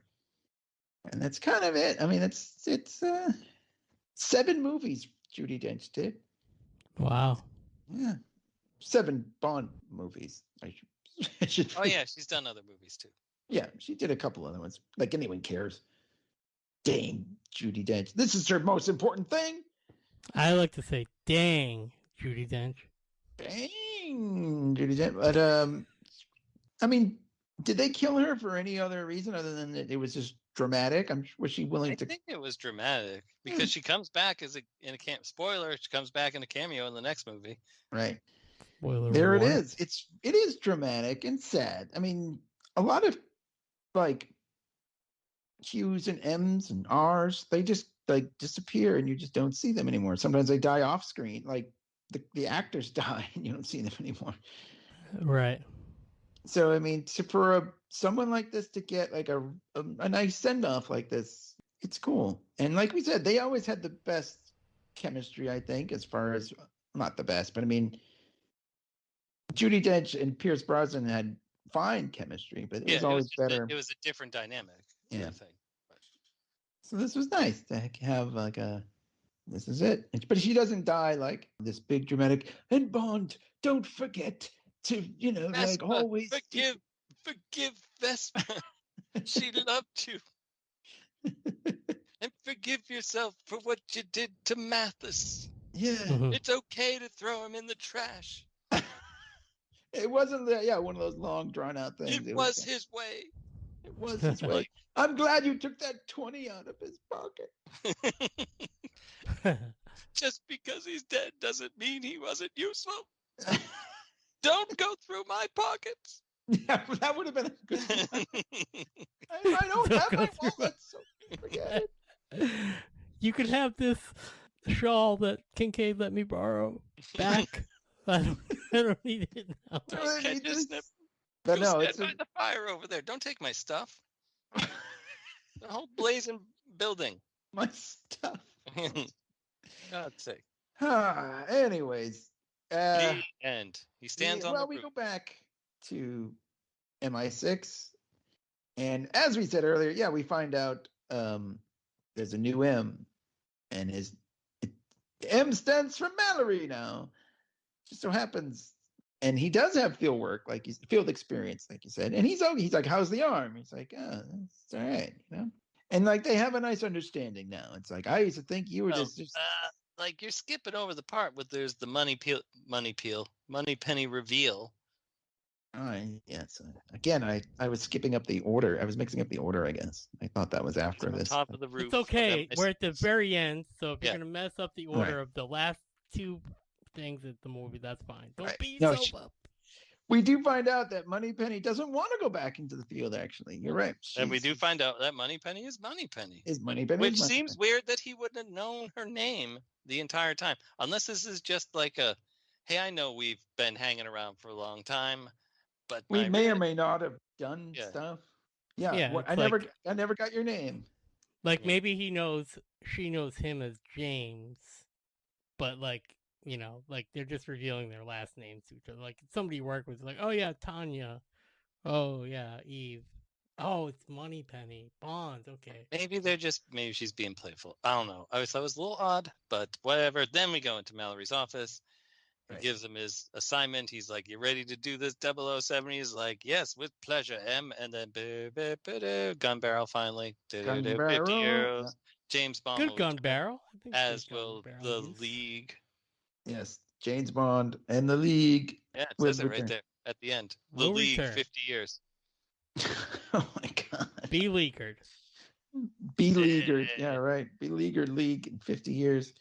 And that's kind of it. I mean, it's 7 movies Judi Dench did. Wow. Yeah. 7 Bond movies. I should Oh yeah, she's done other movies too. Yeah, she did a couple other ones. Like anyone cares. Dang, Judi Dench. This is her most important thing. I like to say, dang, Judi Dench. Dang, Judi Dench. But I mean, did they kill her for any other reason other than that it was just dramatic? Was she willing to? I think it was dramatic because she comes back spoiler. She comes back in a cameo in the next movie. Right. Spoiler there alert. it is. It is dramatic and sad. I mean, a lot of like Q's and M's and R's, they just like disappear and you just don't see them anymore. Sometimes they die off screen. Like the actors die and you don't see them anymore. Right. So I mean, for someone like this to get like a nice send off like this, it's cool. And like we said, they always had the best chemistry, I think, as far as not the best, but I mean, Judi Dench and Pierce Brosnan had fine chemistry, but it was always better. It was a different dynamic. Yeah. Thing. So this was nice to have like this is it. But she doesn't die like this big dramatic, and Bond, don't forget to, Vespa, like always. Forgive Vespa. She loved you. And forgive yourself for what you did to Mathis. Yeah. It's okay to throw him in the trash. It wasn't one of those long drawn out things. It was his way. It was his way. I'm glad you took that 20 out of his pocket. Just because he's dead doesn't mean he wasn't useful. Don't go through my pockets. Yeah, that would have been a good one. I don't have my wallet, so forget it. You could have this shawl that Kincaid let me borrow back. I don't need it now. But no, it's by the fire over there. Don't take my stuff. The whole blazing building. My stuff. God's sake. Anyways. The end. He stands on the roof. We go back to MI6. And as we said earlier, we find out there's a new M. And M stands for Mallory now. Just so happens. And he does have field work, like he's field experience, like you said. And he's like, how's the arm? He's like, it's all right, you know? And like they have a nice understanding now. It's like, I used to think you were just like you're skipping over the part where there's the money penny reveal. So again, I was skipping up the order. I was mixing up the order, I guess. I thought that was after this. On top of the roof. It's okay. We're at the very end, so if you're gonna mess up the order Right. of the last two things at the movie, that's fine. Don't Right. be No, so up. We do find out that Moneypenny doesn't want to go back into the field, actually. You're right. And we do find out that Moneypenny is Moneypenny. Which seems weird that he wouldn't have known her name the entire time. Unless this is just like a, hey, I know we've been hanging around for a long time, but we may or may not have done stuff. Yeah, I never got your name. Like maybe she knows him as James, but like, you know, like they're just revealing their last names to each other. Like somebody you work with, like, oh yeah, Tanya. Oh yeah, Eve. Oh, it's Moneypenny. Bond. Okay. Maybe she's being playful. I don't know. I thought it was a little odd, but whatever. Then we go into Mallory's office. He gives him his assignment. He's like, you ready to do this 007? He's like, yes, with pleasure, M. And then gun barrel finally. Gun barrel. 50 euros. James Bond. Good gun barrel. I think as will the League. Yes, James Bond and the League. Yeah, it says it right there at the end. The League, return. 50 years. Oh my God. Beleaguered. Beleaguered. Yeah, right. Beleaguered League in 50 years.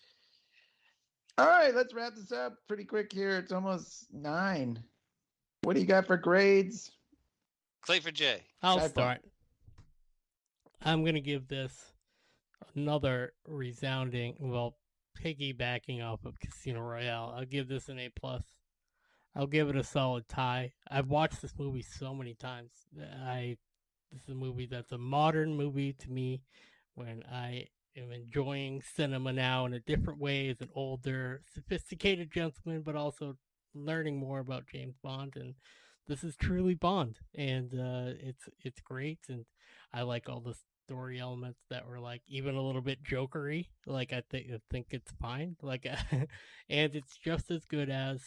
All right, let's wrap this up pretty quick here. It's almost 9. What do you got for grades? Clayford J. I'll start. I'm going to give this another resounding, piggybacking off of Casino Royale. I'll give this an A+. I'll give it a solid tie. I've watched this movie so many times. This is a movie that's a modern movie to me when I am enjoying cinema now in a different way as an older, sophisticated gentleman, but also learning more about James Bond. And this is truly Bond. And it's great. And I like all the story elements that were like even a little bit jokery. Like I think it's fine. Like and it's just as good as,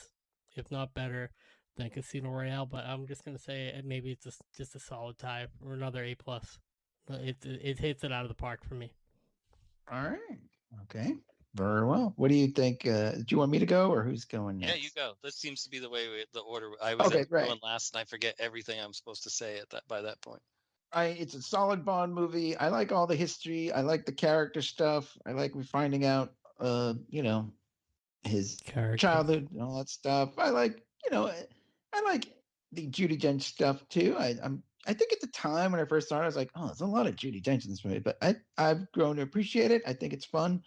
if not better, than Casino Royale. But I'm just gonna say maybe it's just a solid tie or another A+. It hits it out of the park for me. All right. Okay. Very well. What do you think? Do you want me to go or who's going next? Yeah, you go. This seems to be the order. I was going last and I forget everything I'm supposed to say by that point. It's a solid Bond movie. I like all the history. I like the character stuff. I like finding out, his childhood and all that stuff. I like the Judi Dench stuff too. I think at the time when I first saw it, I was like, oh, there's a lot of Judi Dench in this movie, but I've grown to appreciate it. I think it's fun.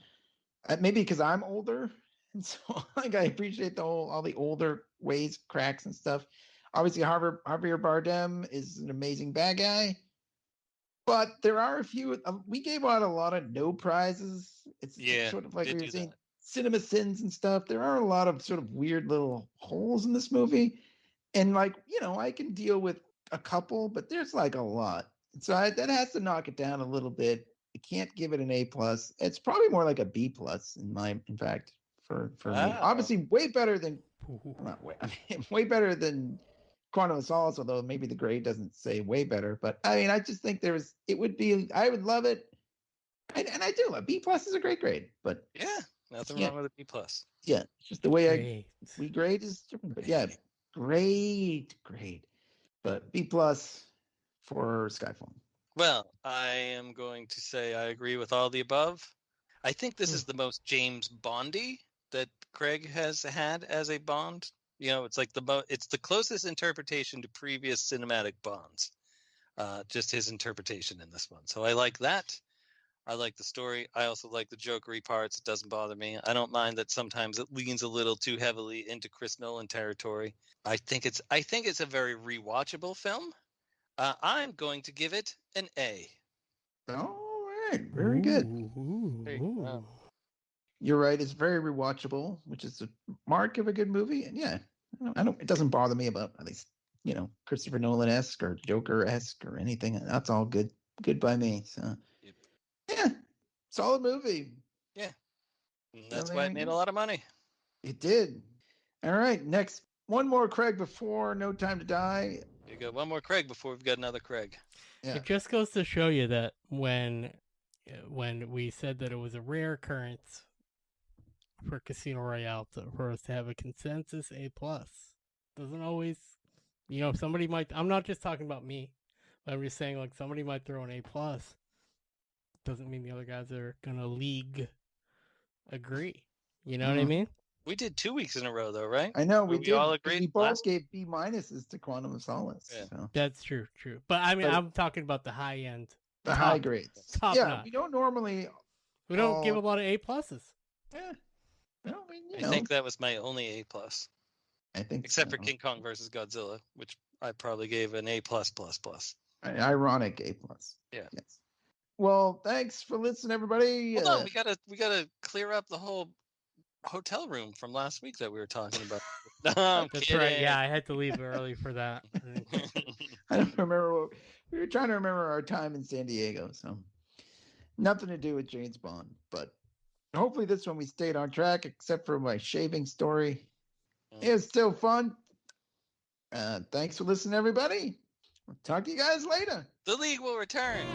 Maybe because I'm older, and so like I appreciate all the older ways, cracks and stuff. Obviously, Javier Bardem is an amazing bad guy, but there are a few. We gave out a lot of no prizes. It's sort of like we were saying cinema sins and stuff. There are a lot of sort of weird little holes in this movie, and I can deal with a couple, but there's like a lot. So that has to knock it down a little bit. I can't give it an A+. It's probably more like a B+ in fact, for me. Obviously, way better than way better than Quantum of Solace, although maybe the grade doesn't say way better. But I mean, I just think I would love it And I do. A B+ is a great grade, but Yeah, nothing wrong with a B+. Yeah, it's just the way Great. we grade is different. But yeah, great. But B+ for Skyfall. Well, I am going to say I agree with all the above. I think this is the most James Bondy that Craig has had as a Bond. You know, it's like it's the closest interpretation to previous cinematic Bonds. Just his interpretation in this one. So I like that. I like the story. I also like the jokery parts. It doesn't bother me. I don't mind that sometimes it leans a little too heavily into Chris Nolan territory. I think it's a very rewatchable film. I'm going to give it an A. All right, very good. Ooh. You're right. It's very rewatchable, which is a mark of a good movie. And yeah, I don't. It doesn't bother me about at least Christopher Nolan-esque or Joker-esque or anything. That's all good by me. So yeah, solid movie. Yeah, and that's why it made a lot of money. It did. All right, next one more Craig before No Time to Die. You got one more Craig before we've got another Craig. Yeah. It just goes to show you that when we said that it was a rare occurrence for Casino Royale for us to have a consensus A+, doesn't always, somebody might. I'm not just talking about me, but I'm just saying like somebody might throw an A+. Doesn't mean the other guys are gonna league agree. You know what I mean? We did 2 weeks in a row, though, right? I know we did. All agreed. We both gave B- to Quantum of Solace. Yeah. So. That's true. But I mean, I'm talking about the high end, the high grades. Top notch. We don't normally. We don't give a lot of A+. Yeah. No, I think that was my only A+. I think except for King Kong versus Godzilla, which I probably gave an A+++. Ironic A+. Yeah. Yes. Well, thanks for listening, everybody. Hold on, we gotta clear up the whole hotel room from last week that we were talking about. No, that's right. Yeah, I had to leave early for that. I don't remember we were trying to remember our time in San Diego, so nothing to do with James Bond. But hopefully this one we stayed on track, except for my shaving story. It was still fun. Thanks for listening, everybody. We'll talk to you guys later. The League will return.